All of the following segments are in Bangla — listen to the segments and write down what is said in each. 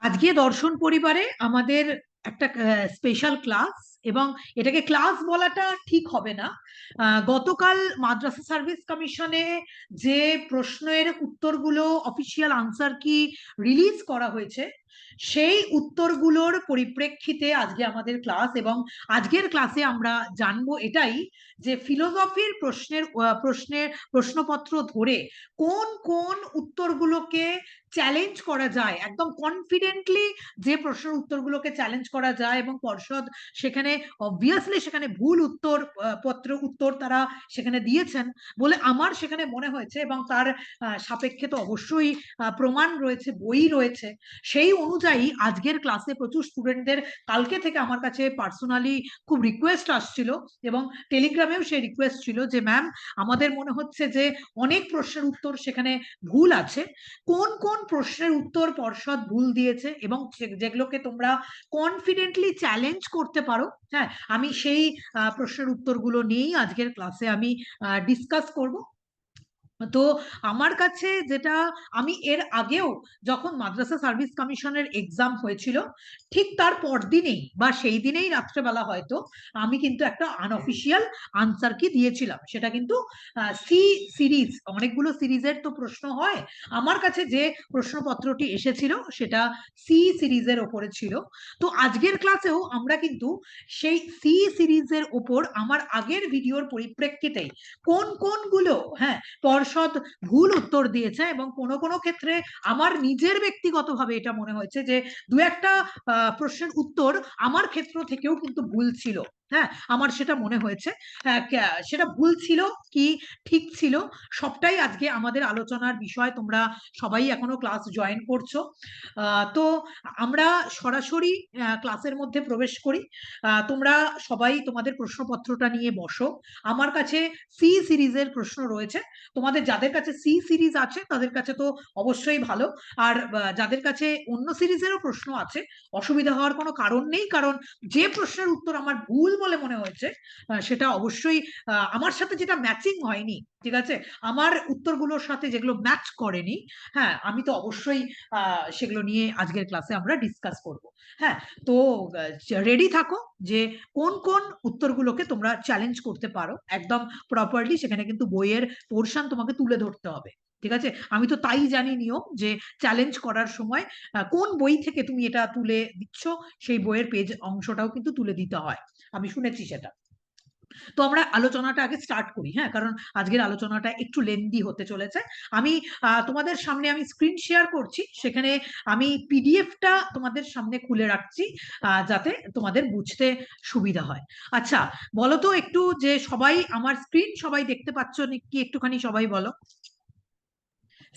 আজকে দর্শন পরিবারে আমাদের একটা স্পেশাল ক্লাস, এবং এটাকে ক্লাস বলাটা ঠিক হবে না। গতকাল মাদ্রাসা সার্ভিস কমিশনে যে প্রশ্নের উত্তরগুলো অফিসিয়াল আনসার কি রিলিজ করা হয়েছে, সেই উত্তরগুলোর পরিপ্রেক্ষিতে আজকে আমাদের ক্লাস। এবং আজকের ক্লাসে আমরা জানবো এটাই যে ফিলোসফির প্রশ্নের প্রশ্নপত্র ধরে কোন কোন উত্তরগুলোকে চ্যালেঞ্জ করা যায় একদম কনফিডেন্টলি, যে প্রশ্নের উত্তরগুলোকে চ্যালেঞ্জ করা যায় এবং পর্ষদ সেখানে অবভিয়াসলি সেখানে ভুল উত্তর তারা সেখানে দিয়েছেন বলে আমার সেখানে মনে হয়েছে, এবং তার সাপেক্ষে তো অবশ্যই প্রমাণ রয়েছে, বই রয়েছে। সেই অনুযায়ী আজকের ক্লাসে প্রচুর স্টুডেন্টদের কালকে থেকে আমার কাছে পার্সোনালি খুব রিকোয়েস্ট আসছিল, এবং টেলিগ্রামেও সেই রিকোয়েস্ট ছিল যে ম্যাম, আমাদের মনে হচ্ছে যে অনেক প্রশ্নের উত্তর সেখানে ভুল আছে। কোন কোন প্রশ্নের উত্তর পর্ষদ ভুল দিয়েছে এবং যেগুলোকে তোমরা কনফিডেন্টলি চ্যালেঞ্জ করতে পারো, হ্যাঁ, আমি সেই প্রশ্নের উত্তরগুলো নিয়েই আজকের ক্লাসে আমি ডিসকাস করব। তো আমার কাছে যেটা, আমি এর আগেও যখন মাদ্রাসা সার্ভিস কমিশনের এক্সাম হয়েছিল, ঠিক তার পরদিনেই বা সেই দিনেই রাত্রেবেলা হয়তো আমি কিন্তু একটা আনঅফিসিয়াল আনসার কি দিয়েছিলাম। সেটা কিন্তু সি সিরিজ, অনেকগুলো সিরিজের তো প্রশ্ন হয়। আমার কাছে যে প্রশ্নপত্রটি এসেছিল সেটা সি সিরিজের ওপরে ছিল। তো আজকের ক্লাসেও আমরা কিন্তু সেই সি সিরিজের ওপর আমার আগের ভিডিওর পরিপ্রেক্ষিতেই কোন কোনগুলো, হ্যাঁ, পর্ষদ ভুল উত্তর দিয়েছে, এবং কোনো কোনো ক্ষেত্রে আমার নিজের ব্যক্তিগতভাবে এটা মনে হয়েছে যে দু একটা প্রশ্নের উত্তর আমার ক্ষেত্র থেকেও কিন্তু ভুল ছিল। হ্যাঁ, আমার সেটা মনে হয়েছে। সেটা ভুল ছিল কি ঠিক ছিল, সবটাই আজকে আমাদের আলোচনার বিষয়। তোমরা সবাই এখনো ক্লাস জয়েন করছো, তো আমরা সরাসরি ক্লাসের মধ্যে প্রবেশ করি। তোমরা সবাই তোমাদের প্রশ্নপত্রটা নিয়ে বসো। আমার কাছে সি সিরিজের প্রশ্ন রয়েছে। তোমাদের যাদের কাছে সি সিরিজ আছে তাদের কাছে তো অবশ্যই ভালো, আর যাদের কাছে অন্য সিরিজেরও প্রশ্ন আছে, অসুবিধা হওয়ার কোনো কারণ নেই, কারণ যে প্রশ্নের উত্তর আমার ভুল বলে মনে হয়েছে সেটা অবশ্যই আমার সাথে যেটা ম্যাচিং হয়নি, ঠিক আছে, আমার উত্তরগুলোর সাথে যেগুলো ম্যাচ করেনি, হ্যাঁ, আমি তো অবশ্যই সেগুলো নিয়ে আজকের ক্লাসে আমরা ডিসকাস করব। হ্যাঁ, তো রেডি থাকো যে কোন কোন উত্তরগুলোকে তোমরা চ্যালেঞ্জ করতে পারো একদম প্রপারলি। সেখানে কিন্তু বইয়ের পোর্শন তোমাকে তুলে ধরতে হবে, ঠিক আছে। আমি তো তাই জানি নিয়ম যে চ্যালেঞ্জ করার সময় কোন বই থেকে তুমি এটা তুলে দিচ্ছ সেই বইয়ের পেজ অংশটাও কিন্তু তুলে দিতে হয়, আমি শুনেছি সেটা। তো আমরা আলোচনাটা আগে স্টার্ট করি, হ্যাঁ, কারণ আজকের আলোচনাটা একটু লেন্দি হতে চলেছে। আমি তোমাদের সামনে আমি স্ক্রিন শেয়ার করছি, সেখানে আমি পিডিএফটা তোমাদের সামনে খুলে রাখছি যাতে তোমাদের বুঝতে সুবিধা হয়। আচ্ছা, বলো তো একটু যে সবাই আমার স্ক্রিন সবাই দেখতে পাচ্ছ নাকি, একটুখানি সবাই বলো।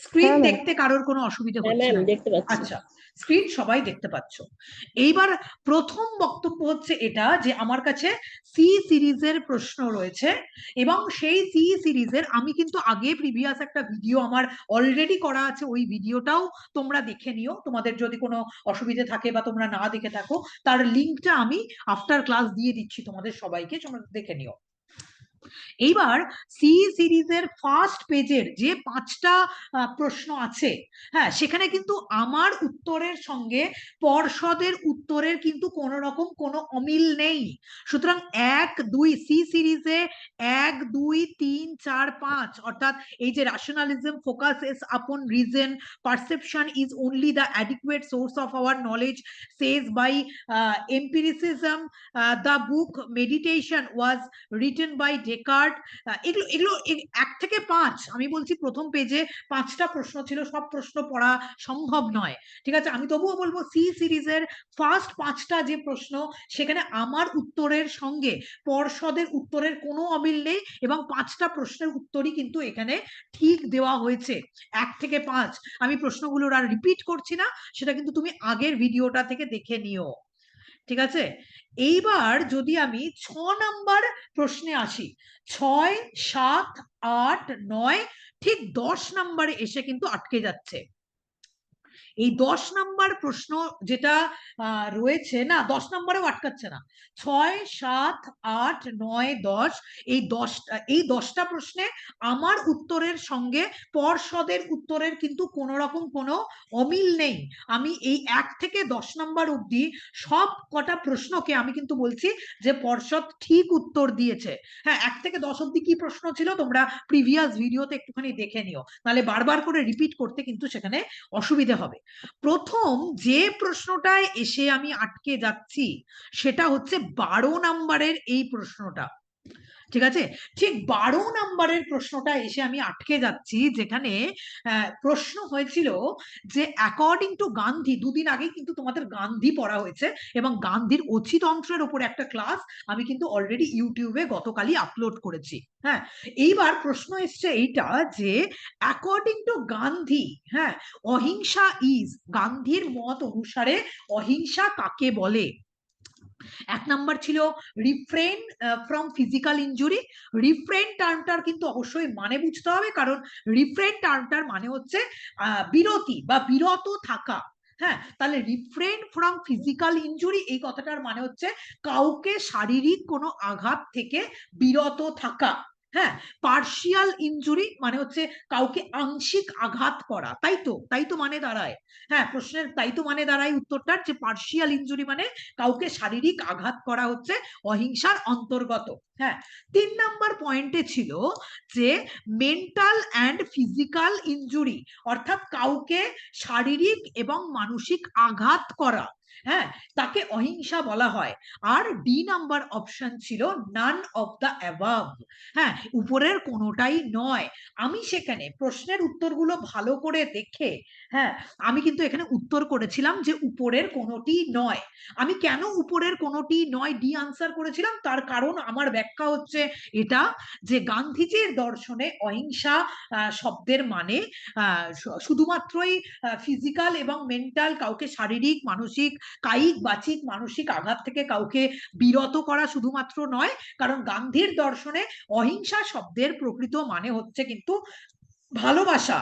স্ক্রিন হ্যাঁ ম্যাম। দেখতে কারোর কোনো অসুবিধা হ্যাঁ হচ্ছে ম্যাম, নাকি? দেখতে পাচ্ছি। আচ্ছা, স্ক্রিন সবাই দেখতে পাচ্ছ। এইবার প্রথম বক্তব্য হচ্ছে এটা যে আমার কাছে সি সিরিজের প্রশ্ন রয়েছে, এবং সেই সি সিরিজের আমি কিন্তু আগে প্রিভিয়াস একটা ভিডিও আমার অলরেডি করা আছে, ওই ভিডিওটাও তোমরা দেখে নিও। তোমাদের যদি কোনো অসুবিধা থাকে বা তোমরা না দেখে থাকো, তার লিঙ্কটা আমি আফটার ক্লাস দিয়ে দিচ্ছি তোমাদের সবাইকে, তোমরা দেখে নিও। এইবার সি সিরিজের ফার্স্ট পেজের যে পাঁচটা প্রশ্ন আছে, হ্যাঁ, সেখানে কিন্তু আমার উত্তরের সঙ্গে পর্ষদের উত্তরের কিন্তু কোন রকম কোনো অমিল নেই। সুতরাং এক দুই সি সিরিজে 1 2 3 4 5, অর্থাৎ এই যে rationalism focuses upon reason, perception is only the adequate source of our knowledge, says by empiricism, the book meditation was written by Descartes. এগুলো এগুলো 1 থেকে 5, আমি বলছি প্রথম পেজে পাঁচটা প্রশ্ন ছিল, সব প্রশ্ন পড়া সম্ভব নয়, ঠিক আছে। আমি তবুও বলবো সি সিরিজের ফার্স্ট পাঁচটা যে প্রশ্ন, সেখানে আমার উত্তরের সঙ্গে পর্ষদের উত্তরের কোনো অমিল নেই, এবং পাঁচটা প্রশ্নের উত্তরই কিন্তু এখানে ঠিক দেওয়া হয়েছে 1 থেকে 5। আমি প্রশ্নগুলোর আর রিপিট করছি না, সেটা কিন্তু তুমি আগের ভিডিওটা থেকে দেখে নিও, ঠিক আছে। এইবার যদি আমি 6 নাম্বার প্রশ্নে আসি, 6 7 8 9, ঠিক 10 নাম্বারে এসে কিন্তু আটকে যাচ্ছে। এই 10 নাম্বার প্রশ্ন যেটা রয়েছে, না 10 নাম্বারেও আটকাচ্ছে না, 6, 7, 8, 9, 10, এই 10টা প্রশ্নে আমার উত্তরের সঙ্গে পর্ষদের উত্তরের কিন্তু কোনো রকম কোনো অমিল নেই। আমি এই 1 থেকে 10 নাম্বার অবধি সব কটা প্রশ্নকে আমি কিন্তু বলছি যে পর্ষদ ঠিক উত্তর দিয়েছে। হ্যাঁ, 1 থেকে 10 অবধি কি প্রশ্ন ছিল তোমরা প্রিভিয়াস ভিডিওতে একটুখানি দেখে নিও, তাহলে বারবার করে রিপিট করতে কিন্তু সেখানে অসুবিধে হবে। প্রথম যে প্রশ্নটায় এসে আমি আটকে যাচ্ছি সেটা হচ্ছে 12 নাম্বারের এই প্রশ্নটা। ঠিক আছে, ঠিক 12 নাম্বারের প্রশ্নটা এসে আমি আটকে যাচ্ছি, যেখানে প্রশ্ন হয়েছিল যে অ্যাকর্ডিং টু গান্ধী, দুদিন আগে কিন্তু তোমাদের গান্ধী পড়া হয়েছে এবং গান্ধীর অচিতন্ত্রের উপর একটা ক্লাস আমি কিন্তু অলরেডি ইউটিউবে গতকালই আপলোড করেছি। হ্যাঁ, এইবার প্রশ্ন এসছে এইটা যে অ্যাকর্ডিং টু গান্ধী, হ্যাঁ, অহিংসা ইজ, গান্ধীর মত অনুসারে অহিংসা কাকে বলে? 1 নাম্বার ছিল refrain from physical injury. Refrain টার্মটার কিন্তু অবশ্যই মানে বুঝতে হবে, কারণ রিফ্রেন টার্মটার মানে হচ্ছে বিরতি বা বিরত থাকা। হ্যাঁ, তাহলে রিফ্রেন ফ্রম ফিজিক্যাল ইনজুরি এই কথাটার মানে হচ্ছে কাউকে শারীরিক কোনো আঘাত থেকে বিরত থাকা। হ্যাঁ, পার্শিয়াল ইনজুরি মানে হচ্ছে কাউকে আংশিক আঘাত করা, তাই তো মানে দাঁড়ায়। হ্যাঁ, প্রশ্নের তাই তো মানে দাঁড়ায় উত্তরটার, যে পার্শিয়াল ইনজুরি মানে কাউকে শারীরিক আঘাত করা হচ্ছে অহিংসার অন্তর্গত। হ্যাঁ, 3 নাম্বার পয়েন্টে ছিল যে মেন্টাল অ্যান্ড ফিজিক্যাল ইনজুরি, অর্থাৎ কাউকে শারীরিক এবং মানসিক আঘাত করা, হ্যাঁ, তাকে অহিংসা বলা হয়। আর ডি নাম্বার অপশন ছিল নান অফ দ্য অ্যাবাভ, হ্যাঁ, উপরের কোনোটাই নয়। আমি সেখানে প্রশ্নের উত্তরগুলো ভালো করে দেখে, হ্যাঁ, আমি কিন্তু এখানে উত্তর করেছিলাম যে উপরের কোনোটি নয়। আমি কেন উপরের কোনোটি নয় ডি আনসার করেছিলাম, তার কারণ আমার ব্যাখ্যা হচ্ছে এটা, যে গান্ধীজির দর্শনে অহিংসা শব্দের মানে শুধুমাত্রই ফিজিক্যাল এবং মেন্টাল, কাউকে শারীরিক মানসিক কায়িক বাচিক মানসিক আঘাত থেকে কাউকে বিরত করা শুধুমাত্র নয়, কারণ গান্ধীর দর্শনে অহিংসা শব্দের প্রকৃত মানে হচ্ছে কিন্তু ভালোবাসা,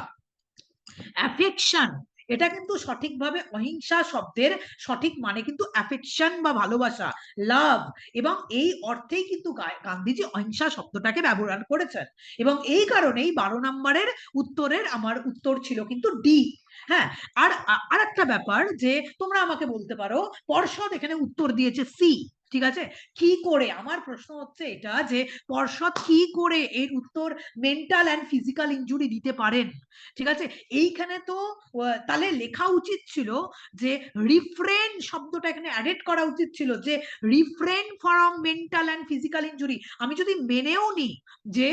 অ্যাফেকশন। এটা কিন্তু সঠিকভাবে অহিংসা শব্দের সঠিক মানে কিন্তু অ্যাফেকশন বা ভালোবাসা, লাভ, এবং এই অর্থেই কিন্তু গান্ধীজি অহিংসা শব্দটাকে ব্যবহার করেছেন। এবং এই কারণেই 12 নম্বরের উত্তরের আমার উত্তর ছিল কিন্তু ডি। হ্যাঁ, আর একটা ব্যাপার, যে তোমরা আমাকে বলতে পারো পর্ষদ এখানে উত্তর দিয়েছে সি, ঠিক আছে, কি করে? আমার প্রশ্ন হচ্ছে এটা যে পর্ষদ কি করে এর উত্তর মেন্টাল অ্যান্ড ফিজিক্যাল ইনজুরি দিতে পারেন? ঠিক আছে, এইখানে তো তাহলে লেখা উচিত ছিল যে রিফ্রেন শব্দটা এখানে অ্যাডেড করা উচিত ছিল, যে refrain from mental and physical injury. আমি যদি মেনেও নিই যে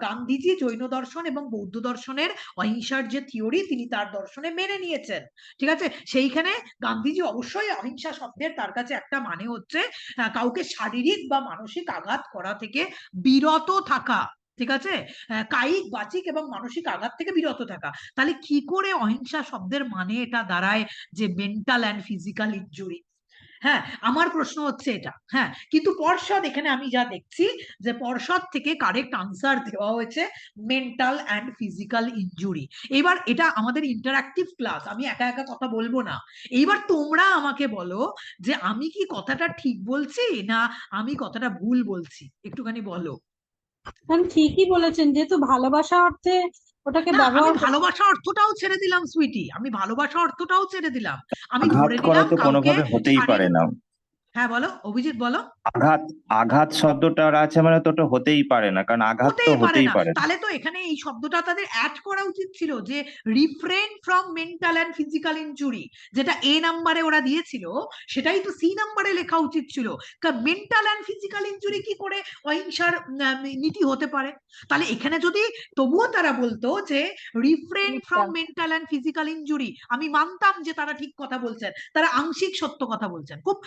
গান্ধীজি জৈন দর্শন এবং বৌদ্ধ দর্শনের অহিংসার যে থিওরি তিনি তার দর্শনে মেনে নিয়েছেন, ঠিক আছে, সেইখানে গান্ধীজি অবশ্যই অহিংসা শব্দের তার কাছে একটা মানে হচ্ছে কাউকে শারীরিক বা মানসিক আঘাত করা থেকে বিরত থাকা, ঠিক আছে, কায়িক বাচিক এবং মানসিক আঘাত থেকে বিরত থাকা। তাহলে কি করে অহিংসা শব্দের মানে এটা দাঁড়ায় যে মেন্টাল অ্যান্ড ফিজিক্যাল ইনজুরি? হ্যাঁ, আমার প্রশ্ন হচ্ছে এটা। হ্যাঁ, কিন্তু পর্ষদ এখানে আমি যা দেখছি যে পর্ষদ থেকে কারেক্ট আনসার দেওয়া হয়েছে মেন্টাল অ্যান্ড ফিজিক্যাল ইনজুরি। এবার এটা আমাদের ইন্টারঅ্যাক্টিভ ক্লাস, আমি একা একা কথা বলবো না। এইবার তোমরা আমাকে বলো যে আমি কি কথাটা ঠিক বলছি না আমি কথাটা ভুল বলছি, একটুখানি বলো। ঠিকই বলেছেন, যেহেতু ভালোবাসা অর্থে ওটাকে না, আমি ব্যবহার ভালোবাসা অর্থটাও ছেড়ে দিলাম সুইটি, আমি ভালোবাসা অর্থটাও ছেড়ে দিলাম। আমি আঘাত ধরে করা নিলাম তো কাউকে কোনোভাবে হতেই পারে শারীরিক। না। হ্যাঁ বলো অভিজিৎ, বলো। আঘাত আঘাত শব্দটা আছে মানে তো ওটা হতেই পারে না, কারণ আঘাত তো হতেই পারে হতেই না, পারে না। তাহলে তো এখানে এই শব্দটা তাদের অ্যাড করা উচিত ছিল, যে refrain from mental and physical injury, যেটা এ নাম্বারে ওরা দিয়েছিল সেটাই তো সি নাম্বারে লেখা উচিত ছিল। মেন্টাল অ্যান্ড ফিজিক্যাল ইনজুরি কি করে অহিংসার নীতি হতে পারে? তাহলে এখানে যদি তবুও তারা বলতো যে refrain from mental and physical injury, আমি মানতাম যে তারা ঠিক কথা বলছেন, তারা আংশিক সত্য কথা বলছেন, খুব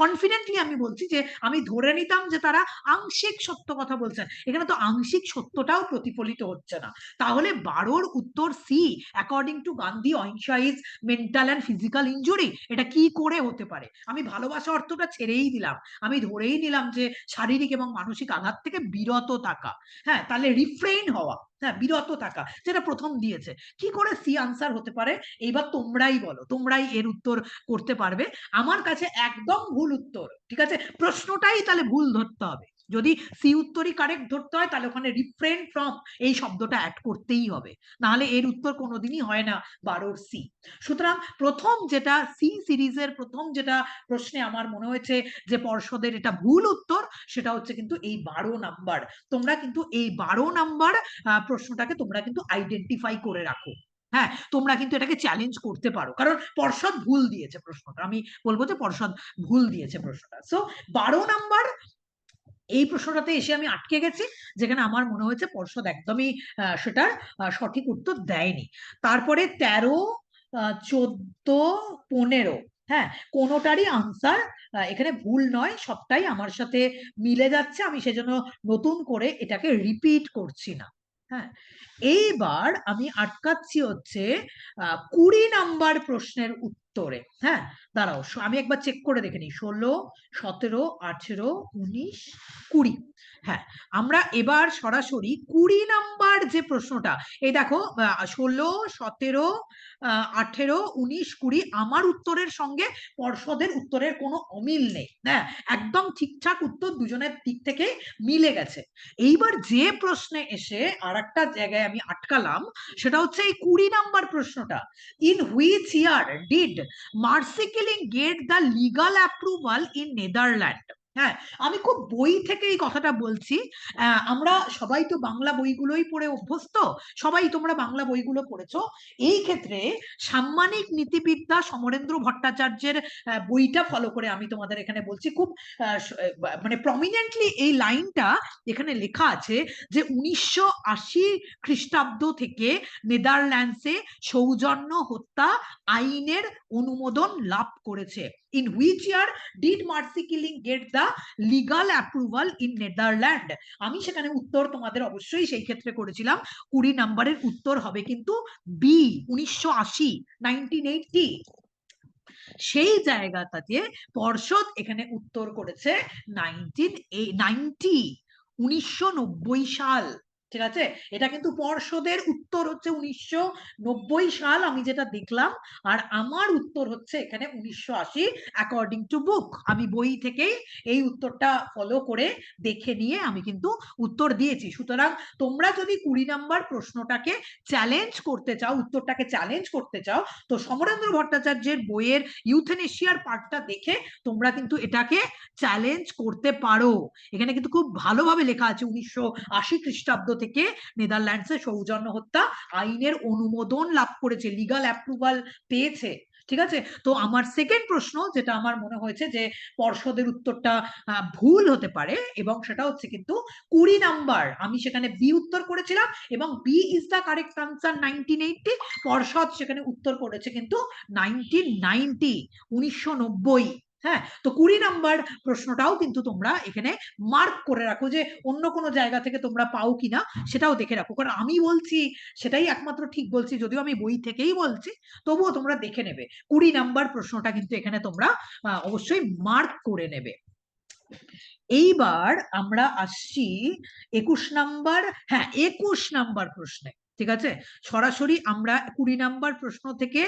কনফিডেন্টলি আমি বলছি যে আমি ধরে নিতাম যে তারা আংশিক সত্য কথা বলছেন। এখানে তো আংশিক সত্যটাও প্রতিফলিত হচ্ছে না। তাহলে 12 উত্তর সি, অ্যাকর্ডিং টু গান্ধী অহিংসা is mental and physical injury, এটা কি করে হতে পারে? আমি ভালোবাসা অর্থটা ছেড়েই দিলাম, আমি ধরেই নিলাম যে শারীরিক এবং মানসিক আঘাত থেকে বিরত থাকা। হ্যাঁ, তাহলে রিফ্রেইন হওয়া, হ্যাঁ, বিরত থাকা, যেটা প্রথম দিয়েছে। কি করে সি আনসার হতে পারে? এইবার তোমরাই বলো, তোমরাই এর উত্তর করতে পারবে। আমার কাছে একদম ভুল উত্তর, ঠিক আছে? প্রশ্নটাই তাহলে ভুল ধরতে হবে। যদি সি উত্তরই কারেক্ট ধরতে হয়, তাহলে ওখানে রিফ্রেন ফ্রম এই শব্দটা অ্যাড করতেই হবে, নাহলে এর উত্তর কোনোদিনই হয় না 12 সি। সুতরাং প্রথম যেটা সি সিরিজের প্রথম যেটা প্রশ্নে আমার মনে হয়েছে যে পর্ষদের এটা ভুল উত্তর, সেটা হচ্ছে কিন্তু এই 12 নাম্বার। তোমরা কিন্তু এই 12 নাম্বার প্রশ্নটাকে তোমরা কিন্তু আইডেন্টিফাই করে রাখো। হ্যাঁ, তোমরা কিন্তু এটাকে চ্যালেঞ্জ করতে পারো, কারণ পর্ষদ ভুল দিয়েছে প্রশ্নটা। আমি বলবো যে পর্ষদ ভুল দিয়েছে প্রশ্নটা। সো 12 নাম্বার এই প্রশ্নটাতে এসে আমি আটকে গেছি, যেখানে আমার মনে হয়েছে পর্ষদ একদমই সেটার সঠিক উত্তর দেয়নি। তারপরে 13, 14, 15, হ্যাঁ, কোনোটারই আনসার এখানে ভুল নয়, সবটাই আমার সাথে মিলে যাচ্ছে। আমি সেজন্য নতুন করে এটাকে রিপিট করছি না। হ্যাঁ, এইবার আমি আটকাচ্ছি হচ্ছে 20 নাম্বার প্রশ্নের উত্তরে। হ্যাঁ, দাঁড়াও, আমি একবার চেক করে দেখে নিই। 16, 17, 18, 19, 20। হ্যাঁ, আমরা এবার সরাসরি 20 নাম্বার যে প্রশ্নটা, এই দেখো 16, 17, 18, 19, 20 আমার উত্তরের সঙ্গে পর্ষদের উত্তরের কোনো অমিল নেই। হ্যাঁ, একদম ঠিকঠাক উত্তর দুজনের দিক থেকে মিলে গেছে। এইবার যে প্রশ্নে এসে আর একটা জায়গায় আমি আটকালাম, সেটা হচ্ছে এই 20 নাম্বার প্রশ্নটা। In which year did mercy killing get the legal approval in Netherlands? হ্যাঁ, আমি খুব বই থেকে এই কথাটা বলছি। আমরা সবাই তো বাংলা বইগুলোই পড়ে অভ্যস্ত, সবাই তোমরা বাংলা বইগুলো পড়েছো। এই ক্ষেত্রে সাম্মানিক নীতিবিদ্যা সমরেন্দ্র ভট্টাচার্যের বইটা ফলো করে আমি তোমাদের এখানে বলছি। খুব মানে প্রমিনেন্টলি এই লাইনটা এখানে লেখা আছে যে 1980 খ্রিস্টাব্দ থেকে নেদারল্যান্ডসে সৌজন্য হত্যা আইনের অনুমোদন লাভ করেছে। In which year did mercy killing get the legal approval in Netherlands? আমি সেখানে উত্তর তোমাদের অবশ্যই সেই ক্ষেত্রে করেছিলাম। 20 নাম্বারের উত্তর হবে কিন্তু বি, 1980, 1980। সেই জায়গাটাতে পর্ষদ এখানে উত্তর করেছে 1990 সাল। ঠিক আছে, এটা কিন্তু পর্ষদের উত্তর হচ্ছে 1990 সাল, আমি যেটা দেখলাম। আর আমার উত্তর হচ্ছে এখানে 1980 অ্যাকর্ডিং টু বুক। আমি বই থেকেই এই উত্তরটা ফলো করে দেখে নিয়ে আমি কিন্তু উত্তর দিয়েছি। সুতরাং তোমরা যদি 20 নাম্বার প্রশ্নটাকে চ্যালেঞ্জ করতে চাও, উত্তরটাকে চ্যালেঞ্জ করতে চাও, তো সমরেন্দ্র ভট্টাচার্যের বইয়ের ইউথেনেশিয়ার পার্টটা দেখে তোমরা কিন্তু এটাকে চ্যালেঞ্জ করতে পারো। এখানে কিন্তু খুব ভালোভাবে লেখা আছে 1980 খ্রিস্টাব্দ থেকে নেদারল্যান্ডসে সৌজন্য হত্যা আইনের অনুমোদন লাভ করেছে, লিগাল অ্যাপ্রুভাল পেয়েছে। ঠিক আছে, তো আমার সেকেন্ড প্রশ্ন, যেটা আমার মনে হয়েছে যে পর্ষদের উত্তরটা ভুল হতে পারে, এবং সেটা হচ্ছে কিন্তু 20 নাম্বার। আমি সেখানে বি উত্তর করেছিলাম, এবং B is the correct answer 1980। পর্ষদ সেখানে উত্তর করেছে কিন্তু 1990, 1990। হ্যাঁ, তো 20 নাম্বার প্রশ্নটাও কিন্তু তোমরা এখানে মার্ক করে রাখো, যে অন্য কোনো জায়গা থেকে তোমরা পাও কিনা সেটাও দেখে রাখো। কারণ আমি বলছি সেটাই একমাত্র ঠিক বলছি, যদিও আমি বই থেকেই বলছি, তবুও তোমরা দেখে নেবে। 20 নাম্বার প্রশ্নটা কিন্তু এখানে তোমরা অবশ্যই মার্ক করে নেবে। এইবার আমরা আসছি 21 নাম্বার। হ্যাঁ, 21 নাম্বার প্রশ্নে। ঠিক আছে, সরাসরি আমরা 20 নাম্বার প্রশ্ন থেকে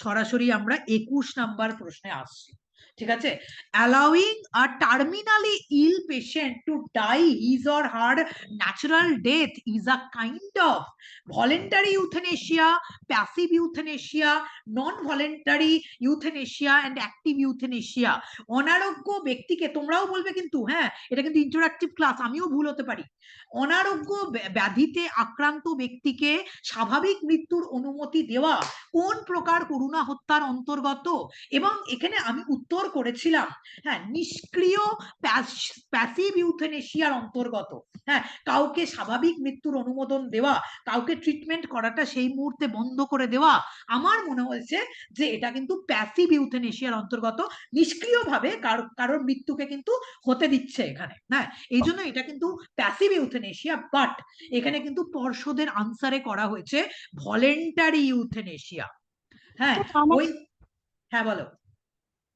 সরাসরি আমরা 21 নাম্বার প্রশ্নে আসছি। ঠিক আছে, allowing a terminally ill patient to die his or her natural death is a kind of voluntary euthanasia, passive euthanasia, non voluntary euthanasia and active euthanasia. অনারোগ্য ব্যক্তিকে, তোমরাও বলবে কিন্তু, হ্যাঁ এটা কিন্তু ইন্টারঅ্যাক্টিভ ক্লাস, আমিও ভুল হতে পারি। অনারোগ্য ব্যাধিতে আক্রান্ত ব্যক্তিকে স্বাভাবিক মৃত্যুর অনুমতি দেওয়া কোন প্রকার করুণা হত্যার অন্তর্গত? এবং এখানে আমি উত্তর করেছিলাম, হ্যাঁ, নিষ্ক্রিয় প্যাসিভ ইউথেনেশিয়ার অন্তর্গত। হ্যাঁ, কাউকে স্বাভাবিক মৃত্যুর অনুমোদন দেওয়া, কাউকে ট্রিটমেন্ট করাটা সেই মুহূর্তে বন্ধ করে দেওয়া, আমার মনে হয়েছে যে এটা কিন্তু প্যাসিভ ইউথেনেশিয়ার অন্তর্গত। নিষ্ক্রিয়ভাবে কারোর মৃত্যুকে কিন্তু হতে দিচ্ছে এখানে। হ্যাঁ, এই জন্য এটা কিন্তু প্যাসিভ ইউথেনেশিয়া। বাট এখানে কিন্তু পর্ষদের আনসারে করা হয়েছে ভলেন্টারি ইউথেনেশিয়া। হ্যাঁ, ওই, হ্যাঁ বলো।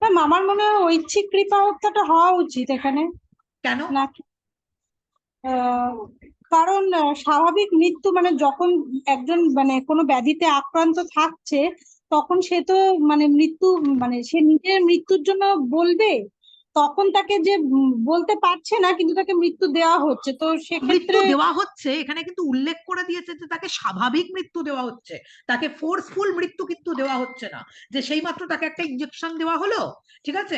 ম্যাম, আমার মনে হয় ঐচ্ছিক কৃপা হত্যাটা হওয়া উচিত এখানে। কেন? নাকি কারণ স্বাভাবিক মৃত্যু মানে যখন একজন মানে কোনো ব্যাধিতে আক্রান্ত থাকছে, তখন সে তো মানে মৃত্যু মানে সে নিজের মৃত্যুর জন্য বলবে, তখন তাকে যে বলতে পারছে না কিন্তু তাকে মৃত্যু দেওয়া হচ্ছে, তো মৃত্যু সেক্ষেত্রে দেওয়া হচ্ছে এখানে কিন্তু উল্লেখ করে দিয়েছে যে তাকে স্বাভাবিক মৃত্যু দেওয়া হচ্ছে, তাকে ফোর্সফুল মৃত্যু কিন্তু দেওয়া হচ্ছে না, যে সেই মাত্র তাকে একটা ইঞ্জেকশন দেওয়া হলো, ঠিক আছে,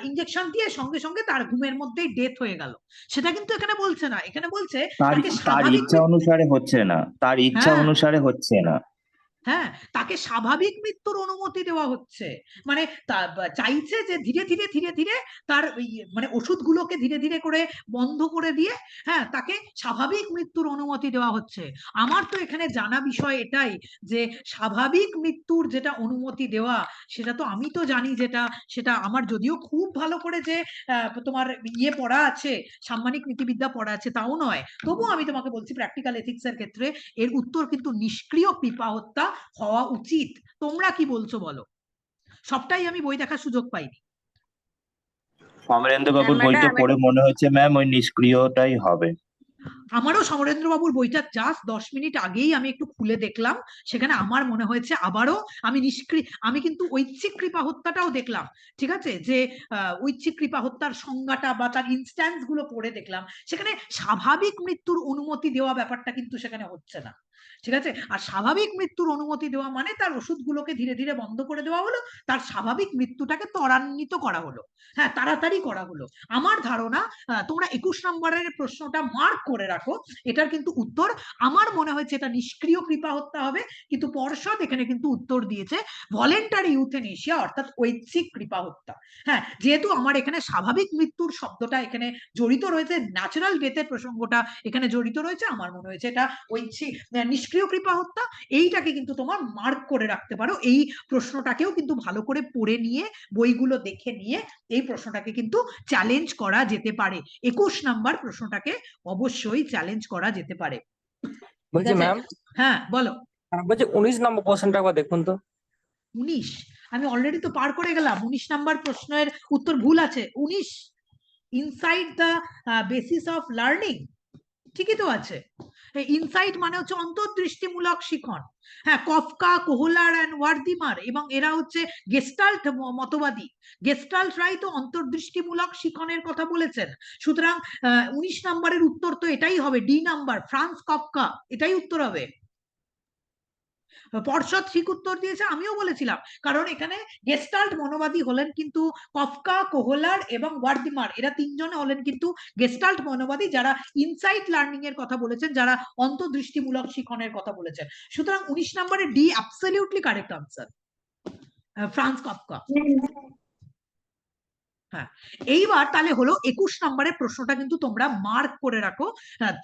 ইঞ্জেকশন দিয়ে সঙ্গে সঙ্গে তার ঘুমের মধ্যেই ডেথ হয়ে গেল, সেটা কিন্তু এখানে বলছে না, এখানে বলছে তার তাকে তার স্বাভাবিক ইচ্ছা অনুসারে হচ্ছে না, তার ইচ্ছা হ্যাঁ অনুসারে হচ্ছে না। হ্যাঁ, তাকে স্বাভাবিক মৃত্যুর অনুমতি দেওয়া হচ্ছে, মানে চাইছে যে ধীরে ধীরে ধীরে ধীরে তার মানে ওষুধগুলোকে ধীরে ধীরে করে বন্ধ করে দিয়ে, হ্যাঁ, তাকে স্বাভাবিক মৃত্যুর অনুমতি দেওয়া হচ্ছে। আমার তো এখানে জানা বিষয় এটাই যে স্বাভাবিক মৃত্যুর যেটা অনুমতি দেওয়া, সেটা তো আমি তো জানি যেটা, সেটা আমার যদিও খুব ভালো করে যে তোমার পড়া আছে, সাম্মানিক নীতিবিদ্যা পড়া আছে তাও নয়, তবুও আমি তোমাকে বলছি প্র্যাকটিক্যাল এথিক্স এর ক্ষেত্রে এর উত্তর কিন্তু নিষ্ক্রিয় কৃপা হত্যা হওয়া উচিত। তোমরা কি বলছো বলো? সবটাই আমি বই দেখার সুযোগ পাইনি। সমরেন্দ্র বাবুর বইটা ম্যাডাম পড়ে মনে হচ্ছে ম্যাম ওই নিষ্ক্রিয়টাই হবে। আমারও সমরেন্দ্র বাবুর বইটা জাস্ট 10 মিনিট আগেই আমি একটু খুলে দেখলাম, সেখানে আমার মনে হয়েছে আবারও আমি কিন্তু ঐচ্ছিক কৃপা হত্যাটাও দেখলাম, ঠিক আছে, যে ঐচ্ছিক কৃপা হত্যার সংজ্ঞাটা বা তার ইনস্ট্যান্স গুলো পড়ে দেখলাম, সেখানে স্বাভাবিক মৃত্যুর অনুমতি দেওয়া ব্যাপারটা কিন্তু সেখানে হচ্ছে না, ঠিক আছে। আর স্বাভাবিক মৃত্যুর অনুমতি দেওয়া মানে তার ওষুধগুলোকে ধীরে ধীরে বন্ধ করে দেওয়া হলো, তার স্বাভাবিক মৃত্যুটাকে ত্বরান্বিত করা হলো, হ্যাঁ, তাড়াতাড়ি করা হলো। আমার ধারণা তোমরা 21 নম্বরের প্রশ্নটা মার্ক করে রাখো, এটার কিন্তু উত্তর আমার মনে হয়েছে এটা নিষ্ক্রিয় কৃপা হত্যা হবে, কিন্তু পর্ষদ এখানে কিন্তু উত্তর দিয়েছে ভলেন্টারি ইউথেনেশিয়া অর্থাৎ ঐচ্ছিক কৃপা হত্যা। হ্যাঁ, যেহেতু আমার এখানে স্বাভাবিক মৃত্যুর শব্দটা এখানে জড়িত রয়েছে, ন্যাচারাল ডেথের প্রসঙ্গটা এখানে জড়িত রয়েছে, আমার মনে হয়েছে এটা ঐচ্ছিক নিষ্ক্রিয় কৃপা হত্যা। এইটাকে কিন্তু তোমার মার্ক করে রাখতে পারো, এই প্রশ্নটাকেও কিন্তু ভালো করে পড়ে নিয়ে বইগুলো দেখে নিয়ে এই প্রশ্নটাকে কিন্তু চ্যালেঞ্জ করা যেতে পারে। 21 নাম্বার প্রশ্নটাকে অবশ্যই চ্যালেঞ্জ করা যেতে পারে। বলছি ম্যাম, হ্যাঁ বলো। বলছি 19 নম্বর কোশ্চেনটা একবার দেখুন তো। 19 আমি অলরেডি তো পার করে গেলাম, 19 নাম্বার প্রশ্নের উত্তর ভুল আছে। 19 inside the basis of learning, ঠিকই তো আছে। ইনসাইট মানে হচ্ছে অন্তর্দৃষ্টিমূলক শিখন। হ্যাঁ, কফকা, কোহলার এন্ড ওয়ার্দিমার এবং এরা হচ্ছে গেস্টাল্ট মতবাদী, গেস্টাল্টরাই তো অন্তর্দৃষ্টিমূলক শিখনের কথা বলেছেন। সুতরাং 19 নম্বরের উত্তর তো এটাই হবে, ডি নাম্বার, ফ্রান্স কফকা, এটাই উত্তর হবে। পর্ষদ ঠিক উত্তর দিয়েছে, আমিও বলেছিলাম, কারণ এখানে গেস্টাল্ট মনোবাদী হলেন কিন্তু কফকা, কোহলার এবং ওয়ার্দিমার, এরা তিনজনে হলেন কিন্তু গেস্টাল্ট মনোবাদী, যারা ইনসাইট লার্নিং এর কথা বলেছেন, যারা অন্তর্দৃষ্টিমূলক শিখনের কথা বলেছেন। সুতরাং 19 নম্বরে D absolutely correct answer, Franz Kafka. হ্যাঁ, এইবার তাহলে হলো 21 নম্বরের প্রশ্নটা কিন্তু তোমরা মার্ক করে রাখো।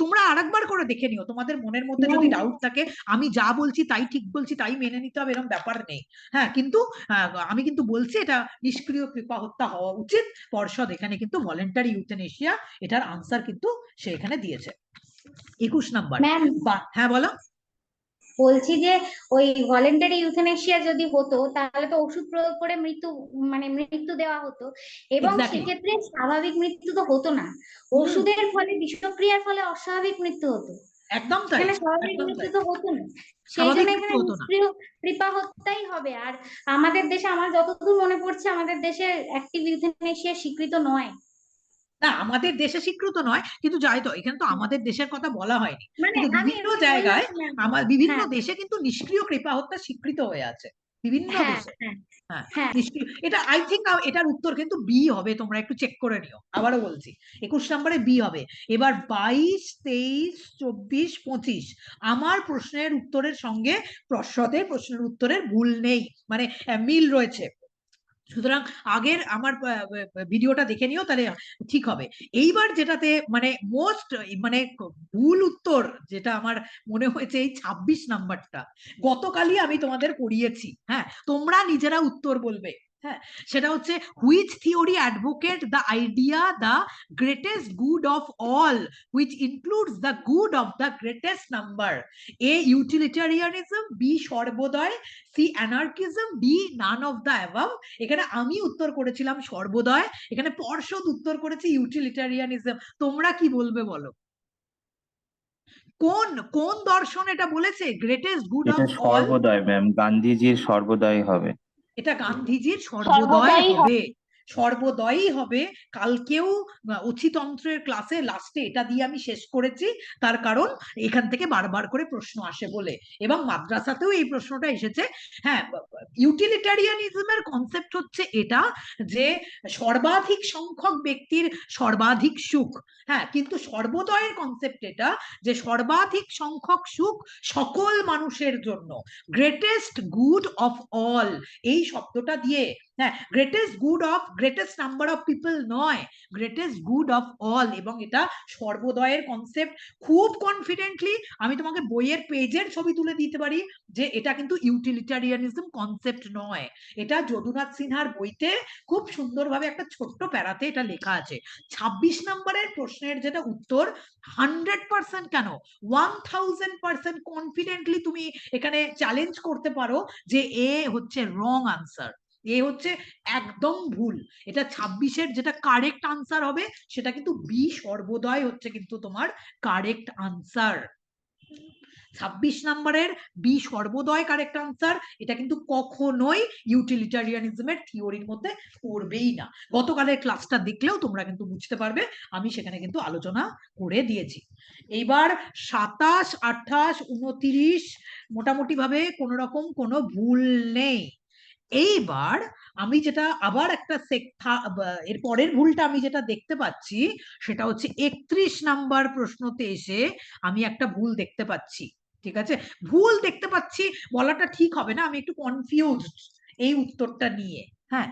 তোমরা আরেকবার করে দেখে নিও, তোমাদের মনের মধ্যে যদি ডাউট থাকে, আমি যা বলছি তাই ঠিক বলছি তাই মেনে নিতে হবে এরকম ব্যাপার নেই। হ্যাঁ, কিন্তু আমি কিন্তু বলছি এটা নিষ্ক্রিয় কৃপা হত্যা হওয়া উচিত। পর্ষদ এখানে কিন্তু ভলেন্টারি ইউথেনেশিয়া এটার আনসার কিন্তু সে এখানে দিয়েছে। 21 নাম্বার। ম্যাম হ্যাঁ বলো। বলছি যে ওই ভলেন্টারি ইউথেনেশিয়া যদি হতো তাহলে তো ওষুধ প্রয়োগ করে মৃত্যু দেওয়া হতো, এবং Exactly. সেক্ষেত্রে স্বাভাবিক মৃত্যু তো হতো না, ওষুধের ফলে বিষক্রিয়ার ফলে অস্বাভাবিক মৃত্যু হতো, একদম তাই, এখানে স্বাভাবিক একদম মৃত্যু তাই, তো হতো না, সেই স্বাভাবিক জন্য মৃত্যু এখানে হতো না। নিষ্ক্রিয় কৃপা হত্যাই হবে। আর আমাদের দেশে আমার যতদূর মনে পড়ছে আমাদের দেশে অ্যাক্টিভ ইউথেনেশিয়া স্বীকৃত নয়। না, আমাদের দেশে স্বীকৃত নয়, কিন্তু যাই তো, এখানে তো আমাদের দেশের কথা বলা হয়নি, মানে কিন্তু আমি বিভিন্ন এমনি জায়গায় বললাম ma'am। বিভিন্ন হ্যাঁ দেশে কিন্তু নিষ্ক্রিয় কৃপা হত্যা স্বীকৃত হয়ে আছে, বিভিন্ন হ্যাঁ দেশে। হ্যাঁ হ্যাঁ, হ্যাঁ নিষ্ক্রিয়, এটা আই থিঙ্ক এটার উত্তর কিন্তু বি হবে, তোমরা একটু চেক করে নিও, আবারও বলছি 21 নম্বরে বি হবে। এবার 22, 23, 24, 25 আমার প্রশ্নের উত্তরের সঙ্গে পর্ষদের প্রশ্নের উত্তরের ভুল নেই, মানে মিল রয়েছে। সুতরাং আগের আমার ভিডিওটা দেখে নিও, তাহলে ঠিক হবে। এইবার যেটাতে মানে মোস্ট মানে ভুল উত্তর যেটা আমার মনে হয়েছে এই 26 নাম্বারটা, গতকালই আমি তোমাদের পড়িয়েছি, হ্যাঁ, তোমরা নিজেরা উত্তর বলবে। হ্যাঁ, সেটা হচ্ছে which theory advocate the idea the greatest good of all which includes the good of the greatest number, A utilitarianism, B Sarvodaya, C anarchism, D none of the above. এখানে আমি উত্তর করেছিলাম সর্বোদয়, এখানে পর্ষদ উত্তর করেছে ইউটিলিটারিয়ানিজম। তোমরা কি বলবে বলো? কোন কোন দর্শন এটা বলেছে গ্রেটেস্ট গুড এটা অফ অল? সর্বদয় ম্যাম, গান্ধীজির সর্বদয় হবে। এটা গান্ধীজির সর্বোদয় সর্বদাই হবে, সর্বোদয়ই হবে। কালকেও অচিতন্ত্রের ক্লাসে লাস্টে এটা দিয়ে আমি শেষ করেছি, তার কারণ এখান থেকে বারবার করে প্রশ্ন আসে বলে, এবং মাদ্রাসাতেও এই প্রশ্নটা এসেছে। হ্যাঁ, ইউটিলিটারিয়ানিজমের কনসেপ্ট হচ্ছে এটা যে সর্বাধিক সংখ্যক ব্যক্তির সর্বাধিক সুখ। হ্যাঁ, কিন্তু সর্বোদয়ের কনসেপ্ট এটা যে সর্বাধিক সংখ্যক সুখ সকল মানুষের জন্য, গ্রেটেস্ট গুড অফ অল এই শব্দটা দিয়ে। হ্যাঁ, greatest good of greatest number of people নয়, গ্রেটেস্ট গুড অফ অল, এবং এটা সর্বোদয়ের কনসেপ্ট। খুব কনফিডেন্টলি আমি তোমাকে বইয়ের পেজের ছবি তুলে দিতে পারি যে এটা কিন্তু ইউটিলিটারিয়ানিজম কনসেপ্ট নয়। এটা যদুনাথ সিনহার বইতে খুব সুন্দরভাবে একটা ছোট্ট প্যারাতে এটা লেখা আছে। 26 নম্বরের প্রশ্নের যেটা উত্তর 100% কেন 1000% কনফিডেন্টলি তুমি এখানে চ্যালেঞ্জ করতে পারো যে এ হচ্ছে রং আনসার, এ হচ্ছে একদম ভুল। এটা 26-এর যেটা কারেক্ট আনসার হবে সেটা কিন্তু বি সর্বোদয় হচ্ছে কিন্তু তোমার কারেক্ট আনসার। 26 নম্বরের বি সর্বোদয় কারেক্ট আনসার, এটা কিন্তু কখনোই ইউটিলিটারিয়ানিজমের থিওরির মধ্যে পড়বেই না। গতকালের ক্লাসটা দেখলেও তোমরা কিন্তু বুঝতে পারবে, আমি সেখানে কিন্তু আলোচনা করে দিয়েছি। এইবার 27, 28, 29 মোটামুটি ভাবে কোনো রকম কোনো ভুল নেই। এইবার আমি যেটা আবার একটা এর পরের ভুলটা আমি যেটা দেখতে পাচ্ছি সেটা হচ্ছে 31 নাম্বার প্রশ্নতে এসে আমি একটা ভুল দেখতে পাচ্ছি। ঠিক আছে, ভুল দেখতে পাচ্ছি বলাটা ঠিক হবে না, আমি একটু কনফিউজড এই উত্তরটা নিয়ে। হ্যাঁ,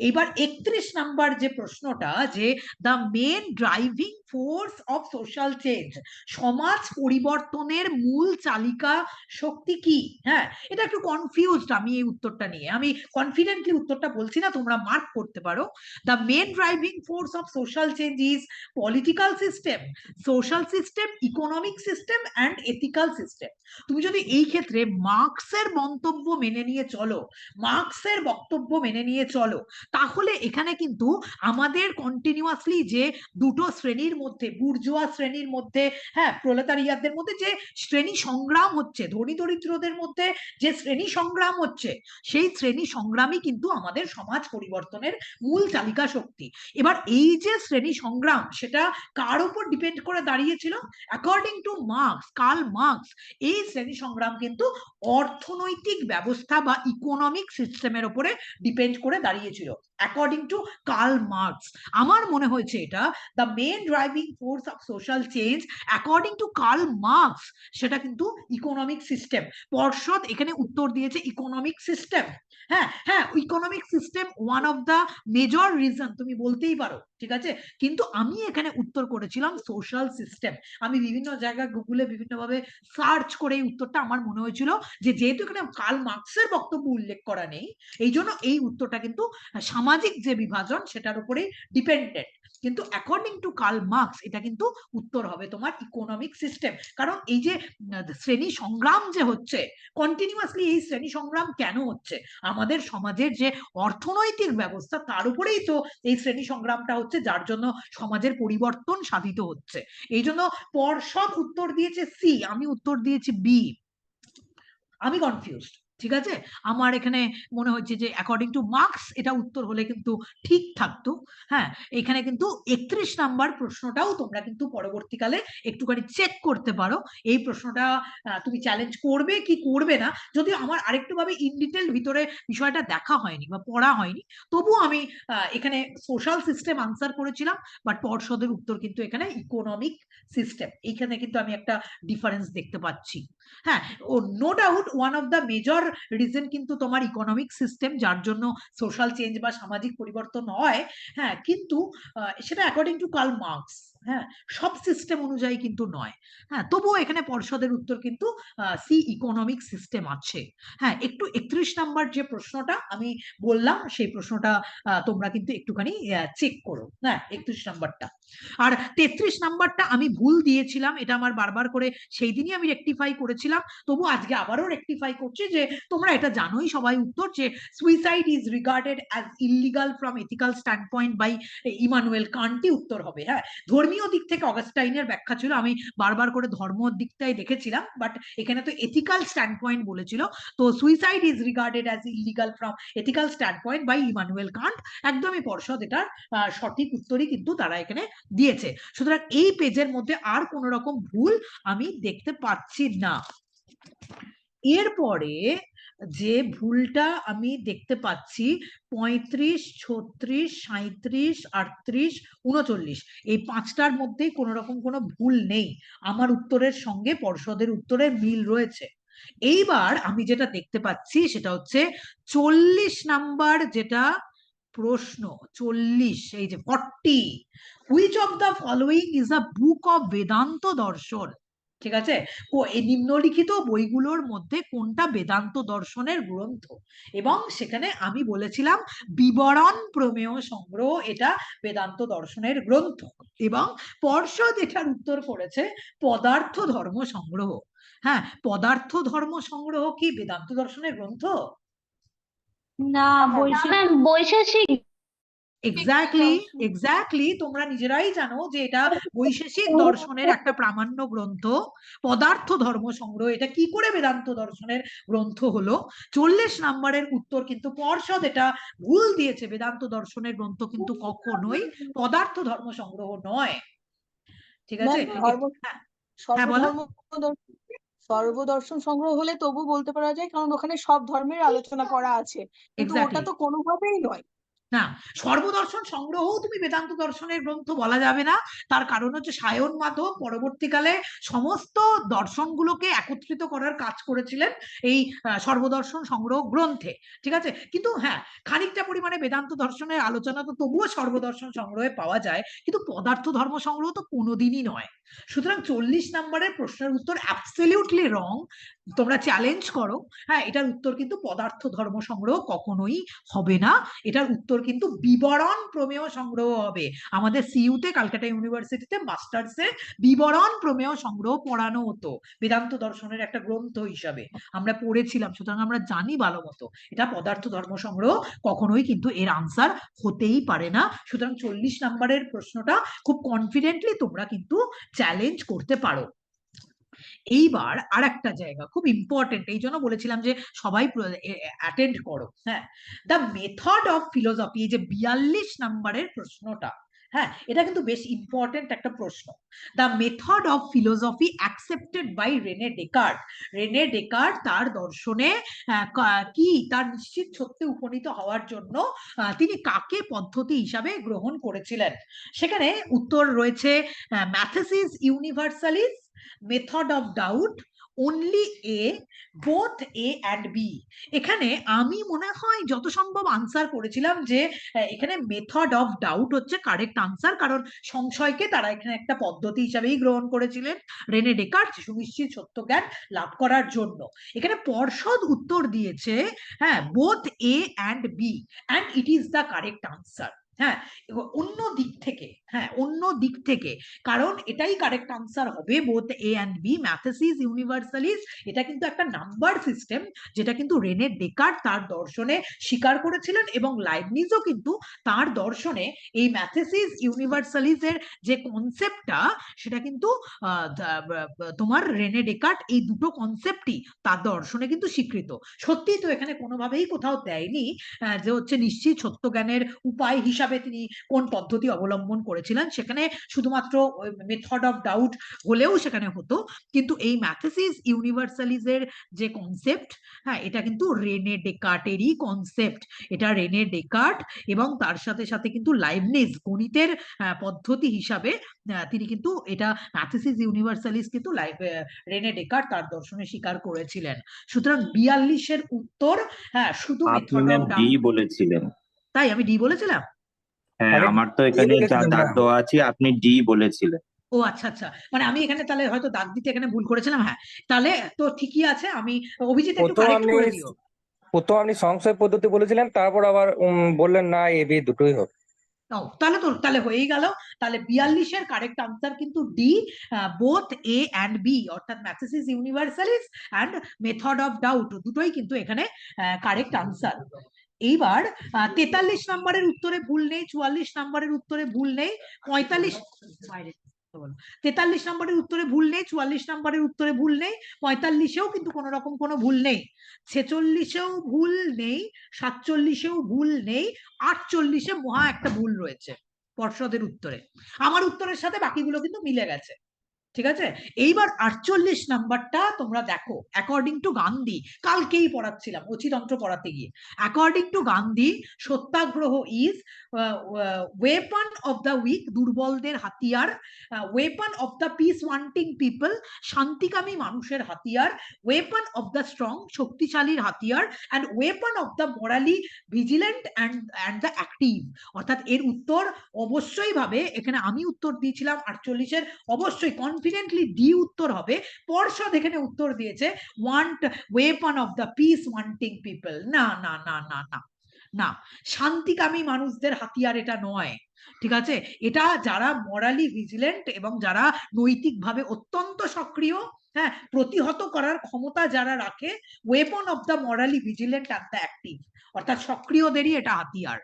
এবার 31 নাম্বার যে প্রশ্নটা, যে the main driving force of social change, সমাজ পরিবর্তনের মূল চালিকা শক্তি কি? হ্যাঁ, এটা একটু কনফিউজড আমি এই উত্তরটা নিয়ে, আমি কনফিডেন্টলি উত্তরটা বলছি না, তোমরা মার্ক করতে পারো। The main driving force of social change is political system, social system, economic system and ethical system. তুমি যদি এই ক্ষেত্রে মার্কসের মন্তব্য মেনে নিয়ে চলো, মার্কসের বক্তব্য মেনে নিয়ে চলো, তাহলে এখানে কিন্তু আমাদের কন্টিনিউয়াসলি যে দুটো শ্রেণীর মধ্যে, বুর্জোয়া শ্রেণীর মধ্যে, হ্যাঁ প্রলেতারিয়াতদের মধ্যে যে শ্রেণী সংগ্রাম হচ্ছে, ধনী দরিদ্রদের মধ্যে যে শ্রেণী সংগ্রাম হচ্ছে, সেই শ্রেণী সংগ্রামই কিন্তু আমাদের সমাজ পরিবর্তনের মূল চালিকা শক্তি। এবার এই যে শ্রেণী সংগ্রাম সেটা কার উপর ডিপেন্ড করে দাঁড়িয়েছিল? According to marks, Karl Marx, এই শ্রেণী সংগ্রাম কিন্তু অর্থনৈতিক ব্যবস্থা বা ইকোনমিক সিস্টেমের উপরে ডিপেন্ড করে দাঁড়িয়েছিল, অ্যাকর্ডিং টু কার্ল মার্কস। আমার মনে হয়েছে এটা the main driving force of social change according to Karl Marx, সেটা কিন্তু ইকোনমিক সিস্টেম। পর্ষদ এখানে উত্তর দিয়েছে ইকোনমিক সিস্টেম। হ্যাঁ হ্যাঁ, economic system one of the major reason তুমি বলতেই পারো, ঠিক আছে, কিন্তু আমি এখানে উত্তর করেছিলাম সোশ্যাল সিস্টেম। আমি বিভিন্ন জায়গায় গুগলে বিভিন্নভাবে সার্চ করে এই উত্তরটা আমার মনে হয়েছিল যে যেহেতু এখানে কার্ল মার্কসের বক্তব্য উল্লেখ করা নেই, এই জন্য এই উত্তরটা কিন্তু সামাজিক যে বিভাজন সেটার উপরেই ডিপেন্ডেন্ট। কিন্তু অ্যাকর্ডিং টু কার্ল মার্কস এটা কিন্তু উত্তর হবে তোমার ইকোনমিক সিস্টেম। কারণ এই যে শ্রেণী সংগ্রাম যে হচ্ছে কন্টিনিউয়াসলি, এই শ্রেণী সংগ্রাম কেন হচ্ছে? আমাদের সমাজের যে অর্থনৈতিক ব্যবস্থা তার উপরেই তো এই শ্রেণী সংগ্রামটা হচ্ছে, যার জন্য সমাজের পরিবর্তন সাধিত হচ্ছে। এই জন্য পর্ষদ উত্তর দিয়েছে সি, আমি উত্তর দিয়েছি বি। আমি কনফিউজড, ঠিক আছে, আমার এখানে মনে হচ্ছে যে অ্যাকর্ডিং টু মার্কস এটা উত্তর হলে কিন্তু ঠিক থাকতো। হ্যাঁ, এখানে কিন্তু 31 নাম্বার প্রশ্নটাও তোমরা কিন্তু পরবর্তীকালে একটুখানি চেক করতে পারো, এই প্রশ্নটা তুমি চ্যালেঞ্জ করবে কি করবে না। যদিও আমার আরেকটু ভাবে ইন ডিটেল ভিতরে বিষয়টা দেখা হয়নি বা পড়া হয়নি, তবু আমি এখানে সোশ্যাল সিস্টেম আনসার করেছিলাম, বাট পর্ষদের উত্তর কিন্তু এখানে ইকোনমিক সিস্টেম। এইখানে কিন্তু আমি একটা ডিফারেন্স দেখতে পাচ্ছি। হ্যাঁ, ও no doubt one of the major reason কিন্তু তোমার ইকোনমিক সিস্টেম, যার জন্য সোশ্যাল চেঞ্জ বা সামাজিক পরিবর্তন হয়। হ্যাঁ, কিন্তু সেটা অ্যাকর্ডিং টু কার্ল মার্কস, হ্যাঁ সব সিস্টেম অনুযায়ী কিন্তু নয়। হ্যাঁ, তবুও এখানে পর্ষদের উত্তর কিন্তু সি ইকোনমিক সিস্টেম আছে। হ্যাঁ, একটু 31 নাম্বার যে প্রশ্নটা আমি বললাম সেই প্রশ্নটা তোমরা কিন্তু একটুখানি চেক করো। হ্যাঁ, 31 নাম্বারটা। আর 33 নাম্বারটা আমি ভুল দিয়েছিলাম, এটা আমার বারবার করে সেই দিনই আমি রেকটিফাই করেছিলাম, তবু আজকে আবারও রেকটিফাই করছি যে তোমরা এটা জানোই সবাই উত্তর, যে suicide is regarded as illegal from ethical stand point by Immanuel কান্টই উত্তর হবে। হ্যাঁ, ধর্মীয় ধর্মীয় দিক থেকে অগাস্টাইনের ব্যাখ্যা ছিল, আমি বারবার করে ধর্ম দিকটাই দেখেছিলাম, বাট এখানে তো এথিক্যাল স্ট্যান্ড পয়েন্ট বলেছিল। তো suicide is regarded as illegal from ethical stand point by Immanuel Kant. একদমই পর্ষদ এটার সঠিক উত্তরই কিন্তু তারা এখানে দিয়েছে। সুতরাং এই পেজের মধ্যে আর কোন রকম ভুল আমি দেখতে পাচ্ছি না। এরপরে যে ভুলটা আমি দেখতে পাচ্ছি 35, 36, 37, 38, 39, এই পাঁচটার মধ্যেই কোন রকম কোনো ভুল নেই। আমার উত্তরের সঙ্গে পর্ষদের উত্তরের মিল রয়েছে। এইবার আমি যেটা দেখতে পাচ্ছি সেটা হচ্ছে 40 নাম্বার যেটা প্রশ্ন, 40, এই যে 40, which of the following is a book of Vedanta দর্শন। ঠিক আছে, এই নিম্নলিখিত বইগুলোর মধ্যে কোনটা বেদান্ত দর্শনের গ্রন্থ? এবং সেখানে আমি বলেছিলাম বিবরণ প্রমেয় সংগ্রহ এটা বেদান্ত দর্শনের গ্রন্থ, এবং পর্ষদ এটার উত্তর করেছে পদার্থ ধর্ম সংগ্রহ। হ্যাঁ, পদার্থ ধর্ম সংগ্রহ কি বেদান্ত দর্শনের গ্রন্থ? না, বৈশেষিক এক্স্যাক্টলি তোমরা নিজেরাই জানো যে এটা বৈশেষিক দর্শনের একটা প্রামাণ্য গ্রন্থ। পদার্থ ধর্ম সংগ্রহ এটা কি করে বেদান্ত দর্শনের গ্রন্থ হলো? 40 নাম্বারের উত্তর কিন্তু পর্ষদ এটা ভুল দিয়েছে। বেদান্ত দর্শনের গ্রন্থ কিন্তু কখনোই পদার্থ ধর্ম সংগ্রহ নয়। ঠিক আছে, হ্যাঁ বলো। সর্বদর্শন সংগ্রহ হলে তবু বলতে পারা যায়, কারণ ওখানে সব ধর্মের আলোচনা করা আছে, কিন্তু ওটা তো কোনোভাবেই নয়। না, সর্বদর্শন সংগ্রহ তুমি বেদান্ত দর্শনের গ্রন্থ বলা যাবে না। তার কারণ হচ্ছে সায়ন মাধব পরবর্তীকালে সমস্ত দর্শনগুলোকে একত্রিত করার কাজ করেছিলেন এই সর্বদর্শন সংগ্রহ গ্রন্থে। ঠিক আছে, কিন্তু হ্যাঁ, খানিকটা পরিমাণে বেদান্ত দর্শনের আলোচনা তো তবুও সর্বদর্শন সংগ্রহে পাওয়া যায়, কিন্তু পদার্থ ধর্ম সংগ্রহ তো কোনোদিনই নয়। সুতরাং 40 নাম্বারের প্রশ্নের উত্তর অ্যাবসলিউটলি রং। তোমরা চ্যালেঞ্জ করো, হ্যাঁ, এটার উত্তর কিন্তু পদার্থ ধর্ম সংগ্রহ কখনোই হবে না। এটার উত্তর কিন্তু বিবরণ প্রমেয় সংগ্রহ হবে। আমাদের সিইউতে ক্যালকাটা ইউনিভার্সিটিতে মাস্টার্সে বিবরণ প্রমেয় সংগ্রহ পড়ানো হতো বেদান্ত দর্শনের একটা গ্রন্থ হিসাবে আমরা পড়েছিলাম। সুতরাং আমরা জানি ভালো মতো এটা পদার্থ ধর্ম সংগ্রহ কখনোই কিন্তু এর আনসার হতেই পারে না। সুতরাং 40 নাম্বারের প্রশ্নটা খুব কনফিডেন্টলি তোমরা কিন্তু চ্যালেঞ্জ করতে পারো। এইবার আর একটা জায়গা খুব ইম্পর্টেন্ট, এই জন্য বলেছিলাম যে সবাই অ্যাটেন্ড করো। হ্যাঁ, দ্য মেথড অফ ফিলোসফি, এই যে 42 নাম্বারের প্রশ্নটা, হ্যাঁ, এটা কিন্তু বেশ ইম্পর্টেন্ট একটা প্রশ্ন। The method of philosophy accepted by Rene Descartes. Rene Descartes তার দর্শনে কি তার নিশ্চিত সত্যে উপনীত হওয়ার জন্য তিনি কাকে পদ্ধতি হিসাবে গ্রহণ করেছিলেন? সেখানে উত্তর রয়েছে mathesis universalis, method of doubt, only A, both A and B. এখানে আমি মনে হয় যত সম্ভব আনসার করেছিলাম যে এখানে মেথড অফ ডাউট হচ্ছে কারেক্ট আনসার, কারণ সংশয়কে তারা এখানে একটা পদ্ধতি হিসাবেই গ্রহণ করেছিলেন রেনে ডেকার্ট সুনিশ্চিত সত্য জ্ঞান লাভ করার জন্য। এখানে পর্ষদ উত্তর দিয়েছে হ্যাঁ both A and B, and it is the correct answer. হ্যাঁ, অন্য দিক থেকে কারণ এটাই কারেক্ট আনসার হবে, both A and B. Mathesis universalis এটা কিন্তু একটা নাম্বার সিস্টেম, যেটা কিন্তু রেনে ডেকার্ট তার দর্শনে স্বীকার করেছিলেন, এবং লাইবনিজও কিন্তু তার দর্শনে এই ম্যাথেসিস ইউনিভার্সালিসের যে কনসেপ্টটা সেটা কিন্তু তোমার রেনে ডেকার্ট এই দুটো কনসেপ্টই তার দর্শনে কিন্তু স্বীকৃত। সত্যি তো এখানে কোনোভাবেই কোথাও দেয়নি যে হচ্ছে নিশ্চিত সত্য জ্ঞানের উপায় হিসাবে তিনি কোন পদ্ধতি অবলম্বন করেছিলেন। সেখানে শুধুমাত্র মেথড অফ ডাউট হলেও সেখানে হতো, কিন্তু এই ম্যাথেসিস ইউনিভার্সালিসের যে কনসেপ্ট, হ্যাঁ, এটা কিন্তু রেনে ডেকার্টেরই কনসেপ্ট। এটা রেনে ডেকার্ট এবং তার সাথে সাথে কিন্তু লাইবনিজ গণিতের পদ্ধতি হিসাবে তিনি কিন্তু এটা ম্যাথেসিস ইউনিভার্সালিস কিন্তু রেনে ডেকার্ট তার দর্শনে স্বীকার করেছিলেন। সুতরাং 42-এর উত্তর হ্যাঁ শুধু মেথড অফ ডি ডাউট। বলেছিলেন। তাই আমি ডি বলেছিলাম? হ্যাঁ, আমার তো এখানে যা দাগ দেওয়া আছে আপনি ডি বলেছিলেন। ও আচ্ছা আচ্ছা, মানে আমি এখানে তাহলে হয়তো দাগ দিতে এখানে ভুল করেছিলাম। হ্যাঁ, তাহলে তো ঠিকই আছে। আমি অভিজিৎ একটু কারেক্ট করে দিও। প্রথম আপনি সংশয় পদ্ধতি বলেছিলেন, তারপর আবার বললেন না এ বি দুটোই হবে। তাহলে হয়েই গেল। তাহলে 42-এর কারেক্ট আনসার কিন্তু D, both A and B, অর্থাৎ mathesis universalis and method of doubt দুটোই কিন্তু এখানে কারেক্ট আনসার। এইবার 43 নম্বরের উত্তরে ভুল নেই, 44 নম্বরের উত্তরে ভুল নেই, 45 43 নম্বরের উত্তরে ভুল নেই, 44 নম্বরের উত্তরে ভুল নেই, 45-এও কিন্তু কোনো রকম কোনো ভুল নেই, 46-এও ভুল নেই, 47-এও ভুল নেই, 48-এ মহা একটা ভুল রয়েছে পর্ষদের উত্তরে। আমার উত্তরের সাথে বাকিগুলো কিন্তু মিলে গেছে, ঠিক আছে। এইবার 48 নাম্বারটা তোমরা দেখো, অ্যাকর্ডিং টু গান্ধী, কালকেই পড়াচ্ছিলাম অচিতন্ত্র পড়াতে গিয়ে, according to Gandhi satyagraha is weapon of the weak, দুর্বলদের হাতিয়ার, weapon of the peace wanting people, শান্তিকামী মানুষের হাতিয়ার, ওয়েপন অফ দ্য স্ট্রং, শক্তিশালীর হাতিয়ার, and weapon of the morally vigilant and the active. অর্থাৎ এর উত্তর অবশ্যই ভাবে, এখানে আমি উত্তর দিয়েছিলাম 48-এর, অবশ্যই কনফিডেন্টলি ডি উত্তর হবে। পর্ষদ এখানে উত্তর দিয়েছে weapon of the peace wanting people. না না না না না না, শান্তিকামী মানুষদের হাতিয়ার এটা নয়, ঠিক আছে। এটা যারা মরালি ভিজিলেন্ট এবং যারা নৈতিকভাবে অত্যন্ত সক্রিয়, হ্যাঁ, প্রতিহত করার ক্ষমতা যারা রাখে, weapon of the morally vigilant and the active, অর্থাৎ সক্রিয়দেরই এটা হাতিয়ার,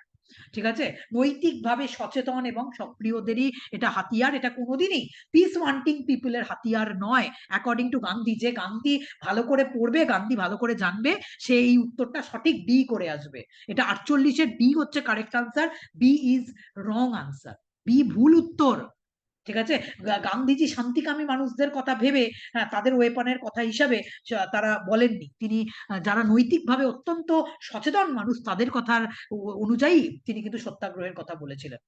ঠিক আছে। নৈতিকভাবে সচেতন এবং সক্রিয়দেরই এটা হাতিয়ার, এটা কোনোদিনই পিস ওয়ান্টিং পিপলের হাতিয়ার নয়, অ্যাকর্ডিং টু গান্ধী। যে গান্ধী ভালো করে পড়বে, গান্ধী ভালো করে জানবে, সে এই উত্তরটা সঠিক ডি করে আসবে। এটা 48-এর ডি হচ্ছে correct answer, B is wrong answer, B ভুল উত্তর, ঠিক আছে। গান্ধীজি শান্তিকামী মানুষদের কথা ভেবে, হ্যাঁ, তাদের ওয়েপনের কথা হিসাবে তারা বলেননি, তিনি যারা নৈতিকভাবে অত্যন্ত সচেতন মানুষ তাদের কথার অনুযায়ী তিনি কিন্তু সত্যাগ্রহের কথা বলেছিলেন,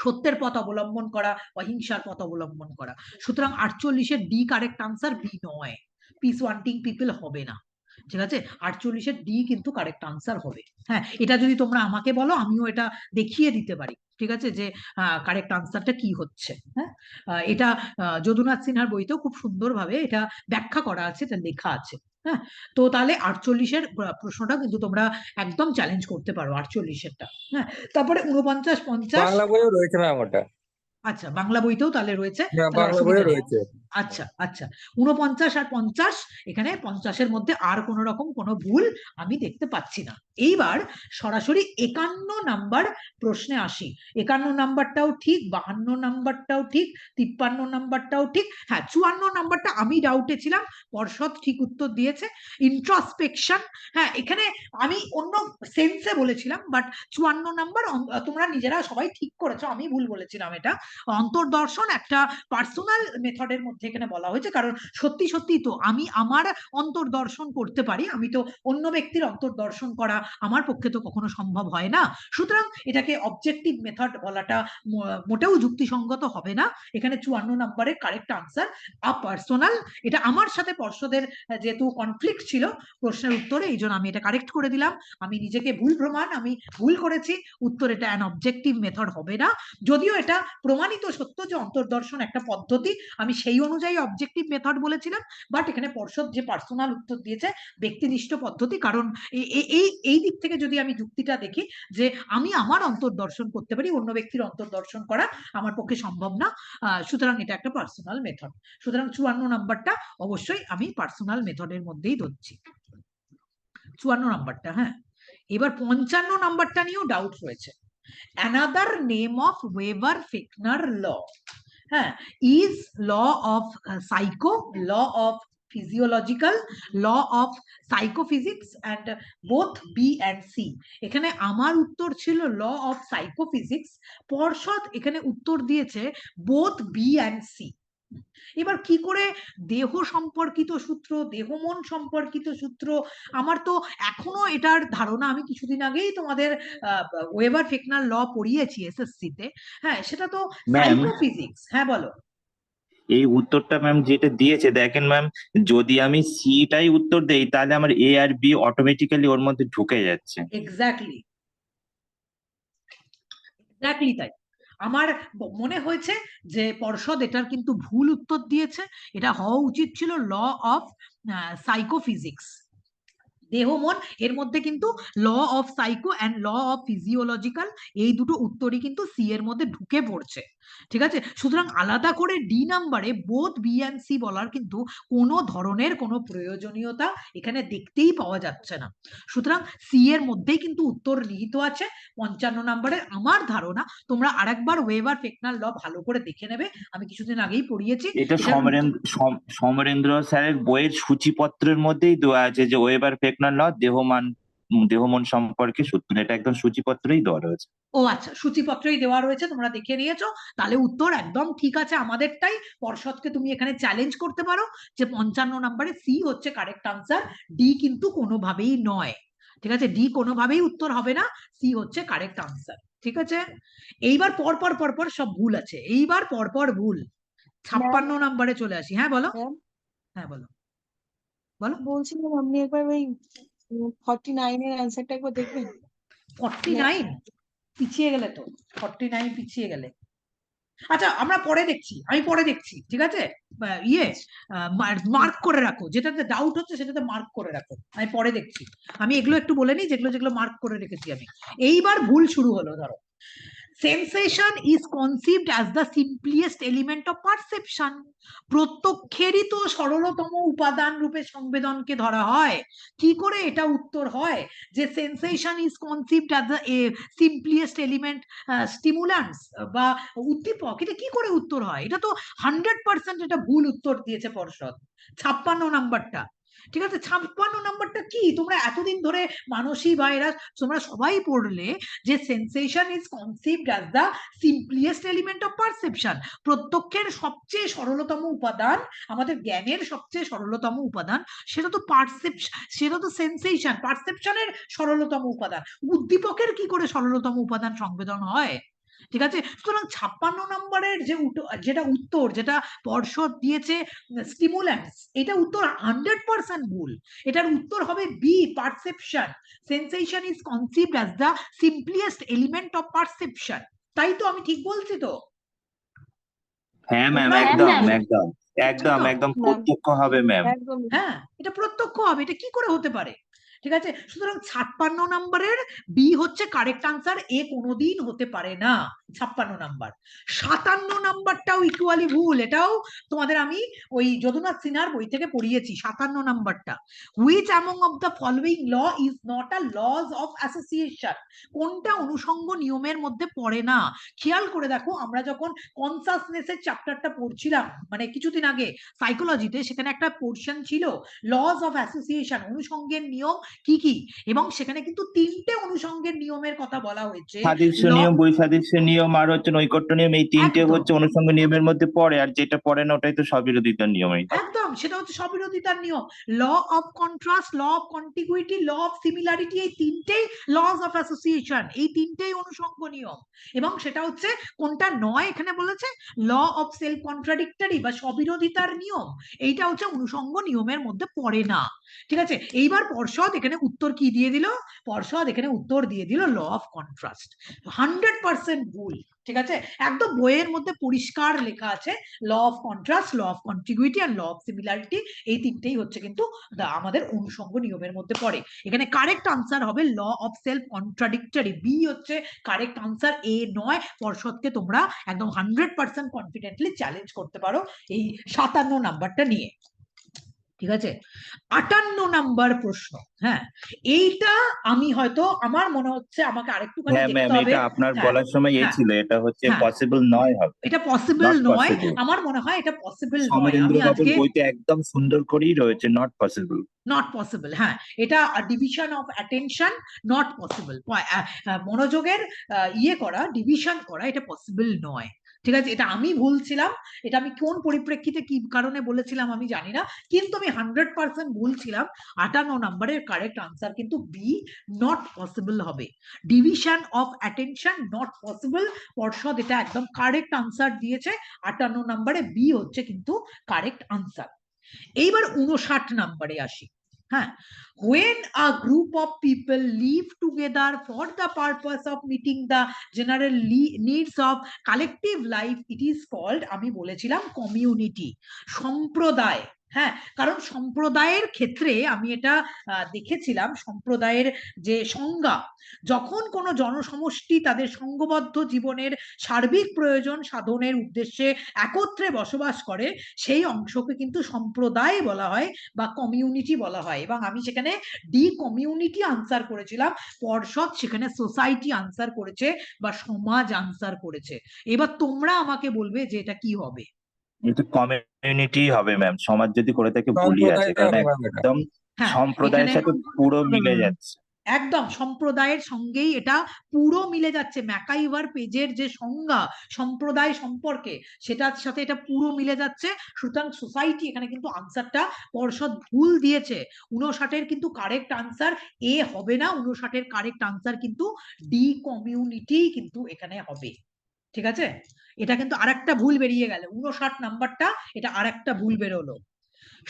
সত্যের পথ অবলম্বন করা, অহিংসার পথ অবলম্বন করা। সুতরাং 48-এর ডি কারেক্ট আনসার, বি নয়, পিস ওয়ান্টিং পিপল হবে না, ঠিক আছে। 48-এর ডি কিন্তু কারেক্ট আনসার হবে। হ্যাঁ, এটা যদি তোমরা আমাকে বলো আমিও এটা দেখিয়ে দিতে পারি, ঠিক আছে, যে কারেক্ট আনসারটা কি হচ্ছে। হ্যাঁ, এটা যদুনাথ সিনহার বইতেও খুব সুন্দরভাবে এটা ব্যাখ্যা করা আছে, এটা লেখা আছে। হ্যাঁ, তো তাহলে 48-এর প্রশ্নটা কিন্তু তোমরা একদম চ্যালেঞ্জ করতে পারো, 48-এরটা। হ্যাঁ, তারপরে 49, 50। বাংলা বইও রয়েছে ম্যাম ওটা। আচ্ছা, বাংলা বইতেও তাহলে রয়েছে, হ্যাঁ, তাহলে বাংলা অসুবিধা বইও নেই। রয়েছে। আচ্ছা আচ্ছা, 49 আর 50, এখানে 50-এর মধ্যে আর কোন রকম কোনো ভুল আমি দেখতে পাচ্ছি না। এইবার সরাসরি 51 নাম্বার প্রশ্নে আসি। 51 নাম্বারটাও ঠিক, 52 নাম্বারটাও ঠিক, 53 নাম্বারটাও ঠিক, হ্যাঁ 54 নাম্বারটা আমি ডাউটে ছিলাম, পর্ষদ ঠিক উত্তর দিয়েছে। ইন্ট্রোস্পেকশন, হ্যাঁ এখানে আমি অন্য সেন্সে বলেছিলাম, বাট 54 নাম্বার তোমরা নিজেরা সবাই ঠিক করেছো, আমি ভুল বলেছিলাম। এটা অন্তর্দর্শন একটা পার্সোনাল মেথডের মধ্যে এখানে বলা হয়েছে, কারণ সত্যি সত্যি তো আমি আমার অন্তর্দর্শন করতে পারি, আমি তো অন্য ব্যক্তির অন্তর্দর্শন করা আমার পক্ষে তো কখনো সম্ভব হয় না। সুতরাং এটাকে অবজেক্টিভ মেথড বলাটা মোটেও যুক্তিসঙ্গত হবে না। এখানে 54 নম্বরের কারেক্ট আনসার পার্সোনাল। এটা আমার সাথে পর্ষদের যেহেতু কনফ্লিক্ট ছিল প্রশ্নের উত্তরে, এই জন্য আমি এটা কারেক্ট করে দিলাম। আমি নিজেকে ভুল প্রমাণ, আমি ভুল করেছি, উত্তর এটা অ্যান অবজেক্টিভ মেথড হবে না। যদিও এটা প্রমাণিত সত্য যে অন্তর্দর্শন একটা পদ্ধতি, আমি সেই অনুযায়ী অবজেক্টিভ মেথড বলেছিলাম, বাট এখানে পর্ষদ যে পার্সোনাল উত্তর দিয়েছে ব্যক্তিনিষ্ঠ পদ্ধতি, কারণ এই দিক থেকে যদি আমি যুক্তিটা দেখি যে আমি আমার অন্তর্দর্শন করতে পারি, অন্য ব্যক্তির অন্তর্দর্শন করা আমার পক্ষে সম্ভব না, সুতরাং এটা একটা পার্সোনাল মেথড। সুতরাং 54 নাম্বারটা অবশ্যই আমি পার্সোনাল মেথডের মধ্যেই ধরছি, 54 নাম্বারটা। হ্যাঁ, এবার 55 নাম্বারটা নিয়েও ডাউট রয়েছে। Another name of Weber-Fechner law, হ্যাঁ, is law of psycho, law of physiological, law of psychophysics, and both B and C. এখানে আমার উত্তর ছিল law of psychophysics, পর্ষদ এখানে উত্তর দিয়েছে both B and C। এবার কি করে দেহ সম্পর্কিত সূত্র, দেহ মন সম্পর্কিত সূত্র, আমার তো এখনো এটার ধারণা, আমি কিছুদিন আগেই তোমাদের ওয়েবার ফেকনার ল পড়িয়েছি এসএসসি তে। হ্যাঁ, সেটা তো সাইকোফিজিক্স। হ্যাঁ বলো। এই উত্তরটা ম্যাম যেটা দিয়েছে, দেখেন ম্যাম, যদি আমি সিটাই উত্তর দেই তাহলে আমার এ আর বি অটোমেটিক্যালি ওর মধ্যে ঢুকে যাচ্ছে। এক্স্যাক্টলি এক্স্যাক্টলি তাই আমার মনে হয়েছে যে পর্ষদ এটার কিন্তু ভুল উত্তর দিয়েছে। এটা হওয়া উচিত ছিল ল অফ সাইকোফিজিক্স, দেহ মন, এর মধ্যে কিন্তু law of psycho and law of physiological, এই দুটো উত্তরই কিন্তু সি এর মধ্যে ঢুকে পড়ছে। ঠিক আছে, সুতরাং আলাদা করে ডি নাম্বারে বোথ বি অ্যান্ড সি বলার কিন্তু কোনো ধরনের কোনো প্রয়োজনীয়তা এখানে দেখতেই পাওয়া যাচ্ছে না। সুতরাং সি এর মধ্যেই কিন্তু উত্তর নিহিত আছে 55 নম্বরের। আমার ধারণা তোমরা আরেকবার ওয়েবার ফেকনাল ল ভালো করে দেখে নেবে, আমি কিছুদিন আগেই পড়িয়েছি। এটা সমরেন্দ্র স্যারের বইয়ের সূচিপত্রের মধ্যেই দেওয়া আছে যে ওয়েবার ফেকনাল ল দেহমন সম্পর্কে সূত্র, এটা একদম সূচিপত্রেই দেওয়া রয়েছে। ও আচ্ছা, সূচিপত্রেই দেওয়া রয়েছে, তোমরা দেখে নিয়েছো, তাহলে উত্তর একদম ঠিক আছে আমাদেরটাই। পর্ষদকে তুমি এখানে চ্যালেঞ্জ করতে পারো যে 55 নম্বরে সি হচ্ছে কারেক্ট আনসার, ডি কিন্তু কোনোভাবেই নয়। ঠিক আছে, ডি কোনোভাবেই উত্তর হবে না, সি হচ্ছে কারেক্ট আনসার। ঠিক আছে, এইবার পরপর পরপর সব ভুল আছে, এইবার পরপর ভুল। 56 নম্বরে চলে আসি। হ্যাঁ বলো, হ্যাঁ বলো বলো। বলছিলাম আপনি একবার ওই 49 এর অ্যান্সারটা একবার দেখবেন। 49 পিছিয়ে গেলে তো, 49 পিছিয়ে গেলে। আচ্ছা আমরা পরে দেখছি, আমি পরে দেখছি, ঠিক আছে। মার্ক করে রাখো, যেটাতে ডাউট হচ্ছে সেটাতে মার্ক করে রাখো, আমি পরে দেখছি। আমি এগুলো একটু বলে নিই যেগুলো যেগুলো মার্ক করে রেখেছি আমি। এইবার ভুল শুরু হলো। ধরো, sensation is conceived as the simplest element of perception. প্রত্যক্ষেরই তো সরলতম উপাদান রূপে সংবেদনকে ধরা হয়। কি করে এটা উত্তর হয় যে sensation is conceived as the simplest element, stimulants বা উদ্দীপক? এটা কি করে উত্তর হয়? এটা তো 100% এটা ভুল উত্তর দিয়েছে পর্ষদ। 56 নাম্বারটা, ঠিক আছে, 56 নাম্বারটা কি? তোমরা এতদিন ধরে মানসী ভাইরাস তোমরা সবাই পড়লে যে sensation is conceived as the simplest element of perception, প্রত্যক্ষের সবচেয়ে সরলতম উপাদান, আমাদের জ্ঞানের সবচেয়ে সরলতম উপাদান, সেটা তো পারসেপশন, সেটা তো সেন্সেশন, পারসেপশনের সরলতম উপাদান। উদ্দীপকের কি করে সরলতম উপাদান সংবেদন হয়? ঠিক আছে, সুতরাং 56 নম্বরের যেটা উত্তর, যেটা পর্ষদ দিয়েছে স্টিমুল্যান্টস, এটা উত্তর 100% ভুল। এটার উত্তর হবে B, perception. Sensation is conceived as the simplest element of perception. তাই তো? আমি ঠিক বলছি তো? হ্যাঁ ম্যাম, তোমরা একদম বুঝছো একদম একদম তো? একদম প্রত্যক্ষ হবে ম্যাম। একদম হ্যাঁ, এটা প্রত্যক্ষ হবে, এটা কি করে হতে পারে? ঠিক আছে, সুতরাং 56 নম্বরের বি হচ্ছে কারেক্ট আনসার, এ কোনোদিন হতে পারে না। 56 নাম্বার। 57 নাম্বারটাও ইকুয়ালি ভুল, এটাও তোমাদের আমি ওই যদুনাথ সিনহার বই থেকে পড়িয়েছি। 57 নাম্বারটা, which among of the following law is not a laws of association? কোনটা অনুষঙ্গ নিয়মের মধ্যে পড়ে না? খেয়াল করে দেখো, আমরা যখন কনসাসনেসের চ্যাপ্টারটা পড়ছিলাম মানে কিছুদিন আগে সাইকোলজিতে, সেখানে একটা পোর্শন ছিল লজ অফ অ্যাসোসিয়েশন, অনুষঙ্গের নিয়ম কি কি, এবং সেখানে কিন্তু 3টে অনুষঙ্গের নিয়মের কথা বলা হয়েছে। সাদৃশ্য নিয়ম, বৈসাদৃশ্য নিয়ম আর হচ্ছে নৈকট্য নিয়ম, এই তিনটে একদম। হচ্ছে অনুষঙ্গ নিয়মের মধ্যে পড়ে, আর যেটা পড়ে না ওটাই তো স্ববিরোধিতার নিয়মই। একদম, সেটা হচ্ছে স্ববিরোধিতার নিয়ম। Law of contrast, law of contiguity, law of similarity, এই তিনটেই লজ অফ অ্যাসোসিয়েশন, এই তিনটেই অনুষঙ্গ নিয়ম। এবং সেটা হচ্ছে কোনটা নয়, এখানে বলেছে ল অফ সেলফ কন্ট্রাডিক্টরি বা স্ববিরোধিতার নিয়ম, এইটা হচ্ছে অনুষঙ্গ নিয়মের মধ্যে পড়ে না। ঠিক আছে, এইবার পর্ষদ এখানে উত্তর কি দিয়ে দিল? পর্ষদ এখানে উত্তর দিয়ে দিল ল অফ কন্ট্রাস্ট। 100% ভুল। ঠিক আছে, একদম বইয়ের মধ্যে পরিষ্কার লেখা আছে law of contrast, law of contiguity আর ল অফ সিমিলারিটি, এই তিনটেই হচ্ছে কিন্তু আমাদের অনুষঙ্গ নিয়মের মধ্যে পড়ে। এখানে কারেক্ট আনসার হবে law of self contradictory, B হচ্ছে কারেক্ট আনসার, এ নয়। পর্ষদকে তোমরা একদম 100% কনফিডেন্টলি চ্যালেঞ্জ করতে পারো এই 57 নাম্বারটা নিয়ে। ঠিক আছে, 58 নাম্বার প্রশ্ন। হ্যাঁ, এইটা আমি হয়তো, আমার মনে হচ্ছে আমাকে আরেকটুখানি হ্যাঁ দেখতে ম্যাম, হবে। এটা আপনার হ্যাঁ, বলার সময় হ্যাঁ, ছিল, এটা হচ্ছে হ্যাঁ। পসিবল নয় হবে, এটা পসিবল নট নয়, পসিবল। আমার মনে হয় এটা পসিবল নয়। সমরেন্দ্র আমি বাবুর আজকে বইতে একদম সুন্দর করেই রয়েছে নট পসিবল। নট পসিবল, হ্যাঁ, এটা division of attention, not possible. মনোযোগের করা, ডিভিশন করা, এটা পসিবল নয়। ঠিক আছে, এটা আমি ভুলছিলাম, এটা আমি কোন পরিপ্রেক্ষিতে কি কারণে বলেছিলাম আমি জানি না, কিন্তু আমি 100% ভুলছিলাম। 58 নম্বরের কারেক্ট আনসার কিন্তু বি, নট পসিবল হবে। Division of attention not possible, পর্ষদ এটা একদম কারেক্ট আনসার দিয়েছে। 58 নম্বরে বি হচ্ছে কিন্তু কারেক্ট আনসার। এইবার 59 নম্বরে আসি। হ্যাঁ, when a group of people live together for the purpose of meeting the general needs of collective life, it is called, আমি বলেছিলাম কমিউনিটি, সম্প্রদায়। হ্যাঁ, কারণ সম্প্রদায়ের ক্ষেত্রে আমি এটা দেখেছিলাম, সম্প্রদায়ের যে সংজ্ঞা, যখন কোনো জনসমষ্টি তাদের সংঘবদ্ধ জীবনের সার্বিক প্রয়োজন সাধনের উদ্দেশ্যে একত্রে বসবাস করে, সেই অংশকে কিন্তু সম্প্রদায় বলা হয় বা কমিউনিটি বলা হয়। এবং আমি সেখানে ডি কমিউনিটি আনসার করেছিলাম, পর্ষদ সেখানে সোসাইটি আনসার করেছে বা সমাজ আনসার করেছে। এবার তোমরা আমাকে বলবে যে এটা কি হবে। কিন্তু কমিউনিটি হবে ম্যাম, সমাজ যদি করে থাকে ভুলই আছে, সম্প্রদায় কারণ হবে ম্যাম এটা। একদম হ্যাঁ, সম্প্রদায়ের এখানে সাথে পুরো মিলে যাচ্ছে। একদম সম্প্রদায়ের সঙ্গেই এটা পুরো মিলে যাচ্ছে। ম্যাকাইভার পেজের যে সংজ্ঞা সম্প্রদায় সম্পর্কে, সেটার সাথে এটা পুরো মিলে যাচ্ছে। সুতরাং সোসাইটি এখানে কিন্তু আনসারটা পর্ষদ ভুল দিয়েছে। 59-এর কিন্তু কারেক্ট আনসার এ হবে না, 59-এর কারেক্ট আনসার কিন্তু ডি কমিউনিটি কিন্তু এখানে হবে। ঠিক আছে, এটা কিন্তু আরেকটা ভুল বেরিয়ে গেল, 59 নাম্বারটা এটা আরেকটা ভুল বেরোলো।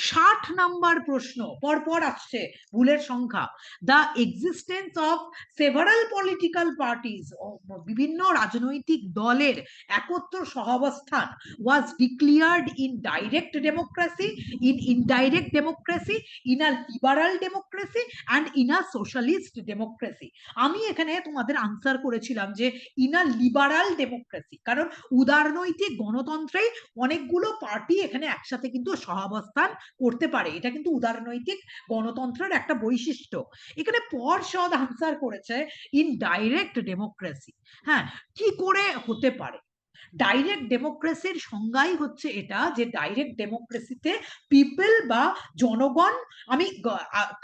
60 নাম্বার প্রশ্ন পরপর আসছে ভুলের সংখ্যা। The existence of several political parties, বিভিন্ন রাজনৈতিক দলের একত্র সহাবস্থান, was declared in direct democracy, in indirect democracy, in a liberal democracy and in a socialist democracy. আমি এখানে তোমাদের আনসার করেছিলাম যে ইন আ লিবারাল ডেমোক্রেসি, কারণ উদারনৈতিক গণতন্ত্রেই অনেকগুলো পার্টি এখানে একসাথে কিন্তু সহাবস্থান করতে পারে, এটা কিন্তু উদারনৈতিক গণতন্ত্রের একটা বৈশিষ্ট্য। এখানে পর্ষদ আনসার করেছে ইন ডাইরেক্ট ডেমোক্রেসি। হ্যাঁ, কি করে হতে পারে? ডাইরেক্ট ডেমোক্রেসির সংজ্ঞাই হচ্ছে এটা, যে ডাইরেক্ট ডেমোক্রেসিতে পিপল বা জনগণ, আমি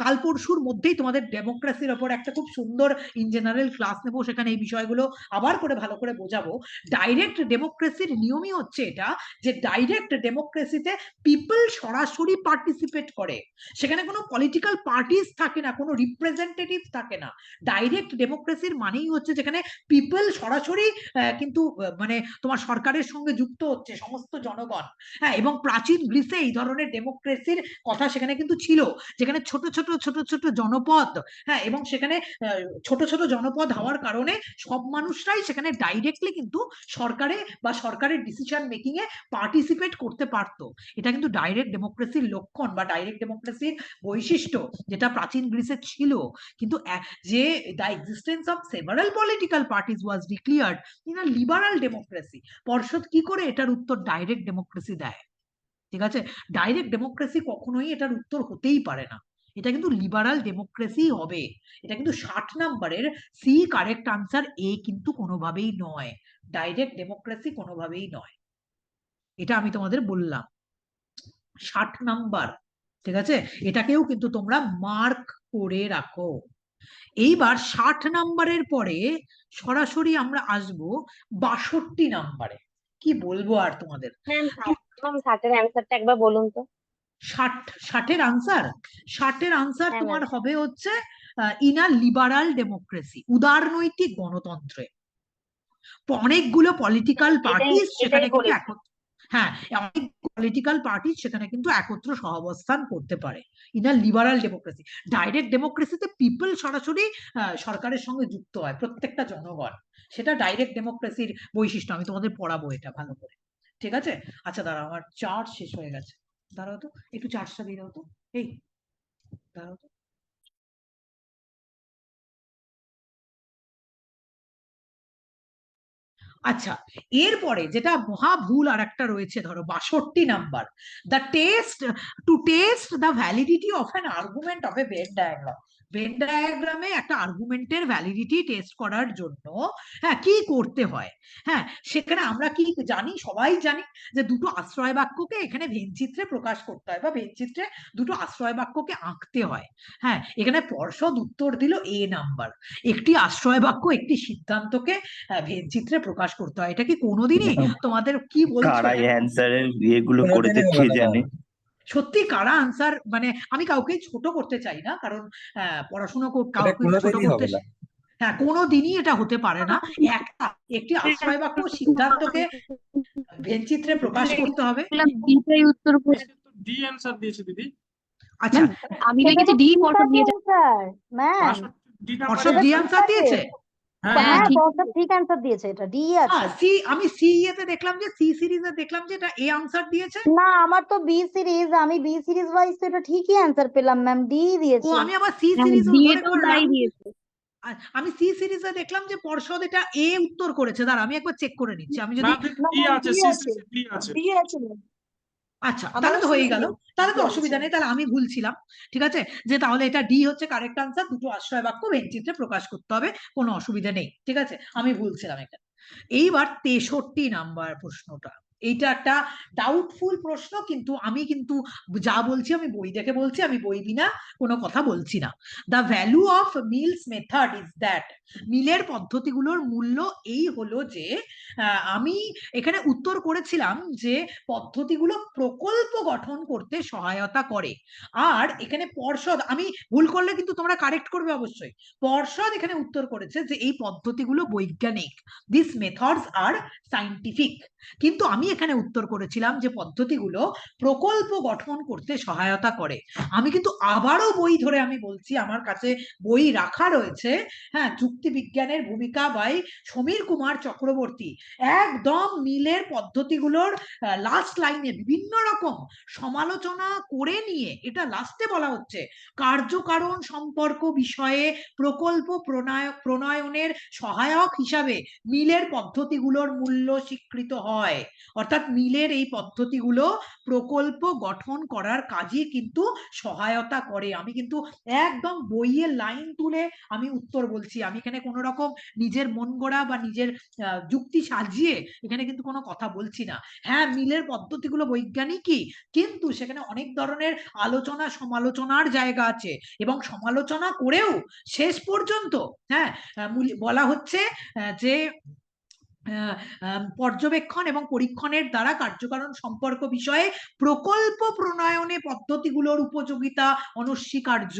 কাল পরশুর মধ্যেই তোমাদের ডেমোক্রেসির ওপর একটা খুব সুন্দর ইন জেনারেল ক্লাস নেবো, সেখানে এই বিষয়গুলো আবার করে ভালো করে বোঝাবো। ডাইরেক্ট ডেমোক্রেসির নিয়মই হচ্ছে এটা, যে ডাইরেক্ট ডেমোক্রেসিতে পিপল সরাসরি পার্টিসিপেট করে, সেখানে কোনো পলিটিক্যাল পার্টিস থাকে না, কোনো রিপ্রেজেন্টেটিভ থাকে না। ডাইরেক্ট ডেমোক্রেসির মানেই হচ্ছে যেখানে পিপল সরাসরি কিন্তু মানে তোমার সরকারের সঙ্গে যুক্ত হচ্ছে সমস্ত জনগণ। হ্যাঁ, এবং প্রাচীন গ্রিসে এই ধরনের ডেমোক্রেসির কথা সেখানে কিন্তু ছিল, যেখানে ছোট ছোট ছোট ছোট জনপদ, হ্যাঁ, এবং সেখানে ছোট ছোট জনপদ হওয়ার কারণে সব মানুষরাই সেখানে ডাইরেক্টলি কিন্তু সরকারে বা সরকারের ডিসিশন মেকিং এ পার্টিসিপেট করতে পারতো। এটা কিন্তু ডাইরেক্ট ডেমোক্রেসির লক্ষণ বা ডাইরেক্ট ডেমোক্রেসির বৈশিষ্ট্য, যেটা প্রাচীন গ্রিসে ছিল। কিন্তু যে the existence of several political parties was declared in a liberal democracy, পর্ষদ কি করে এটার উত্তর ডাইরেক্ট ডেমোক্রেসি দেয়? ঠিক আছে, ডাইরেক্ট ডেমোক্রেসি কখনোই এটার উত্তর হতেই পারে না, এটা কিন্তু লিবারাল ডেমোক্রেসি হবে। এটা কিন্তু 60 নাম্বারের সি কারেক্ট আনসার, এ কিন্তু কোনোভাবেই নয়, ডাইরেক্ট ডেমোক্রেসি কোনোভাবেই নয়, এটা আমি তোমাদের বললাম। 60 নাম্বার, ঠিক আছে, এটাকেও কিন্তু তোমরা মার্ক করে রাখো। এইবার 60 নাম্বারের পরে সরাসরি আমরা আসবো 62 নাম্বারে। কি বলবো আর তোমাদের, ম্যাম 60-এর অ্যান্সারটা একবার বলুন তো। 60-এর আনসার, 60-এর আনসার হ্যাঁ তোমার ম্যাম। হবে হচ্ছে ইন আ লিবারাল ডেমোক্রেসি, উদারনৈতিক গণতন্ত্রে অনেকগুলো পলিটিক্যাল পার্টি সেখানে কিন্তু হ্যাঁ, অনেক পলিটিক্যাল পার্টি সেখানে কিন্তু একত্র সহাবস্থান করতে পারে in a liberal democracy. Direct ডেমোক্রেসিতে পিপল সরাসরি সরকারের সঙ্গে যুক্ত হয়, প্রত্যেকটা জনগণ, সেটা ডাইরেক্ট ডেমোক্রেসির বৈশিষ্ট্য। আমি তোমাদের পড়াবো এটা ভালো করে, ঠিক আছে? আচ্ছা দাঁড়াও, আমার চার্জ শেষ হয়ে গেছে, দাঁড়াও তো একটু চার্জটা দিয়ে দাও তো, এই দাঁড়াও তো। আচ্ছা, এরপরে যেটা মহা ভুল আর একটা রয়েছে, ধরো 62 number, the test to test the validity of an argument of a Venn diagram. Venn ডায়াগ্রামে একটা আর্গুমেন্টের ভ্যালিডিটি টেস্ট করার জন্য হ্যাঁ কি করতে হয়? হ্যাঁ, সেখানে আমরা কি জানি, সবাই জানি যে দুটো আশ্রয় বাক্যকে এখানে ভেনচিত্রে প্রকাশ করতে হয় বা ভেনচিত্রে দুটো আশ্রয় বাক্যকে আঁকতে হয়। হ্যাঁ, এখানে পর্ষদ উত্তর দিল এ নাম্বার, একটি আশ্রয় বাক্য একটি সিদ্ধান্তকে ভেনচিত্রে প্রকাশ করতে হয়। এটা কি কোনোদিনই তোমাদের কি বলছো কারা এটা অ্যান্সারের ইয়েগুলো করেছে কোনোদিনই কে হবে না জানে। ম্যাম। সত্যি কারা আনসার, মানে আমি কাউকে ছোট করতে চাই না, কারণ পড়াশোনা এটা কাউকে ছোট কোনোদিনই করতে, হবে না। হ্যাঁ কোনোদিনই এটা হতে পারে না। একটি আশ্রয় বাক্য সিদ্ধান্তকে ভেনচিত্রে প্রকাশ করতে হবে। ডিটাই উত্তর ডি অ্যান্সার দিয়েছে দিদি। আচ্ছা, আমি লিখেছি ডি পর্ষদ দিয়েছে স্যার ম্যাম, পর্ষদ ডি আনসার দিয়েছে। হ্যাঁ হ্যাঁ, হ্যাঁ ঠিক। পর্ষদ ঠিক অ্যান্সার দিয়েছে, এটা ডি আছে। হ্যাঁ, সি আমি সি তে দেখলাম যে সি সিরিজে দেখলাম যে এটা এ আনসার দিয়েছে। না, আমার তো বি সিরিজ, আমি বি সিরিজ ওয়াইজ তো এটা ঠিকই অ্যান্সার পেলাম ম্যাম, ডি ও দিয়েছে। আমি আবার সি হ্যাঁ, সিরিজ দিয়ে ধরে তো করলাম। তাই দিয়েছে। আমি সি সিরিজে দেখলাম যে পর্ষদ এটা এ উত্তর করেছে। দাঁড়া আমি একবার চেক করে নিচ্ছি। আমি যদি না দিদি না ডি ম্যাম, আছে, ডি সি আছে, সি ডি আছে। ডি আছে ma'am। আচ্ছা তাহলে আমারও তো হয়েই গেল, সিরিজ তাহলে তো ডি অসুবিধা আছে। নেই, তাহলে আমি ভুল ছিলাম। ঠিক আছে, যে তাহলে এটা ডি হচ্ছে কারেক্ট আনসার, দুটো আশ্রয় বাক্য ভেন্টিতে প্রকাশ করতে হবে, কোনো অসুবিধা নেই। ঠিক আছে, আমি ভুল ছিলাম এখানে। এইবার 63 নাম্বার প্রশ্নটা, এইটা একটা ডাউটফুল প্রশ্ন, কিন্তু আমি কিন্তু যা বলছি আমি বই দেখে বলছি, আমি বই বিনা কোনো কথা বলছি না। The value of Mill's method is that, মিলের পদ্ধতিগুলোর মূল্য এই হলো যে আমি এখানে উত্তর করেছিলাম যে পদ্ধতিগুলো প্রকল্প গঠন করতে সহায়তা করে। আর এখানে পর্ষদ, আমি ভুল করলে কিন্তু তোমরা কারেক্ট করবে অবশ্যই, পর্ষদ এখানে উত্তর করেছে যে এই পদ্ধতিগুলো বৈজ্ঞানিক, দিস মেথডস আর সাইন্টিফিক। কিন্তু আমি এখানে উত্তর করেছিলাম যে পদ্ধতিগুলো প্রকল্প গঠন করতে সহায়তা করে। আমি কিন্তু আবারও বই ধরে আমি বলছি, আমার কাছে বই রাখা রয়েছে, হ্যাঁ, যুক্তিবিজ্ঞানের ভূমিকা বাই সমীর কুমার চক্রবর্তী। একদম মিলের পদ্ধতিগুলোর লাস্ট লাইনে বিভিন্ন রকম সমালোচনা করে নিয়ে এটা লাস্টে বলা হচ্ছে, কার্যকারণ সম্পর্ক বিষয়ে প্রকল্প প্রণয়নের সহায়ক হিসাবে মিলের পদ্ধতিগুলোর মূল্য স্বীকৃত হয়। অর্থাৎ মিলের এই পদ্ধতিগুলো প্রকল্প গঠন করার কাজে কিন্তু সহায়তা করে। আমি কিন্তু একদম বইয়ের লাইন তুলে আমি উত্তর বলছি, আমি এখানে কোনো রকম নিজের মন গড়া বা নিজের যুক্তি সাজিয়ে এখানে কিন্তু কোনো কথা বলছি না। হ্যাঁ, মিলের পদ্ধতিগুলো বৈজ্ঞানিকই, কিন্তু সেখানে অনেক ধরনের আলোচনা সমালোচনার জায়গা আছে, এবং সমালোচনা করেও শেষ পর্যন্ত, হ্যাঁ, বলা হচ্ছে যে পর্যবেক্ষণ এবং পরীক্ষণের দ্বারা কার্যকারণ সম্পর্ক বিষয়ে প্রকল্প প্রণয়নে পদ্ধতিগুলোর উপযোগিতা অনস্বীকার্য।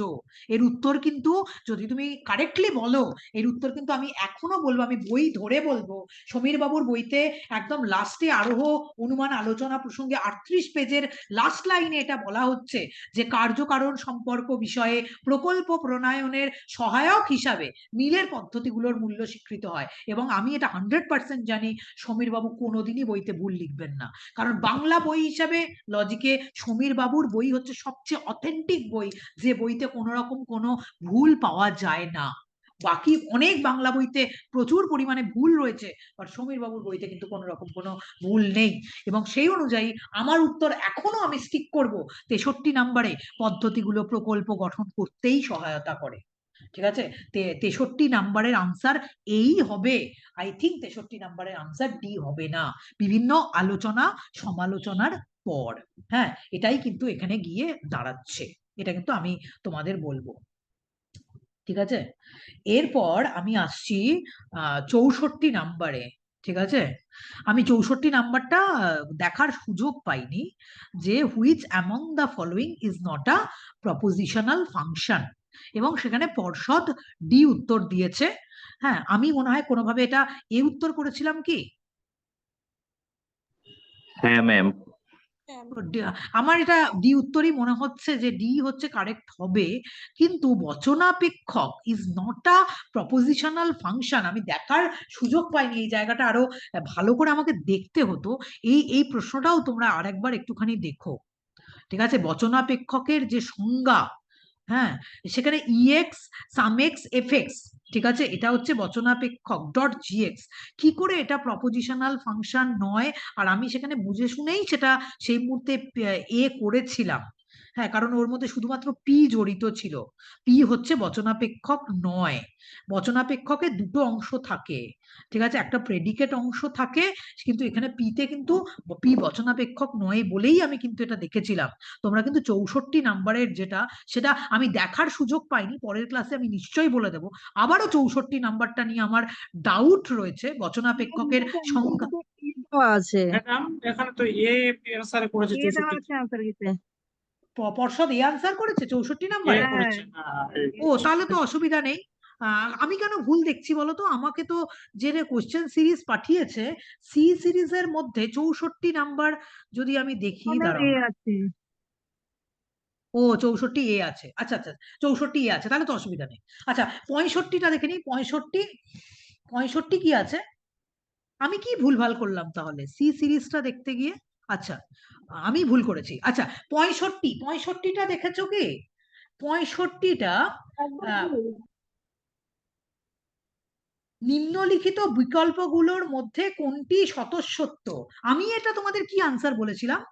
এর উত্তর কিন্তু যদি তুমি কারেক্টলি বলো, এর উত্তর কিন্তু আমি এখনো বলবো, আমি বই ধরে বলবো, সমীর বাবুর বইতে একদম লাস্টে আরোহ অনুমান আলোচনা প্রসঙ্গে 38 পেজের লাস্ট লাইনে এটা বলা হচ্ছে যে কার্যকারণ সম্পর্ক বিষয়ে প্রকল্প প্রণয়নের সহায়ক হিসাবে মিলের পদ্ধতিগুলোর মূল্য স্বীকৃত হয়। এবং আমি এটা 100% জানি সমীর বাবু কোনোদিনই বইতে ভুল লিখবেন না, কারণ বাংলা বই হিসাবে লজিকে সমীর বাবুর বই হচ্ছে সবচেয়ে অথেন্টিক বই, যে বইতে কোনো রকম কোনো ভুল পাওয়া যায় না। বাকি অনেক বাংলা বইতে প্রচুর পরিমাণে ভুল রয়েছে, আর সমীর বাবুর বইতে কিন্তু কোনো রকম কোনো ভুল নেই। এবং সেই অনুযায়ী আমার উত্তর এখনো আমি স্টিক করব 63 নাম্বারে, পদ্ধতিগুলো প্রকল্প গঠন করতেই সহায়তা করে। ঠিক আছে, 63 নাম্বারের আনসার এই হবে। আই থিঙ্ক 63 নাম্বারের আনসার ডি হবে না, বিভিন্ন আলোচনা সমালোচনার পর। হ্যাঁ, এটাই কিন্তু এখানে গিয়ে দাঁড়াচ্ছে, এটা কিন্তু আমি তোমাদের বলবো। ঠিক আছে, এরপর আমি আসছি 64 নাম্বারে। ঠিক আছে, আমি 64 নাম্বারটা দেখার সুযোগ পাইনি, যে which among the following is not a propositional function, এবং সেখানে পর্ষদ ডি উত্তর দিয়েছে। হ্যাঁ, আমি মনে হয় কোনোভাবে এটা এ উত্তর করেছিলাম কি? হ্যাঁ ম্যাম। আমার এটা ডি উত্তরই মনে হচ্ছে, যে ডি হচ্ছে কারেক্ট হবে। কিন্তু বচনাপেক্ষক is not a propositional function, আমি দেখার সুযোগ পাইনি, এই জায়গাটা আরো ভালো করে আমাকে দেখতে হতো। এই প্রশ্নটাও তোমরা আরেকবার একটুখানি দেখো। ঠিক আছে, বচনাপেক্ষকের যে সংজ্ঞা, হ্যাঁ, সেখানে ইএক্স সামেক্স এফএক্স, ঠিক আছে, এটা হচ্ছে বচনাপেক্ষক ডট জিএক্স। কি করে এটা প্রপোজিশনাল ফাংশন নয়? আর আমি সেখানে বুঝে শুনেই সেটা সেই মুহূর্তে এ করেছিলাম। হ্যাঁ, কারণ ওর মধ্যে শুধুমাত্র পি জড়িত ছিল, পি হচ্ছে বচনাপেক্ষক নয়। বচনাপেক্ষকে দুটো অংশ থাকে, ঠিক আছে, একটা প্রেডিকেট অংশ থাকে, কিন্তু এখানে পিতে কিন্তু পি বচনাপেক্ষক নয় বলেই আমি কিন্তু এটা দেখেছিলাম। তোমরা কিন্তু 64 নাম্বারের যেটা, সেটা আমি দেখার সুযোগ পাইনি, পরের ক্লাসে আমি নিশ্চয়ই বলে দেবো। আবারও 64 নাম্বারটা নিয়ে আমার ডাউট রয়েছে, বচনাপেক্ষকের সংজ্ঞা। আছে, ম্যাডাম এখানে তো এ অ্যান্সার করেছে 64। আনসার গিতে পর্ষদ এ আনসার করেছে 64 এ নাম্বারে। করেছে না ও তাহলে তো অসুবিধা নেই। আমি কেন ভুল দেখছি বলো তো? আমাকে তো যে কোশ্চেন সিরিজ পাঠিয়েছে, সি সিরিজের মধ্যে 64 নাম্বার যদি আমি দেখি, দাঁড়াও, ও 64 এ আছে, আচ্ছা আচ্ছা, 64 এ আছে, তাহলে তো অসুবিধা নেই। আচ্ছা, 65টা দেখে নিই। 65 65 কি আছে? আমি কি ভুলভাল করলাম তাহলে সি সিরিজটা দেখতে গিয়ে? আচ্ছা, আমি ভুল করেছি। আচ্ছা, 65টা দেখেছো কি? 65টা একদম আহ, ভুল। নিম্নলিখিত বিকল্পগুলোর মধ্যে কোনটি স্বতঃসিদ্ধ? আমি এটা তোমাদের কি আনসার বলেছিলাম?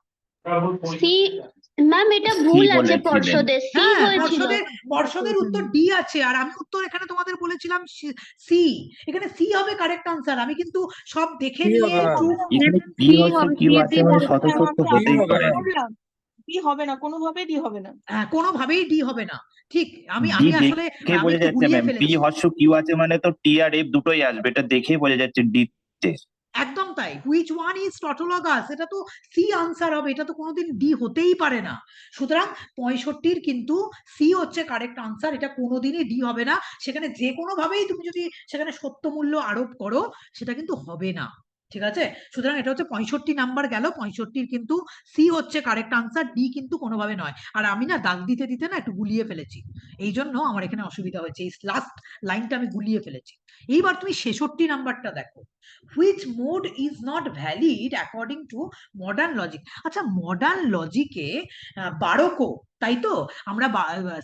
সি। ম্যাম এটা সি ভুল আছে, বলেছিলেন। পর্ষদের সি হ্যাঁ, হয়েছিল। পর্ষদের উত্তর ডি আছে, আর আমি উত্তর এখানে তোমাদের বলেছিলাম সি। এখানে সি হবে কারেক্ট আনসার। আমি কিন্তু সব দেখে কি নিয়ে হবে না? true এখানে ডি হচ্ছে কিউ আছে মানে স্বতঃসিদ্ধ হতেই হবে পারে না। না। বললাম ডি হবে না, কোনোভাবেই ডি হবে না। কোনোভাবেই ডি হবে না। ঠিক, আমি ডি আসলে দেখে আমি বোঝা একটু যাচ্ছে গুলিয়ে ম্যাম, পি ফেলেছি। হর্ষ কিউ আছে মানে তো টি আর এফ দুটোই আসবে, এটা দেখেই বোঝা যাচ্ছে ডি তে। একদম তাই। হুইচ ওয়ান ইজ টটোলগাস, এটা তো সি আনসার হবে, এটা তো কোনোদিন ডি হতেই পারে না। সুতরাং 65 কিন্তু সি হচ্ছে কারেক্ট আনসার, এটা কোনোদিনই ডি হবে না। সেখানে যে কোনো ভাবেই তুমি যদি সেখানে সত্য মূল্য আরোপ করো, সেটা কিন্তু হবে না। ঠিক আছে, সুতরাং এটা হচ্ছে 65 নাম্বার গেল। 65 কিন্তু সি হচ্ছে কারেক্ট আনসার, ডি কিন্তু কোনোভাবে নয়। আর আমি না দাগ দিতে দিতে না একটু গুলিয়ে ফেলেছি, এই জন্য আমার এখানে অসুবিধা হয়েছে। এই লাস্ট লাইনটা আমি গুলিয়ে ফেলেছি। এইবার তুমি 66 নাম্বারটা দেখো। which mode is not valid according to modern logic? আচ্ছা, মডার্ন লজিকে বারোকো, তাই তো? আমরা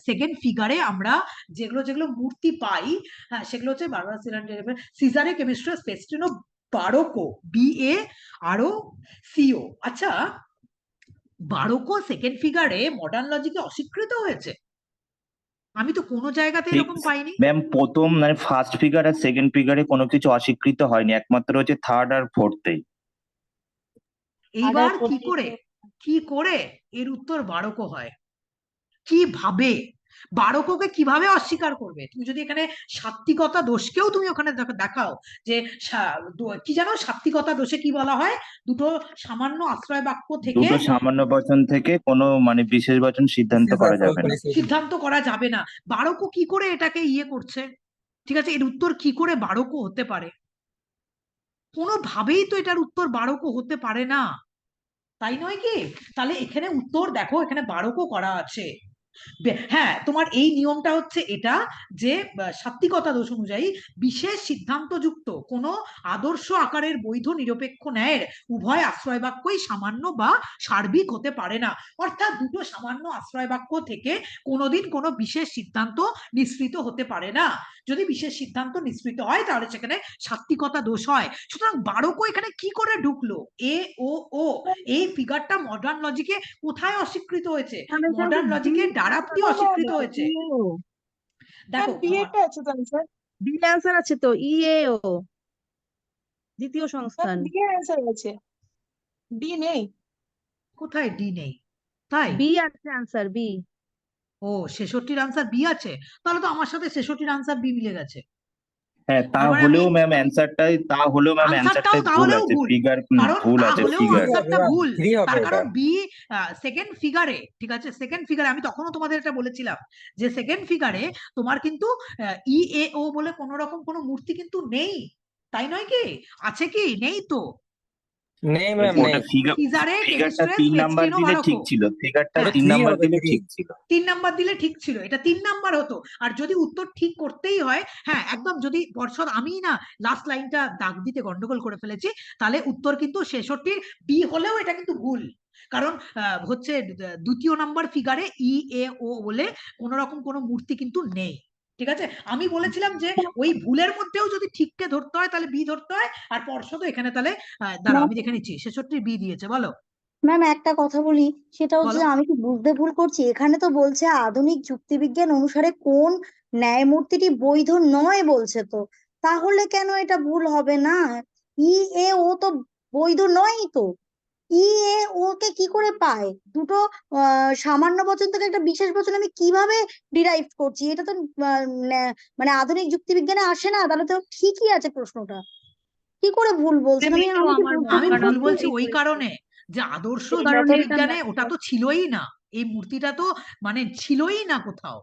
সেকেন্ড ফিগারে আমরা যেগুলো যেগুলো মূর্তি পাই, হ্যাঁ, সেগুলো হচ্ছে বারবার সিজারে কেমিস্ট্রি স্পেসটিনো বারোকো, BA আরো CO। আচ্ছা, বারোকো সেকেন্ড ফিগারে মডার্ন লজিকে অস্বীকৃত হয়েছে? আমি তো কোনো জায়গাতে এরকম পাইনি। ম্যাম প্রথম মানে ফার্স্ট ফিগার আর সেকেন্ড ফিগারে কোনো কিছু অস্বীকৃত হয়নি, একমাত্র হচ্ছে থার্ড আর ফোর্থেই। এইবার কি করে এর উত্তর বারোকো হয়? কিভাবে বারোকোকে কিভাবে অস্বীকার করবে? তুমি যদি এখানে সাত্ত্বিকতা দোষকেও তুমি ওখানে দেখাও যে কি জানো সাত্ত্বিকতা দোষে কি বলা হয়? দুটো সামান্য আশ্রয় বাক্য থেকে দুটো সামান্য বচন থেকে কোনো মানে বিশেষ বচন সিদ্ধান্ত করা যাবে না। সিদ্ধান্ত করা যাবে না। বারোকো কি করে এটাকে করছে? ঠিক আছে, এর উত্তর কি করে বারোকো হতে পারে? কোনোভাবেই তো এটার উত্তর বারোকো হতে পারে না, তাই নয় কি? তাহলে এখানে উত্তর দেখো, এখানে বারোকো করা আছে। হ্যাঁ, তোমার এই নিয়মটা হচ্ছে এটা যে সাত্ত্বিকতা দোষ অনুযায়ী বিশেষ সিদ্ধান্তযুক্ত কোনো আদর্শ আকারের বৈধ নিরপেক্ষ ন্যায়ের উভয় আশ্রয় বাক্যই সামান্য বা সার্বিক হতে পারে না। অর্থাৎ দুটো সামান্য আশ্রয় বাক্য থেকে কোনোদিন কোনো বিশেষ সিদ্ধান্ত নিঃসৃত হতে পারে না। যদি বিশেষ সিদ্ধান্ত নিঃসৃত হয় তাহলে সেখানে সাত্ত্বিকতা দোষ হয়। সুতরাং বারোকো এখানে কি করে ঢুকলো? ও এই ফিগারটা মডার্ন লজিকে কোথায় অস্বীকৃত হয়েছে? মডার্ন লজিকে ডারাপ্তি অস্বীকৃত হয়েছে। দেখো বি এরটা আছে তো আনসার, বি অ্যান্সার আছে তো, ইএও দ্বিতীয় সংস্থান। বি এর অ্যান্সার আছে, ডি নেই। কোথায় ডি নেই? তাই? বি আছে অ্যান্সার, বি। ও, 66 আনসার বি আছে, তাহলে তো আমার সাথে 66 আনসার বি মিলে গেছে। হ্যাঁ, তাহলেও ম্যাম অ্যান্সারটাই ভুল আছে, ফিগার ভুল আছে, ফিগার আনসারটা ভুল। তার কারণ বি সেকেন্ড ফিগারে, ঠিক আছে, সেকেন্ড ফিগারে আমি তখনও তোমাদের এটা বলেছিলাম যে সেকেন্ড ফিগারে তোমার কিন্তু ইএও বলে কোন রকম কোনো মূর্তি কিন্তু নেই, তাই নয় কি? আছে কি? নেই তো। নেই ম্যাম, নেই। ফিগারটা 3 নাম্বার দিলে ঠিক ছিল, ফিগারটা 3 নাম্বার দিলে ঠিক ছিল, 3 নাম্বার দিলে ঠিক ছিল, এটা 3 নাম্বার হতো। আর যদি উত্তর ঠিক করতেই হয়, হ্যাঁ একদম, যদি পর্ষদ, আমি না লাস্ট লাইনটা দাগ দিতে গন্ডগোল করে ফেলেছি, তাহলে উত্তর কিন্তু 66 বি হলেও এটা কিন্তু ভুল। কারণ হচ্ছে দ্বিতীয় নাম্বার ফিগারে ইএও বলে কোন রকম কোনো মূর্তি কিন্তু নেই। ঠিক আছে, আমি বলেছিলাম যে ওই ভুলের মধ্যেও যদি ঠিককে ধরতে হয় তাহলে বি ধরতে হয়, আর পর্ষদ এখানে তাহলে দাঁড়াও আমি দেখে নিচ্ছি, 66 বি দিয়েছে। বলো ম্যাম, একটা কথা বলি, সেটা হচ্ছে বলো। আমি কি বুঝতে ভুল করছি? এখানে তো বলছে আধুনিক যুক্তিবিজ্ঞান অনুসারে কোন ন্যায়মূর্তিটি বৈধ নয় বলছে তো, তাহলে কেন এটা ভুল হবে না? ও তো বৈধ নয়ই তো। ওকে কি করে পায়? দুটো সামান্য বচন থেকে একটা বিশেষ বচন আমি কিভাবে ডিরাইভ করছি? এটা তো মানে আধুনিক যুক্তিবিজ্ঞানে আসে না, তাহলে তো ঠিকই আছে প্রশ্নটা। কি করে ভুল বলছেন? আমি ভুল বলছি ওই কারণে যে আদর্শ যুক্তিবিজ্ঞানে ওটা তো ছিলই না, এই মূর্তিটা তো মানে ছিলই না কোথাও।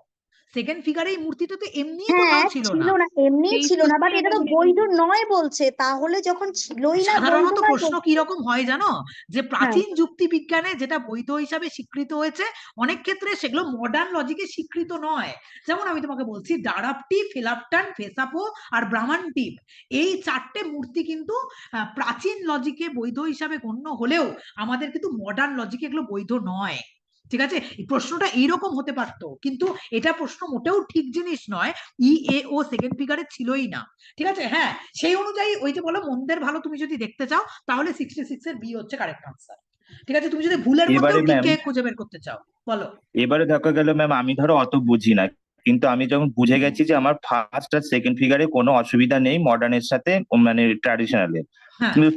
সেকেন্ড ফিগারে এই মূর্তিটা তো এমনি কোথাও হ্যাঁ ছিল ছিল না। না, এমনিই ছিল না, বাট এটা তো বৈধ নয় বলছে, তাহলে যখন ছিলই না বৈধ সাধারণত নয় প্রশ্ন বলছে। কি রকম হয় জানো, যে হ্যাঁ প্রাচীন যুক্তি বিজ্ঞানে যেটা বৈধ হিসাবে স্বীকৃত হয়েছে অনেক ক্ষেত্রে সেগুলো মডার্ন লজিকে স্বীকৃত নয়। যেমন আমি তোমাকে বলছি ডারাপ্টি, ফিলাপটান, ফেসাপো আর ব্রাহ্মণটিপ, এই চারটে মূর্তি কিন্তু প্রাচীন লজিকে বৈধ হিসাবে গণ্য হলেও আমাদের কিন্তু মডার্ন লজিকে এগুলো বৈধ নয়। ঠিক আছে, এই প্রশ্নটা এইরকম হতে পারতো, কিন্তু এটা প্রশ্ন মোটেও ঠিক জিনিস নয়। ও সেকেন্ড ফিগারে ছিলই না। ঠিক আছে, হ্যাঁ সেই অনুযায়ী ওই যে বলো মন্দের ভালো তুমি যদি দেখতে চাও তাহলে 66 এর বি হচ্ছে কারেক্ট আনসার। ঠিক আছে, তুমি যদি ভুলের মধ্যেও এবারে ম্যাম, টিকে খুঁজে বের করতে চাও বলো। এবারে দেখা গেল ম্যাম আমি ধরো অত বুঝি না, কিন্তু আমি যখন বুঝে গেছি যে আমার ফার্স্ট আর সেকেন্ড ফিগারে কোনো অসুবিধা নেই মডার্নের সাথে, মানে ট্র্যাডিশনালে, হ্যাঁ কিন্তু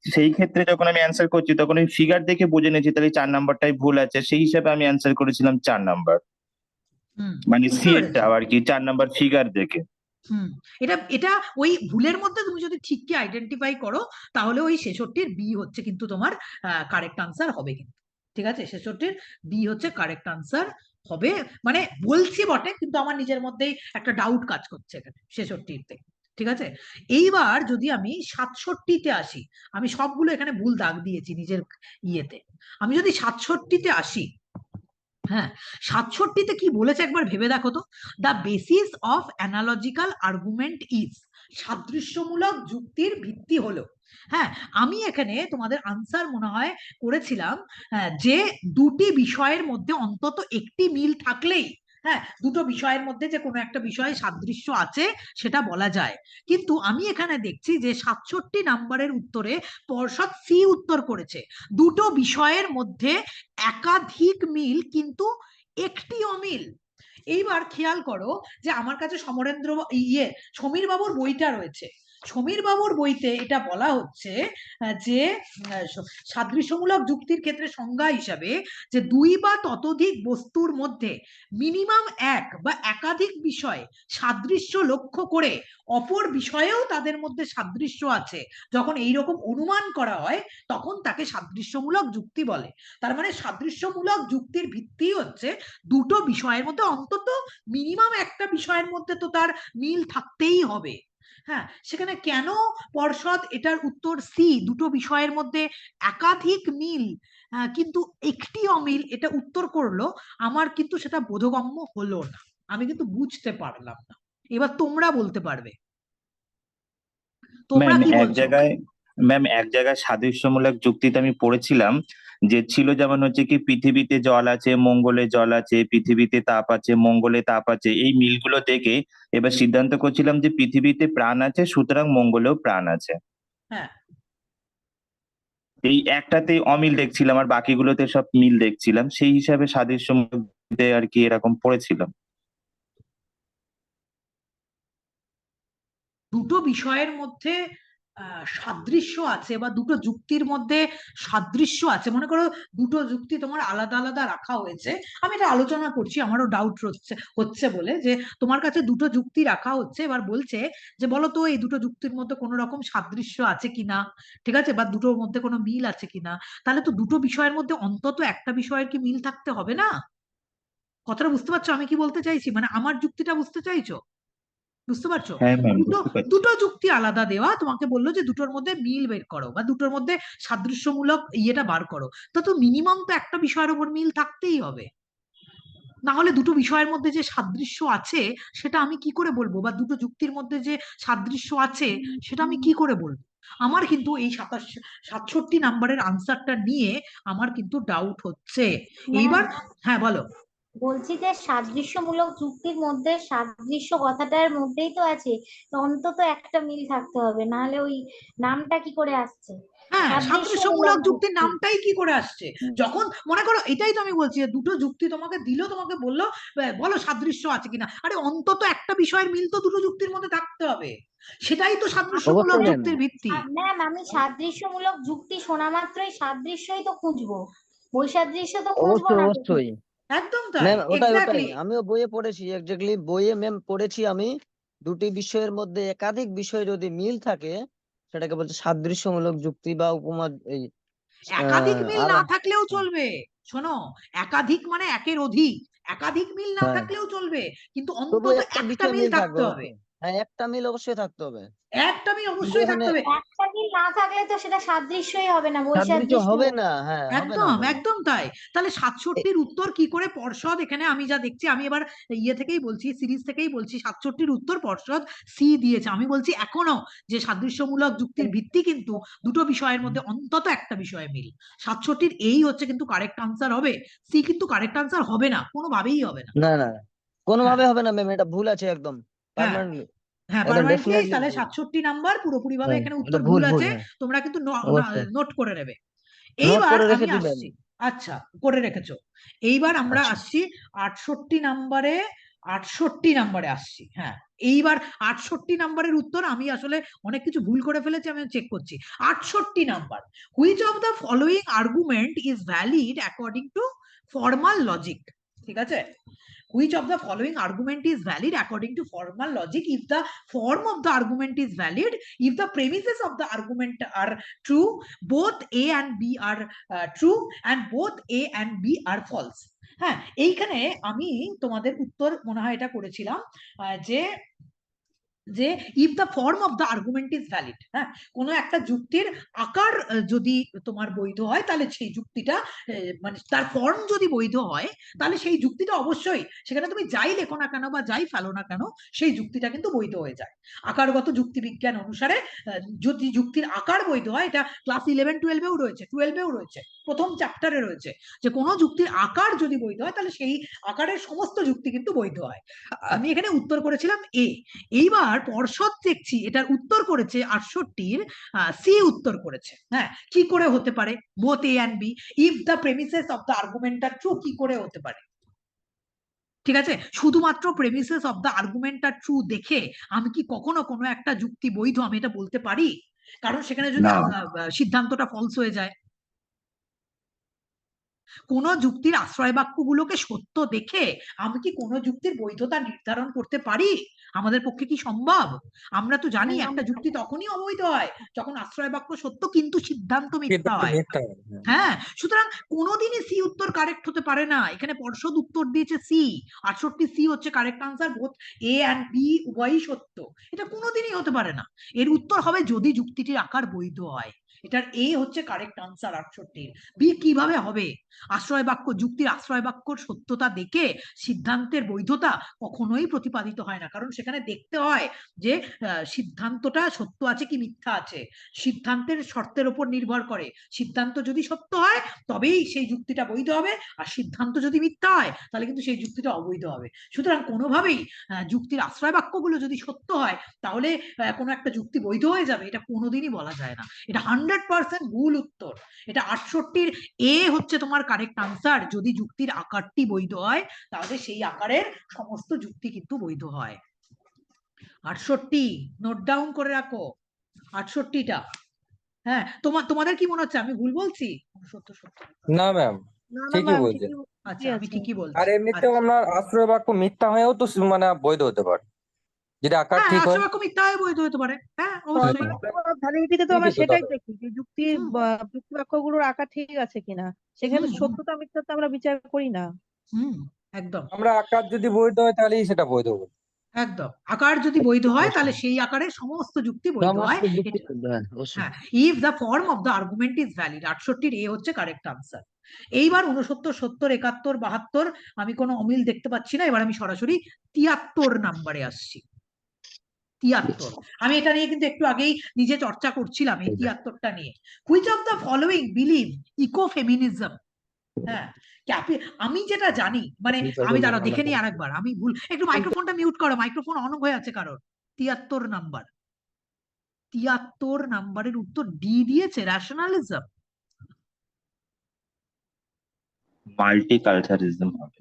সেই ক্ষেত্রে যখন আমি অ্যান্সার করছি তখন আমি ফিগার দেখে বুঝে নিয়েছি তাহলে 4 নাম্বারটাই ভুল আছে, সেই হিসাবে আমি অ্যান্সার করেছিলাম 4 নাম্বার, মানে বুঝতে সি পেরেছি। এরটা আর কি, 4 নাম্বার ফিগার দেখে। এটা এটা ওই ভুলের মধ্যে তুমি যদি ঠিকই আইডেন্টিফাই করো তাহলে ওই 66-র বি হচ্ছে কিন্তু তোমার কারেক্ট আনসার হবে কিন্তু। ঠিক আছে, 66-র বি হচ্ছে কারেক্ট আনসার হবে, মানে বলছি বটে কিন্তু আমার নিজের মধ্যেই একটা ডাউট কাজ করছে এখানে 66-তে। ঠিক আছে, এইবার যদি আমি 67-তে আসি, আমি সবগুলো এখানে ভুল দাগ দিয়েছি নিজের ইয়েতে। আমি যদি 67-তে আসি, হ্যাঁ 67-তে কি বলেছে একবার ভেবে দেখো তো। The basis of analogical argument is, সাদৃশ্যমূলক যুক্তির ভিত্তি হলো। হ্যাঁ, আমি এখানে তোমাদের আনসার মনে হয় করেছিলাম যে দুটি বিষয়ের মধ্যে অন্তত একটি মিল থাকলেই, হ্যাঁ দুটো বিষয়ের মধ্যে যে কোনো একটা বিষয়ে সাদৃশ্য আছে সেটা বলা যায়। কিন্তু আমি এখানে দেখছি যে 67 নাম্বারের উত্তরে পর্ষদ সি উত্তর করেছে, দুটো বিষয়ের মধ্যে একাধিক মিল কিন্তু একটি অমিল। এইবার খেয়াল করো যে আমার কাছে সমীর বাবুর বইটা রয়েছে। সমীর বাবুর বইতে এটা বলা হচ্ছে যে সাদৃশ্যমূলক যুক্তির ক্ষেত্রে সংজ্ঞা হিসাবে যে দুই বা ততোধিক বস্তুর মধ্যে মিনিমাম এক বা একাধিক বিষয় সাদৃশ্য লক্ষ্য করে অপর বিষয়েও তাদের মধ্যে সাদৃশ্য আছে, যখন এইরকম অনুমান করা হয় তখন তাকে সাদৃশ্যমূলক যুক্তি বলে। তার মানে সাদৃশ্যমূলক যুক্তির ভিত্তি হচ্ছে দুটো বিষয়ের মধ্যে অন্তত মিনিমাম একটা বিষয়ের মধ্যে তো তার মিল থাকতেই হবে। হ্যাঁ, সেখানে কেন পর্ষদ এটার উত্তর সি, দুটো বিষয়ের মধ্যে একাধিক মিল কিন্তু একটি অমিল, এটা উত্তর করলো, আমার কিন্তু সেটা বোধগম্য হলো না, আমি কিন্তু বুঝতে পারলাম না। এবার তোমরা বলতে পারবে, তোমরা ম্যাম কি এক বলছো? জায়গায় ম্যাম এক জায়গায় সাদৃশ্যমূলক যুক্তিতে আমি পড়েছিলাম যে ছিল যেমন হচ্ছে কি পৃথিবীতে জল আছে, মঙ্গলে জল আছে, পৃথিবীতে তাপ আছে, মঙ্গলে তাপ আছে, এই মিলগুলো দেখে এবার সিদ্ধান্ত করছিলাম যে পৃথিবীতে প্রাণ আছে সুতরাং মঙ্গলেও প্রাণ আছে। হ্যাঁ এই একটাতেই অমিল দেখছিলাম আর বাকিগুলোতে সব মিল দেখছিলাম, সেই হিসাবে সাদৃশ্যমূলক যুক্তিতে আর কি এরকম পড়েছিলাম। দুটো বিষয়ের মধ্যে সাদৃশ্য আছে বা দুটো যুক্তির মধ্যে সাদৃশ্য আছে, মনে করো দুটো যুক্তি তোমার আলাদা আলাদা রাখা হয়েছে, আমি এটা আলোচনা করছি আমারও ডাউট হচ্ছে বলে যে তোমার কাছে দুটো যুক্তি রাখা হচ্ছে, এবার বলছে যে বলো তো এই দুটো যুক্তির মধ্যে কোনো রকম সাদৃশ্য আছে কিনা, ঠিক আছে, বা দুটোর মধ্যে কোনো মিল আছে কিনা, তাহলে তো দুটো বিষয়ের মধ্যে অন্তত একটা বিষয়ের কি মিল থাকতে হবে না? কথাটা বুঝতে পারছো আমি কি বলতে চাইছি, মানে আমার যুক্তিটা বুঝতে চাইছো? বুঝতে পারছো? হ্যাঁ ম্যাম, দুটো বুঝতে পারছি। দুটো যুক্তি আলাদা দেওয়া, তোমাকে বললো যে দুটোর মধ্যে মিল বের করো বা দুটোর মধ্যে সাদৃশ্যমূলক ইয়েটা বার করো, তো মিনিমাম তো একটা বিষয়ের উপর মিল থাকতেই হবে, না হলে দুটো বিষয়ের মধ্যে যে সাদৃশ্য আছে সেটা আমি কি করে বলবো, বা দুটো যুক্তির মধ্যে যে সাদৃশ্য আছে সেটা আমি কি করে বলবো? আমার কিন্তু এই 67 নাম্বারের আনসারটা নিয়ে আমার কিন্তু ডাউট হচ্ছে। এইবার হ্যাঁ বলো। বলছি যে সাদৃশ্যমূলক যুক্তির মধ্যে সাদৃশ্য কথাটার মধ্যেই তো আছে, অন্তত একটা মিল থাকতে হবে, নাহলে ওই নামটা কি করে আসছে হ্যাঁ, সাদৃশ্যমূলক সাদৃশ্যমূলক যুক্তির যুক্তি? নামটাই কি করে আসছে? যখন মনে করো এটাই তো আমি বলছি যে দুটো যুক্তি তোমাকে দিল, তোমাকে বললো বলো সাদৃশ্য আছে কিনা, আরে অন্তত একটা বিষয়ের মিল তো দুটো যুক্তির মধ্যে থাকতে হবে, সেটাই তো সাদৃশ্যমূলক যুক্তির ভিত্তি। ম্যাম আমি সাদৃশ্যমূলক যুক্তি শোনা মাত্রই সাদৃশ্যই তো খুঁজবো, বৈসাদৃশ্য তো খুঁজবো না তো। একদম তাই, ম্যাম ওটাই এক্স্যাক্টলি। আমিও বইয়ে পড়েছি, এক্স্যাক্টলি বইয়ে ম্যাম পড়েছি আমি, দুটি বিষয়ের মধ্যে একাধিক বিষয় যদি মিল থাকে সেটাকে বলছে সাদৃশ্যমূলক যুক্তি বা উপমা। এই একাধিক মিল আর না থাকলেও চলবে, শোনো, একাধিক মানে একের অধিক, একাধিক মিল না হ্যাঁ থাকলেও চলবে, কিন্তু তবু অন্তত একটা একটা বিষয় মিল মিল থাকবে থাকতে হবে। হ্যাঁ একটা মিল অবশ্যই থাকতে হবে একটা মিল কিন্তু অবশ্যই এখানে থাকতে হবে। একটা মিল না থাকলে তো সেটা সাদৃশ্যই হবে না, সাদৃশ্য বৈসাদৃশ্য হবে হবে। না, হ্যাঁ হবে না একদম হবে না একদম তাই। তাহলে 67-র উত্তর কি করে পর্ষদ, এখানে আমি যা দেখছি, আমি এবার থেকেই বলছি, সিরিজ থেকেই বলছি, 67-র উত্তর পর্ষদ সি দিয়েছে। আমি বলছি এখনো যে সাদৃশ্যমূলক যুক্তির ভিত্তি কিন্তু দুটো বিষয়ের মধ্যে অন্তত একটা বিষয়ে মিল। 67-র এই হচ্ছে কিন্তু কারেক্ট আনসার হবে, সি কিন্তু কারেক্ট আনসার হবে না, কোনোভাবেই হবে না। না না হ্যাঁ কোনোভাবে হবে না ম্যাম, এটা ভুল আছে একদম হ্যাঁ পার্মানেন্টলি, হ্যাঁ একদম পার্মানেন্টলি। ডেফিনেটলি তাহলে ভুল। 67 নাম্বার পুরোপুরি ভাবে হ্যাঁ এখানে এটা উত্তর ভুল ভুল ভুল আছে, হ্যাঁ তোমরা কিন্তু অবশ্যই নোট করে নেবে। নোট এইবার করে রেখে আমি দিবেন। আসছি, আচ্ছা করে রেখেছো। এইবার আমরা আচ্ছা আসছি 68 নাম্বারে আসছি। হ্যাঁ এইবার 68 নাম্বারের উত্তর, আমি আসলে অনেক কিছু ভুল করে ফেলেছি, আমি চেক করছি। 68 number, which of the following argument is valid according to formal logic. ঠিক আছে, which of the following argument is valid according to formal logic if the form of the argument is valid, if the premises of the argument are true, both A and B are true and both A and B are false। হ্যাঁ এইখানে আমি তোমাদের উত্তর মনে হয় এটা করেছিলাম যে যে if the form of the argument is valid, হ্যাঁ কোনো একটা যুক্তির আকার যদি তোমার বৈধ হয়, তাহলে সেই যুক্তিটা মানে তার ফর্ম যদি বৈধ হয়, তাহলে সেই যুক্তিটা অবশ্যই, সেখানে তুমি যাই লেখো না কেন বা যাই ফেলো না কেন, সেই যুক্তিটা কিন্তু বৈধ হয়ে যায়। আকারগত যুক্তিবিজ্ঞান অনুসারে যদি যুক্তির আকার বৈধ হয়, এটা ক্লাস 11-12-এও রয়েছে, 12-এও রয়েছে, প্রথম চ্যাপ্টারে রয়েছে, যে কোনো যুক্তির আকার যদি বৈধ হয়, তাহলে সেই আকারের সমস্ত যুক্তি কিন্তু বৈধ হয়। আমি এখানে উত্তর করেছিলাম এ। এইবার পর্ষদ দেখছি এটার উত্তর করেছে 68-র সি উত্তর করেছে। হ্যাঁ কি করে হতে পারে, both A and B, if the premises of the argument are true, কি করে হতে পারে? ঠিক আছে, শুধুমাত্র premises of the argument are true দেখে আমি কি কখনো কোনো একটা যুক্তি বৈধ আমি এটা বলতে পারি? কারণ সেখানে যদি না সিদ্ধান্তটা ফলস হয়ে যায়। কোন যুক্তির আশ্রয় বাক্যগুলোকে সত্য দেখে আমি কি কোন যুক্তির বৈধতা নির্ধারণ করতে পারি? আমাদের পক্ষে কি সম্ভব? আমরা তো জানি একটা যুক্তি তখনই অবৈধ হয় যখন আশ্রয় বাক্য সত্য কিন্তু সিদ্ধান্ত মিথ্যা সিদ্ধান্ত হয়। মিথ্যা হয়, হ্যাঁ। হ্যাঁ সুতরাং কোনোদিনই সি উত্তর কারেক্ট হতে পারে না। এখানে পর্ষদ উত্তর দিয়েছে সি, 68 সি হচ্ছে correct answer, both A and B উভয়ই সত্য। এটা কোনোদিনই হতে পারে না। এর উত্তর হবে যদি যুক্তিটির আকার বৈধ হয়। এটার এ হচ্ছে কারেক্ট আনসার 68। বি কিভাবে হবে? আশ্রয় বাক্য, যুক্তির আশ্রয় বাক্যর সত্যতা দেখে সিদ্ধান্তের বৈধতা কখনোই প্রতিপাদিত হয় না, কারণ সেখানে দেখতে হয় যে সিদ্ধান্তটা সত্য আছে কি মিথ্যা আছে। সিদ্ধান্তের শর্তের উপর নির্ভর করে, সিদ্ধান্ত যদি সত্য হয় তবেই সেই যুক্তিটা বৈধ হবে, আর সিদ্ধান্ত যদি মিথ্যা হয় তাহলে কিন্তু সেই যুক্তিটা অবৈধ হবে। সুতরাং কোনোভাবেই যুক্তির আশ্রয় বাক্যগুলো যদি সত্য হয় তাহলে কোনো একটা যুক্তি বৈধ হয়ে যাবে, এটা কোনোদিনই বলা যায় না। এটা 100% ভুল উত্তর। এটা 68-র এ হচ্ছে তোমার কারেক্ট আনসার। যদি যুক্তির আকারটি বৈধ হয় তাহলে সেই আকারের সমস্ত যুক্তি কিন্তু বৈধ হয়। 68 নোট ডাউন করে রাখো, 68টা। হ্যাঁ তোমাদের কি মনে হচ্ছে আমি ভুল বলছি? না ম্যাম না না ঠিকই ম্যাম বলছেন। আচ্ছা আমি ঠিকই বলছি। আর এমনিতেও আচ্ছা আপনার আশ্রয় বাক্য মিথ্যা হয়েও তো মানে বৈধ হতে পারে যদি আকার হ্যাঁ ঠিক হয়। আশ্রয় বাক্য মিথ্যা হয়ে বৈধ হতে পারে, হ্যাঁ অবশ্যই। ভ্যালিডিটিতে তো আমরা ঠিকই তো সেটাই তাহলে। দেখি যে যুক্তির হুম যুক্তি বাক্যগুলোর আকার ঠিক আছে কিনা, সেখানে হুম সত্যতা মিথ্যাটা আমরা বিচার করি না। হুম একদম আমরা আকার যদি বৈধ হয় তাহলেই সেটা বৈধ হবে। একদম। আকার যদি বৈধ হয় তাহলে অবশ্যই সেই আকারের সমস্ত যুক্তি বৈধ হয়। সমস্ত যুক্তি হ্যাঁ অবশ্যই হ্যাঁ if the form of the argument is valid, 68-র এ হচ্ছে কারেক্ট আনসার। এইবার 69, 70, 71, 72 আমি কোনো অমিল দেখতে পাচ্ছি না। এবার আমি সরাসরি 73 নাম্বারে আসছি। 73 আমি এটা নিয়ে কিন্তু একটু আগেই নিজে চর্চা করছিলাম, এই 73টা নিয়ে। Which of the following believe eco feminism? হ্যাঁ আমি যেটা জানি, মানে আমি দাঁড়াও দেখে নিই আরেকবার, আমি ভুল, একটু মাইক্রোফোনটা মিউট করো, মাইক্রোফোন অন হয়ে আছে কারণ। 73 নাম্বার, 73 নাম্বারের উত্তর ডি দিয়েছে, রেশনালিজম। মাল্টিকালচারিজম হবে।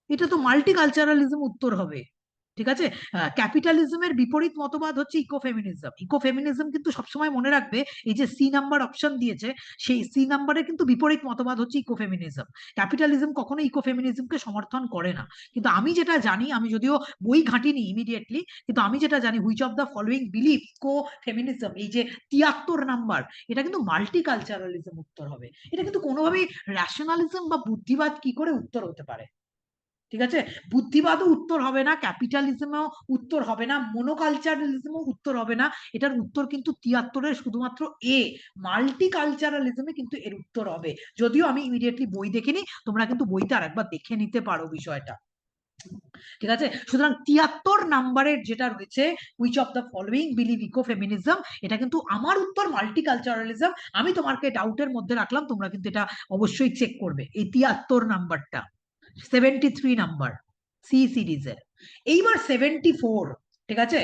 এটা তো মাল্টিকালচারালিজম উত্তর হবে। ঠিক আছে, ক্যাপিটালিজমের বিপরীত মতবাদ হচ্ছে ইকোফেমিনিজম। ইকোফেমিনিজম কিন্তু সবসময় মনে রাখবে, এই যে সি নাম্বার অপশন দিয়েছে, সেই সি নাম্বারের কিন্তু বিপরীত মতবাদ হচ্ছে ইকোফেমিনিজম। ক্যাপিটালিজম কখনো ইকোফেমিনিজমকে সমর্থন করে না। কিন্তু আমি যেটা জানি, আমি যদিও বই ঘাঁটিনি ইমিডিয়েটলি, কিন্তু আমি যেটা জানি which of the following believe eco feminism, এই যে 73 নাম্বার, এটা কিন্তু মাল্টিকালচারালিজম উত্তর হবে। এটা কিন্তু কোনোভাবেই রেশনালিজম বা বুদ্ধিবাদ কি করে উত্তর হতে পারে? ঠিক আছে, বুদ্ধিবাদও উত্তর হবে না, ক্যাপিটালিজমও উত্তর হবে না, মনোকালচারালিজমও উত্তর হবে না। এটার উত্তর কিন্তু 73-এর শুধুমাত্র এ, মাল্টিকালচারালিজমে কিন্তু এর উত্তর হবে। যদিও আমি ইমিডিয়েটলি বই দেখিনি, তোমরা কিন্তু বইটা আরেকবার দেখে নিতে পারো বিষয়টা। ঠিক আছে, সুতরাং 73 নাম্বারের যেটা রয়েছে which of the following believe eco feminism, এটা কিন্তু আমার উত্তর মাল্টিকালচারালিজম। আমি তোমাকে ডাউটের মধ্যে রাখলাম, তোমরা কিন্তু এটা অবশ্যই চেক করবে। এই 73 নাম্বারটা 73 নাম্বার সি সিরিজের। এইবার 74, ঠিক আছে,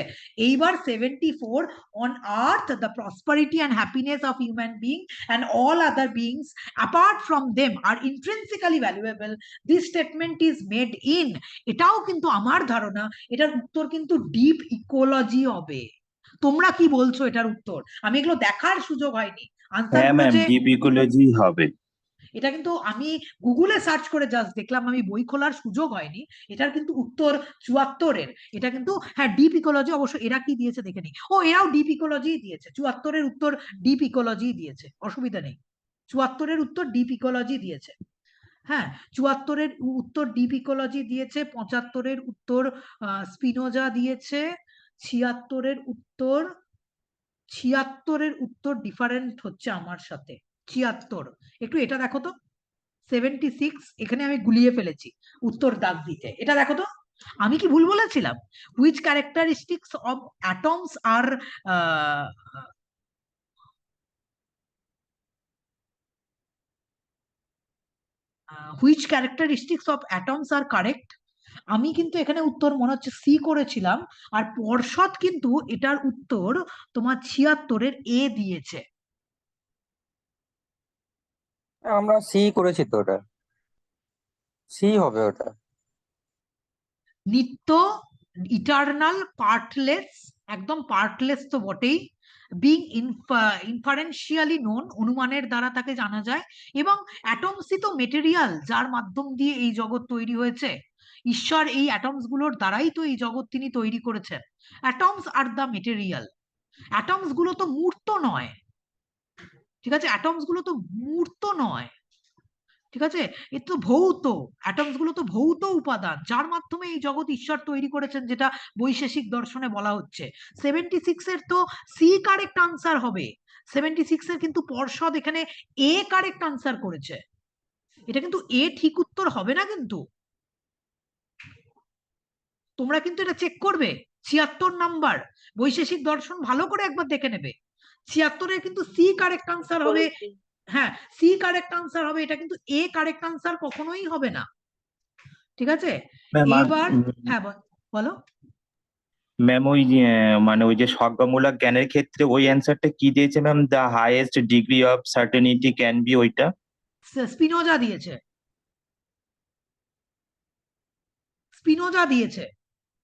এইবার 74, on earth the prosperity and happiness of human being and all other beings apart from them are intrinsically valuable. This statement is made in, এটাও কিন্তু আমার ধারণা এটার উত্তর কিন্তু ডিপ ইকোলজি হবে। তোমরা কি বলছো এটার উত্তর? আমি এগুলো দেখার সুযোগ হয়নি, আনসার হ্যাঁ গুলো ম্যাম, যে ডিপ ইকোলজি হবে। এটা কিন্তু আমি গুগলে সার্চ করে জাস্ট দেখলাম, আমি বই খোলার সুযোগ হয়নি। এটার কিন্তু উত্তর 74-এর, এটা কিন্তু হ্যাঁ ডিপ ইকোলজি। অবশ্য এরা কি দিয়েছে দেখে নি, ও এরাও ডিপ ইকোলজি দিয়েছে, 74-এর উত্তর ডিপ ইকোলজি দিয়েছে, অসুবিধা নেই। 74-এর উত্তর ডিপ ইকোলজি দিয়েছে, হ্যাঁ 74-এর উত্তর ডিপ ইকোলজি দিয়েছে, 75-এর উত্তর স্পিনোজা দিয়েছে, 76-এর উত্তর 76-এর উত্তর ডিফারেন্ট হচ্ছে আমার সাথে। 76, একটু এটা দেখো তো, 76 এখানে আমি গুলিয়ে ফেলেছি উত্তর দাগ দিতে। এটা দেখো তো, আমি কি ভুল বলেছিলাম? Which characteristics of atoms R which characteristics of atoms R correct. আমি কিন্তু এখানে উত্তর মনে হচ্ছে সি করেছিলাম, আর পর্ষদ কিন্তু এটার উত্তর তোমার 76-এর এ দিয়েছে। আমরা সি করেছি তো, ওটা সি হবে ওটা। নিত্য, ইটারনাল, পার্টলেস, একদম পার্টলেস তো বটেই, বিং ইনফারেন্সিয়ালি নোন, অনুমানের দ্বারা তাকে জানা যায়, এবং অ্যাটমসই তো মেটেরিয়াল যার মাধ্যম দিয়ে এই জগৎ তৈরি হয়েছে। ঈশ্বর এই অ্যাটমস গুলোর দ্বারাই তো এই জগৎ তিনি তৈরি করেছেন। Atoms are the material, atoms গুলো তো মূর্ত নয়, ঠিক আছে, অ্যাটমস গুলো তো মূর্ত নয়, ঠিক আছে, এ তো ভৌত, অ্যাটমস গুলো তো ভৌত উপাদান যার মাধ্যমে এই জগৎ ঈশ্বর তৈরি করেছেন, যেটা বৈশেষিক দর্শনে বলা হচ্ছে। 76-এর তো সি কারেক্ট আনসার হবে। 76-এর কিন্তু পর্ষদ এখানে এ কারেক্ট আনসার করেছে, এটা কিন্তু এ ঠিক উত্তর হবে না কিন্তু। তোমরা কিন্তু এটা চেক করবে। 76 নাম্বার বৈশেষিক দর্শন ভালো করে একবার দেখে নেবে। 76-এর কিন্তু সি কারেক্ট আনসার হবে, হ্যাঁ সি কারেক্ট আনসার হবে, এটা কিন্তু এ কারেক্ট আনসার কখনোই হবে না, ঠিক আছে। এবার হ্যাঁ বলো ম্যাম, ওই মানে ওই যে স্বজ্ঞামূলক জ্ঞানের ক্ষেত্রে ওই অ্যান্সারটা কি দিয়েছে ma'am? The highest degree of certainty can be, ওইটা স্পিনোজা দিয়েছে, স্পিনোজা দিয়েছে।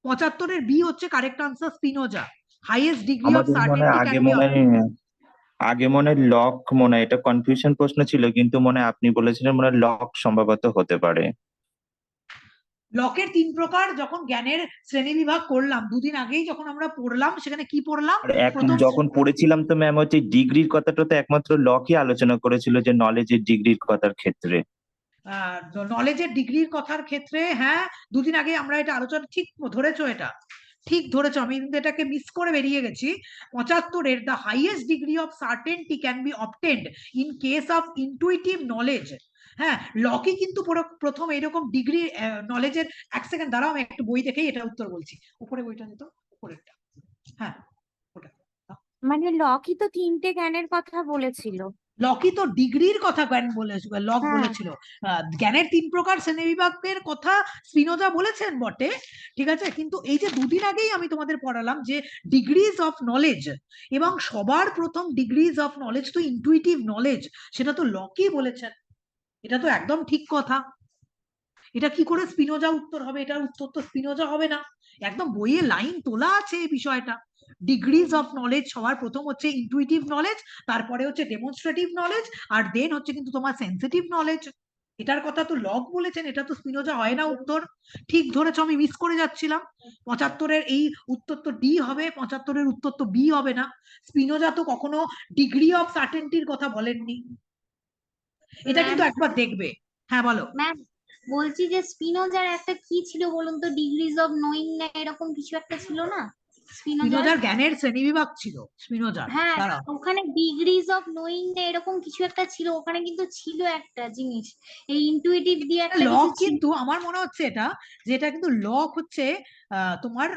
75-এর বি হচ্ছে correct answer, Spinoza. Highest degree of আমাদের মনে হয় সার্টেনিটি ক্যান বি, আগে মনে হয় লক, মনে হয় এটা কনফিউশন প্রশ্ন ছিল, কিন্তু মনে হয় আপনি বলেছিলেন মনে হয় লক সম্ভবত হতে পারে। লকের 3 প্রকার যখন জ্ঞানের শ্রেণী বিভাগ করলাম দুদিন আগেই, যখন আমরা পড়লাম সেখানে কি পড়লাম, যখন পড়েছিলাম তো ম্যাম হচ্ছে ডিগ্রির কথাটা তো একমাত্র লকই আলোচনা করেছিল, যে নলেজের ডিগ্রির কথার ক্ষেত্রে। নলেজের ডিগ্রির কথার ক্ষেত্রে হ্যাঁ দুদিন আগে আমরা এটা আলোচনা, ঠিক ধরেছো, এটা ঠিক ধরেছো, আমি কিন্তু এটাকে মিস করে বেরিয়ে গেছি। 75-এর the highest degree of certainty can be obtained in case of intuitive knowledge. হ্যাঁ লকি কিন্তু প্রথম এরকম ডিগ্রি নলেজের, এক সেকেন্ড দাঁড়াও আমি একটু বই দেখেই এটা উত্তর বলছি। উপরে বইটা দিত, উপরেরটা, হ্যাঁ ওটা। মানে লকি তো 3টে জ্ঞানের কথা বলেছিল। লকি তো ডিগ্রির কথা জ্ঞান বলেছিল, লক বলেছিল জ্ঞানের 3 প্রকার শ্রেণীবিভাগের কথা স্পিনোজা বলেছেন বটে, ঠিক আছে, কিন্তু এই যে দুদিন আগেই আমি তোমাদের পড়ালাম যে ডিগ্রিজ অফ নলেজ, এবং সবার প্রথম ডিগ্রিজ অফ নলেজ তো ইনটুইটিভ নলেজ, সেটা তো লকি বলেছেন। এটা তো একদম ঠিক কথা। এটা কি করে স্পিনোজা উত্তর হবে? এটার উত্তর তো স্পিনোজা হবে না, একদম বইয়ে লাইন তোলা আছে এই বিষয়টা। ডিগ্রিজ অফ নলেজ সবার প্রথম হচ্ছে ইনটুইটিভ নলেজ, তারপরে হচ্ছে ডেমনস্ট্রেটিভ নলেজ, আর দেন হচ্ছে কিন্তু তোমার সেন্সিটিভ নলেজ। এটার কথা তো লক বলেছেন, এটা তো স্পিনোজা হয় না উত্তর। ঠিক ধরেছ, আমি মিস করে যাচ্ছিলাম। 75-এর এই উত্তর তো ডি হবে, 75-এর উত্তর তো বি হবে না। স্পিনোজা তো কখনো ডিগ্রি অফ সার্টেনটির কথা বলেননি, এটা কিন্তু একবার দেখবে। হ্যাঁ বলো ম্যাম বলছি যে স্পিনোজার একটা কি ছিল বলুন তো, ডিগ্রিজ অফ নোয়িং না এরকম কিছু একটা ছিল না স্পিনোজার? স্পিনোজার জ্ঞানের শ্রেণীবিভাগ ছিল স্পিনোজার। হ্যাঁ, দাঁড়া, ওখানে ডিগ্রিজ অফ নোয়িং না এরকম কিছু একটা ছিল, ওখানে কিন্তু ছিল একটা জিনিস, এই ইনটুইটিভ দিয়ে একটা লক কিছু ছিল। কিন্তু আমার মনে হচ্ছে এটা, যে এটা কিন্তু লক হচ্ছে তোমার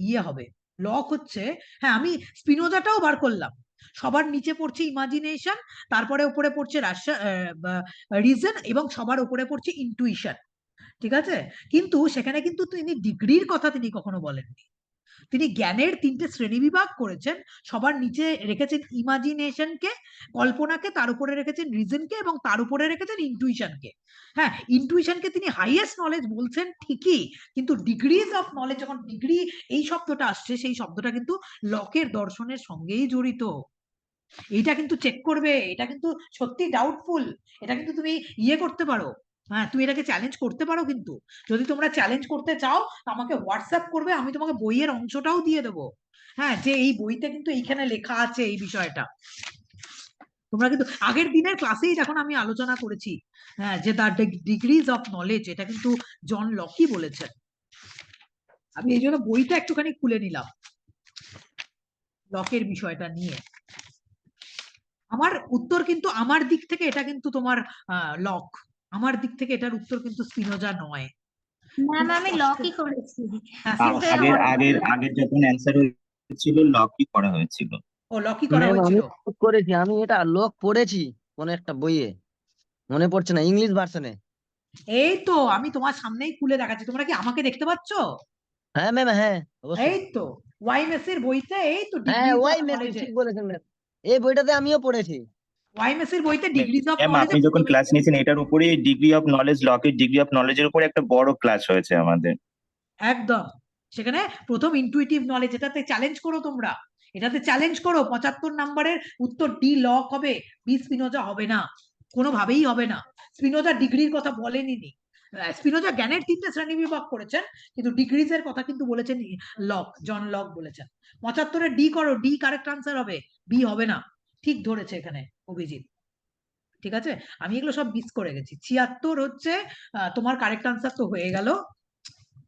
ইয়ে হবে, লক হচ্ছে, হ্যাঁ আমি স্পিনোজাটাও বার করলাম। সবার নিচে পড়ছে ইমাজিনেশন, তারপরে উপরে পড়ছে রিজন, এবং সবার উপরে পড়ছে ইনটুইশন। ঠিক আছে, কিন্তু সেখানে কিন্তু তিনি ডিগ্রির কথা তিনি কখনো বলেননি। তিনি জ্ঞানের 3টে শ্রেণীবিভাগ করেছেন, সবার নিচে রেখেছেন ইমাজিনেশনকে, কল্পনাকে, তার উপরে রেখেছেন রিজনকে, এবং তার উপরে রেখেছেন ইনটুইশনকে। হ্যাঁ, ইনটুইশনকে তিনি হাইয়েস্ট নলেজ বলছেন ঠিকই, কিন্তু ডিগ্রিজ অফ নলেজ, যখন ডিগ্রি এই শব্দটা আসছে, সেই শব্দটা কিন্তু লকের দর্শনের সঙ্গেই জড়িত। এইটা কিন্তু চেক করবে, এটা কিন্তু সত্যি ডাউটফুল, এটা কিন্তু তুমি ইয়ে করতে পারো, হ্যাঁ তুমি এটাকে চ্যালেঞ্জ করতে পারো। কিন্তু যদি তোমরা চ্যালেঞ্জ করতে চাও আমাকে হোয়াটসঅ্যাপ করবে, আমি তোমাকে বইয়ের অংশটাও দিয়ে দেবো, হ্যাঁ যে এই বইতে কিন্তু এইখানে লেখা আছে এই বিষয়টা। তোমরা কিন্তু আগের দিনের ক্লাসেই যখন আমি আলোচনা করেছি, হ্যাঁ যে দ্য ডিগ্রিজ অফ নলেজ, এটা কিন্তু জন লকি বলেছেন। আমি এই জন্য বইটা একটুখানি খুলে নিলাম লকের বিষয়টা নিয়ে। আমার উত্তর কিন্তু আমার দিক থেকে এটা কিন্তু তোমার লক, আমার দিক থেকে এটার উত্তর কিন্তু স্পিনোজা নয়। ম্যাম আমি লকই করেছি। হ্যাঁ, আগের যখন অ্যান্সার হয়েছিল লকই করা হয়েছিল। ও লকই করা ম্যাম আমি হয়েছিল। লক করেছি, আমি এটা লক পড়েছি কোন একটা বইয়ে, মনে পড়ছে না, ইংলিশ ভার্সনে। এই তো আমি তোমার সামনেই খুলে দেখাচ্ছি, তোমরা কি আমাকে দেখতে পাচ্ছ? হ্যাঁ ম্যাম, হ্যাঁ অবশ্যই। এই তো ওয়াইএমএস এর বইতে, এই তো হ্যাঁ ডিগ্রিজ ওয়াই অফ মেসি, নলেজে, ঠিক বলেছেন ম্যাম, এই বইটাতে আমিও পড়েছি। ওয়াইএমএস এর বইতে ডিগ্রিজ অফ ম্যাম নলেজে আপনি যখন ক্লাস নিয়েছেন এটার উপরে, ডিগ্রি অফ নলেজ, লকের ডিগ্রি অফ নলেজের উপরে একটা বড় ক্লাস হয়েছে আমাদের। একদম, সেখানে প্রথম ইনটুইটিভ নলেজ, এটাতে চ্যালেঞ্জ করো তোমরা, এটাতে চ্যালেঞ্জ করো। 75 নম্বরের উত্তর ডি লক হবে, বি স্পিনোজা হবে না, কোনোভাবেই হবে না। স্পিনোজা ডিগ্রির কথা বলেনি। স্পিনোজা জ্ঞানের 3টে শ্রেণী বিভাগ করেছেন, কিন্তু ডিগ্রিজ এর কথা কিন্তু বলেছেন লক, জন লক বলেছেন। 75-এ ডি করো, ডি কারেক্ট আনসার হবে, বি হবে না। ঠিক ধরেছে এখানে অভিজিৎ, ঠিক আছে। আমি এগুলো সব মিস করে গেছি। 76 হচ্ছে তোমার কারেক্ট আনসার তো হয়ে গেল।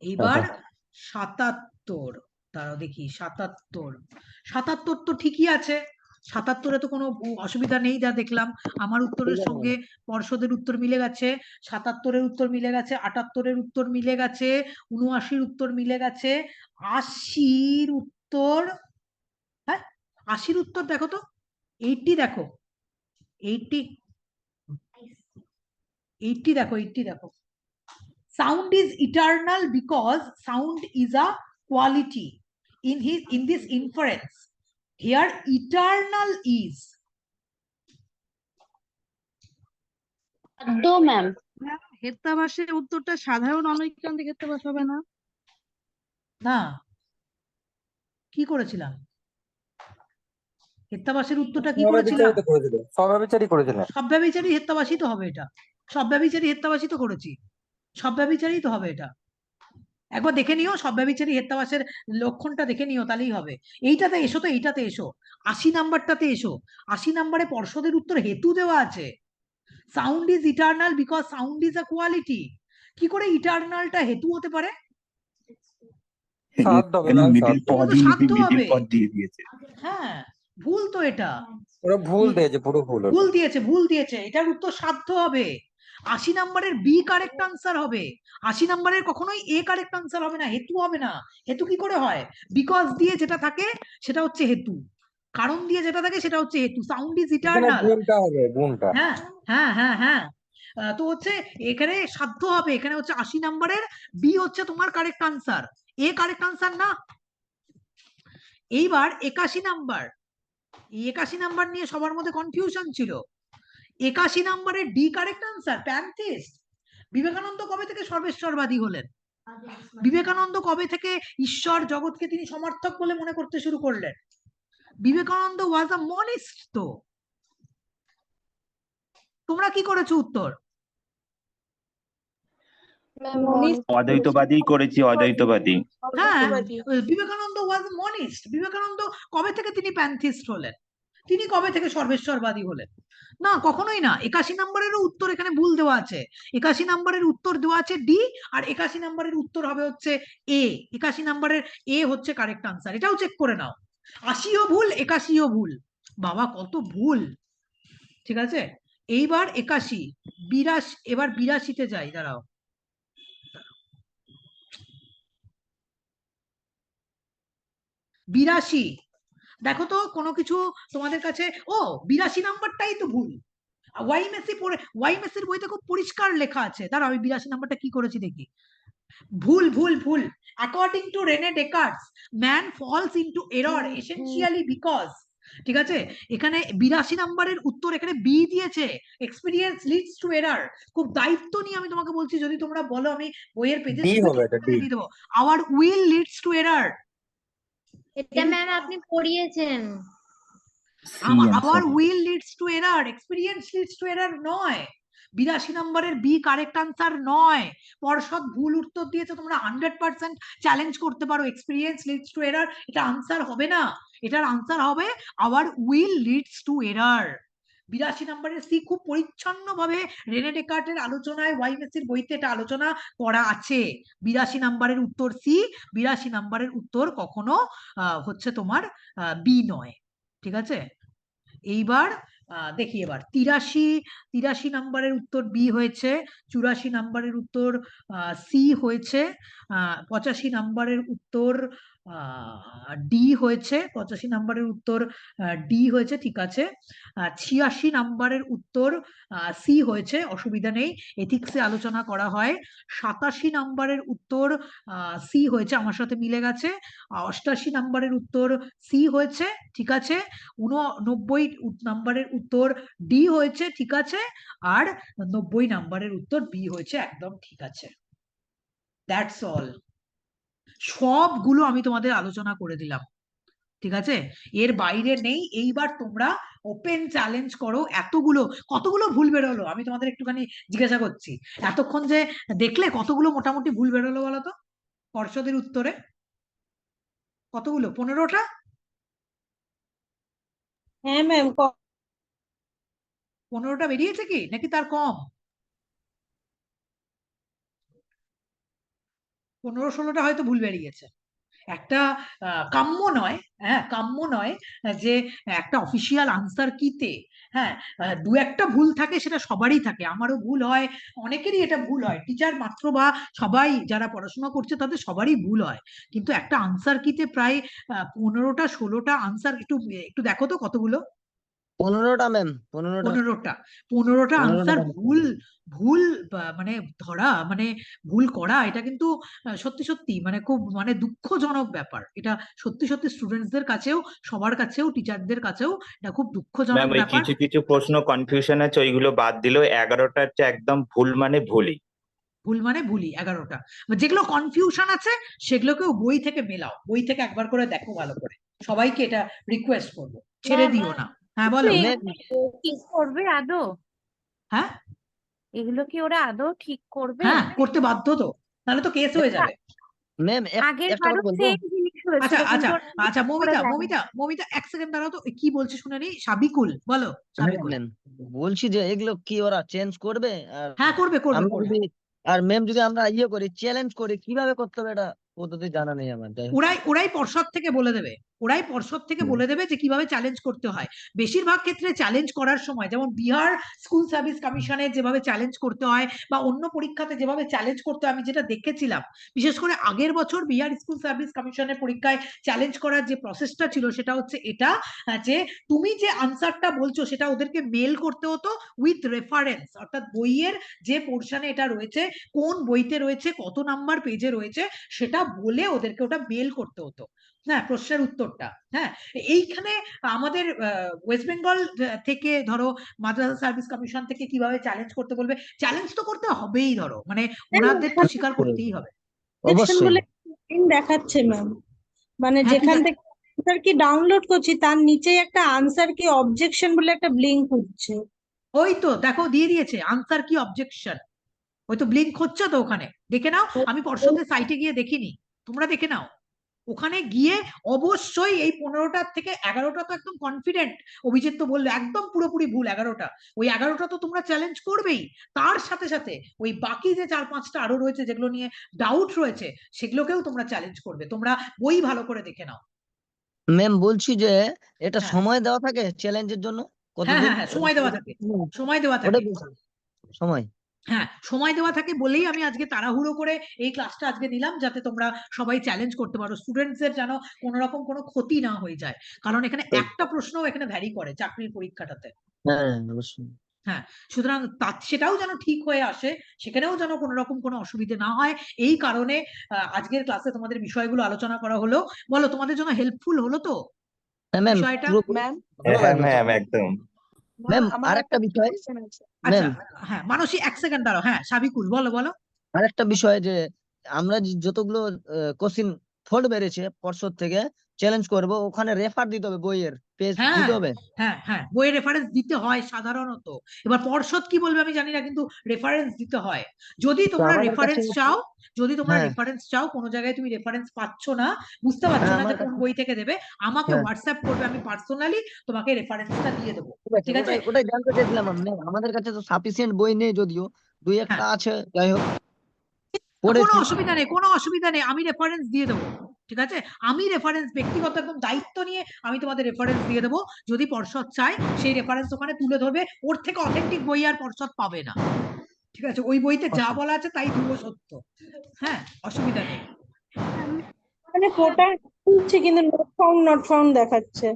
এইবার 77, তারাও দেখি 77 তো ঠিকই আছে, 77-এ তো কোনো অসুবিধা নেই যা দেখলাম। আমার উত্তরের সঙ্গে পর্ষদের উত্তর মিলে গেছে, 77-এর উত্তর মিলে গেছে, 78-এর উত্তর মিলে গেছে, 79-র উত্তর মিলে গেছে, 80-র উত্তর, হ্যাঁ 80-র উত্তর দেখো তো, 80 দেখো, 80 দেখো, 80 দেখো। Sound is eternal because sound is a quality in this inference. Here eternal is. একদম ম্যাম। হেত্তাবাসের উত্তরটা সাধারণ অনৈক্যান্তিক হেত্তাবাস হবে না? না, কি করেছিলাম? হেত্তাবাসের উত্তরটা কি করেছিলাম? সব্যভিচারী করেছিলেন। সব্যভিচারী হেত্তাবাসী তো হবে এটা, সব্যভিচারী হেত্তাবাসী তো করেছি, সব্যভিচারী তো হবে এটা। একবার দেখে নিও সব্যভিচারী হেত্তাবাসের লক্ষণটা দেখে নিও, তাহলেই হবে। এইটাতে এসো তো, এইটাতে এসো, 80 নাম্বারটাতে এসো। 80 নাম্বারে পর্ষদের উত্তর হেতু দেওয়া আছে। Sound is eternal because sound is a quality. কি করে ইটার্নালটা হেতু হতে পারে? হ্যাঁ ভুল তো, এটা ভুল দিয়েছে, পুরো ভুল। ভুল দিয়েছে, এটার উত্তর সাধ্য হবে। 80 নম্বরের বি কারেক্ট আনসার হবে, 80 নম্বরের কখনোই এ কারেক্ট আনসার হবে না, হেতু হবে না। হেতু কি করে হয়? বিকজ দিয়ে যেটা থাকে সেটা হচ্ছে হেতু, কারণ দিয়ে যেটা থাকে সেটা হচ্ছে হেতু। সাউন্ড ইজ ইটার্নাল, হ্যাঁ হ্যাঁ হ্যাঁ হ্যাঁ। তো হচ্ছে এখানে সাধ্য হবে, এখানে হচ্ছে 80 নম্বরের বি হচ্ছে তোমার কারেক্ট আনসার, এ কারেক্ট আনসার না। এইবার 81 নাম্বার, 81 নাম্বার নিয়ে সবার মধ্যে কনফিউশন ছিল। 81 নম্বরের ডি কারেক্ট আনসার, প্যান্থিস্ট। বিবেকানন্দ কবে থেকে সর্বেশ্বরবাদী হলেন? বিবেকানন্দ কবে থেকে ঈশ্বর জগৎকে তিনি সমর্থক বলে মনে করতে শুরু করলেন? বিবেকানন্দ ওয়াজ আ মনিস্ট। তো তোমরা কি করেছো উত্তর? অদ্বৈতবাদী করেছি, অদ্বৈতবাদী। হ্যাঁ, বিবেকানন্দ ওয়াজ মনিস্ট। বিবেকানন্দ কবে থেকে তিনি প্যান্থিস্ট হলেন? তিনি কবে থেকে সর্বেশ্বরবাদী হলেন? না, কখনোই না। 81 নম্বরেরও উত্তর এখানে ভুল দেওয়া আছে। 81 নম্বরের উত্তর দেওয়া আছে ডি, আর 81 নম্বরের উত্তর হবে হচ্ছে এ। 81 নম্বরের এ হচ্ছে কারেক্ট আনসার, এটাও চেক করে নাও। 80ও ভুল, 81ও ভুল, বাবা কত ভুল। ঠিক আছে, এইবার 81, 82, এবার 82তে যাই, দাঁড়াও। 82, দেখো তো কোনো কিছু তোমাদের কাছে, ও 82 নাম্বারটাই তো ভুল। ওয়াই মেসির বইতে খুব পরিষ্কার লেখা আছে, দাঁড়াও আমি 82 নাম্বারটা কি করেছি দেখি। ভুল ভুল ভুল। According to René Descartes, man falls into error essentially because, ঠিক আছে, এখানে 82 নাম্বারের উত্তর এখানে বি দিয়েছে, এক্সপেরিয়েন্স লিডস টু এরর। খুব দায়িত্ব নিয়ে আমি তোমাকে বলছি, যদি তোমরা বলো আমি বইয়ের পেজে ডি হবে, এটা ডি। দিয়ে দেবো, our will leads to error. এটা ম্যাম আপনি পড়িয়েছেন। Our will leads to error, experience leads to error নয়। 82 নম্বরের বি কারেক্ট আনসার নয়। পর্ষদ ভুল উত্তর দিয়েছে, তোমরা 100% চ্যালেঞ্জ করতে পারো, এক্সপেরিয়েন্স লিডস টু এরর এটা আনসার হবে না, এটার আনসার হবে our will leads to error. 82 নম্বরের সি খুব পরিচ্ছন্ন ভাবে রেনে ডেকার্টের আলোচনায় ওয়াই মেসির বইতে এটা আলোচনা করা আছে। 82 নম্বরের উত্তর সি, 82 নম্বরের উত্তর কখনো হচ্ছে তোমার বি নয়। ঠিক আছে, এইবার দেখি, এবার 83 নম্বরের উত্তর বি হয়েছে, 84 নম্বরের উত্তর সি হয়েছে, 85 নম্বরের উত্তর ডি হয়েছে, 85 নম্বরের উত্তর ডি হয়েছে, ঠিক আছে। 86 নম্বরের উত্তর সি হয়েছে, অসুবিধা নেই, এথিক্সে আলোচনা করা হয়। 87 নম্বরের উত্তর সি হয়েছে, আমার সাথে মিলে গেছে। 88 নম্বরের উত্তর সি হয়েছে, ঠিক আছে। 89 নম্বরের উত্তর ডি হয়েছে, ঠিক আছে। আর 90 নম্বরের উত্তর বি হয়েছে, একদম ঠিক আছে। That's all. সবগুলো আমি তোমাদের আলোচনা করে দিলাম, ঠিক আছে, এর বাইরে নেই। এইবার তোমরা ওপেন চ্যালেঞ্জ করো। এতগুলো, কতগুলো ভুল বেরোলো আমি তোমাদের একটুখানি জিজ্ঞাসা করছি, এতক্ষণ যে দেখলে কতগুলো মোটামুটি ভুল বেরোলো বলো তো পর্ষদের উত্তরে? কতগুলো? 15টা? হ্যাঁ ম্যাম, 15টা বেরিয়েছে কি, নাকি তার কম? 15-16টা হয়তো ভুল বেরিয়েছে। একটা কাম্য নয়, হ্যাঁ কাম্য নয় যে একটা অফিসিয়াল আনসার কিতে, হ্যাঁ, দু একটা ভুল থাকে, সেটা সবারই থাকে, আমারও ভুল হয়, অনেকেরই এটা ভুল হয়, টিচার মাত্র বা সবাই যারা পড়াশোনা করছে তাদের সবারই ভুল হয়। কিন্তু একটা আনসার কিতে প্রায় 15টা-16টা আনসার, একটু একটু দেখো তো কতগুলো? 15টা ম্যাম, 15টা আনসার ভুল, ভুল মানে ধরা, মানে ভুল করা, এটা কিন্তু সত্যি সত্যি মানে খুব মানে দুঃখজনক ব্যাপার। এটা সত্যি সত্যি স্টুডেন্টসদের কাছেও, সবার কাছেও, টিচারদের কাছেও এটা খুব দুঃখজনক ম্যাম ওই ব্যাপার। কিছু কিছু প্রশ্ন কনফিউশন আছে, ওইগুলো বাদ দিলেও 11টা হচ্ছে একদম ভুল মানে ভুলই। ভুল মানে ভুলই 11টা। যেগুলো কনফিউশন আছে সেগুলোকেও বই থেকে মেলাও, বই থেকে একবার করে দেখো ভালো করে, সবাইকে এটা রিকোয়েস্ট করবো, ছেড়ে দিও না। হ্যাঁ বলো। ঠিক করবে আদৌ? হ্যাঁ, এগুলো কি ওরা আদৌ ঠিক করবে? হ্যাঁ করতে বাধ্য তো, তাহলে তো কেস হয়ে যাবে। ম্যাম আগের একটা বারও কথা বলবো। সেম জিনিস হয়েছিল, আচ্ছা আচ্ছা কিন্তু ওরা আচ্ছা, ঠিক করে মমিতা দেয়নি। মমিতা মমিতা এক সেকেন্ড দাঁড়াও তো, কি বলছে শুনে নি। সাবিকুল বলো, সাবিকুল। ম্যাম বলছি যে এগুলো কি ওরা চেঞ্জ করবে? আর হ্যাঁ করবে করবে আমরা করবে। যদি, আর ম্যাম যদি আমরা ইয়ে করি, চ্যালেঞ্জ করি, কিভাবে করতে হবে এটা পদ্ধতি জানা নেই আমার। যাই হোক। ওরাই পর্ষদ থেকে বলে দেবে, ওরাই পর্ষদ থেকে বলে দেবে যে কিভাবে চ্যালেঞ্জ করতে হয়। বেশিরভাগ ক্ষেত্রে চ্যালেঞ্জ করার সময়, যেমন বিহার স্কুল সার্ভিস কমিশনের যেভাবে চ্যালেঞ্জ করতে হয়, বা অন্য পরীক্ষাতে যেভাবে চ্যালেঞ্জ করতে হয়, আমি যেটা দেখেছিলাম, বিশেষ করে আগের বছর বিহার স্কুল সার্ভিস কমিশনের পরীক্ষায় চ্যালেঞ্জ করার যে প্রসেসটা ছিল, সেটা হচ্ছে এটা, যে তুমি যে আনসারটা বলছো সেটা ওদেরকে মেল করতে হতো উইথ রেফারেন্স, অর্থাৎ বইয়ের যে পোর্শনে এটা রয়েছে, কোন বইতে রয়েছে, কত নাম্বার পেজে রয়েছে, সেটা বলে ওদেরকে ওটা মেল করতে হতো, হ্যাঁ, প্রশ্নের উত্তরটা। হ্যাঁ, এইখানে আমাদের ওয়েস্ট বেঙ্গল থেকে ধরো মাদ্রাসা সার্ভিস কমিশন থেকে কিভাবে চ্যালেঞ্জ করতে বলবে, চ্যালেঞ্জ তো করতে হবেই, ধরো মানে ওনাদের তো স্বীকার করতেই হবে। অবশ্যই। বলে দেখাচ্ছে ম্যাম, মানে হ্যাঁ, যেখান থেকে আনসার কি ডাউনলোড করছি তার নিচে একটা আনসার কি অবজেকশন বলে একটা ব্লিঙ্ক হচ্ছে। ওই তো দেখো দিয়ে দিয়েছে আনসার কি অবজেকশন, ওই তো ব্লিঙ্ক হচ্ছে তো ওখানে, দেখে নাও। আমি পর্ষদের সাইটে গিয়ে দেখিনি, তোমরা দেখে নাও। ওখানে গিয়ে অবশ্যই এই 15টার থেকে 11টা তো একদম কনফিডেন্ট, অভিজিৎ তো বললো একদম পুরোপুরি ভুল 11টা, ওই 11টা তো তোমরা চ্যালেঞ্জ করবেই, তার সাথে সাথে ওই বাকি যে 4-5টা আরো রয়েছে যেগুলো নিয়ে ডাউট রয়েছে সেগুলোকেও তোমরা চ্যালেঞ্জ করবে। তোমরা বই ভালো করে দেখে নাও। ম্যাম বলছি যে এটা হ্যাঁ সময় দেওয়া থাকে চ্যালেঞ্জের জন্য হ্যাঁ কতদিন? হ্যাঁ হ্যাঁ, সময় দেওয়া থাকে, সময় দেওয়া থাকে। ওটাই বলছি, সময়। হ্যাঁ সময় দেওয়া থাকে বলেই আমি আজকে তাড়াহুড়ো করে এই ক্লাসটা আজকে নিলাম, যাতে তোমরা সবাই চ্যালেঞ্জ করতে পারো, স্টুডেন্টসদের যেন কোনো রকম কোনো ক্ষতি না হয়ে যায়, কারণ এখানে একটা প্রশ্নও এখানে ভ্যারি করে চাকরির পরীক্ষাটাতে। হ্যাঁ অবশ্যই। হ্যাঁ, সুতরাং সেটাও যেন ঠিক হয়ে আসে, সেখানেও যেন কোনো রকম কোনো অসুবিধে না হয়, এই কারণে আজকের ক্লাসে তোমাদের বিষয়গুলো আলোচনা করা হলো। বলো, তোমাদের জন্য হেল্পফুল হলো তো হ্যাঁ ম্যাম, বিষয়টা? পুরোপুরি ম্যাম ভালো হ্যাঁ লাগলো। ম্যাম একদম। ম্যাম আমার আরেকটা একটা বিষয় কোশ্চেন আছে। আচ্ছা, ম্যাম, হ্যাঁ মানসী এক সেকেন্ড দাঁড়াও। হ্যাঁ সাবিকুল, বলো বলো। আরেকটা বিষয় যে আমরা যতগুলো কোশ্চিন ফল্ট বেড়েছে পর্ষদ থেকে চ্যালেঞ্জ করব, ওখানে রেফার দিতে হবে, বইয়ের পেজ হ্যাঁ দিতে হবে। হ্যাঁ হ্যাঁ, বইয়ের রেফারেন্স দিতে হয় সাধারণত, এবার পর্ষদ কি বলবে আমি জানি না, কিন্তু রেফারেন্স দিতে হয়। যদি তো তোমরা আমাদের কাছে, রেফারেন্স চাও, যদি তোমরা হ্যাঁ রেফারেন্স চাও, কোনো জায়গায় তুমি রেফারেন্স পাচ্ছ না, বুঝতে পারছো হ্যাঁ না যে আমার কোন কাছে, বই থেকে দেবে, আমাকে হ্যাঁ হোয়াটসঅ্যাপ করবে, আমি পার্সোনালি তোমাকে রেফারেন্সটা দিয়ে দেবো। ঠিক আছে, ঠিক আছে? ওটাই ওটাই জানতে চাইছিলাম। ম্যাম আমাদের কাছে তো সাফিসিয়েন্ট বই নেই, যদিও দুই হ্যাঁ, একটা আছে, যাই হোক কোনো পড়েছি। অসুবিধা নেই, কোনো অসুবিধা নেই, আমি রেফারেন্স দিয়ে দেবো। ঠিক আছে, আমি রেফারেন্স ব্যক্তিগত একদম দায়িত্ব নিয়ে আমি তোমাদের রেফারেন্স দিয়ে দেবো, যদি পর্ষদ চায় সেই রেফারেন্স ওখানে তুলে ধরবে, ওর থেকে অথেন্টিক বই আর পর্ষদ পাবে না। ঠিক আছে, ওই বইতে যা বলা আছে তাই ধ্রুব সত্য। হ্যাঁ, অসুবিধা নেই। মানে পোর্টাল খুলছে কিন্তু নট ফাউন্ড দেখাচ্ছে।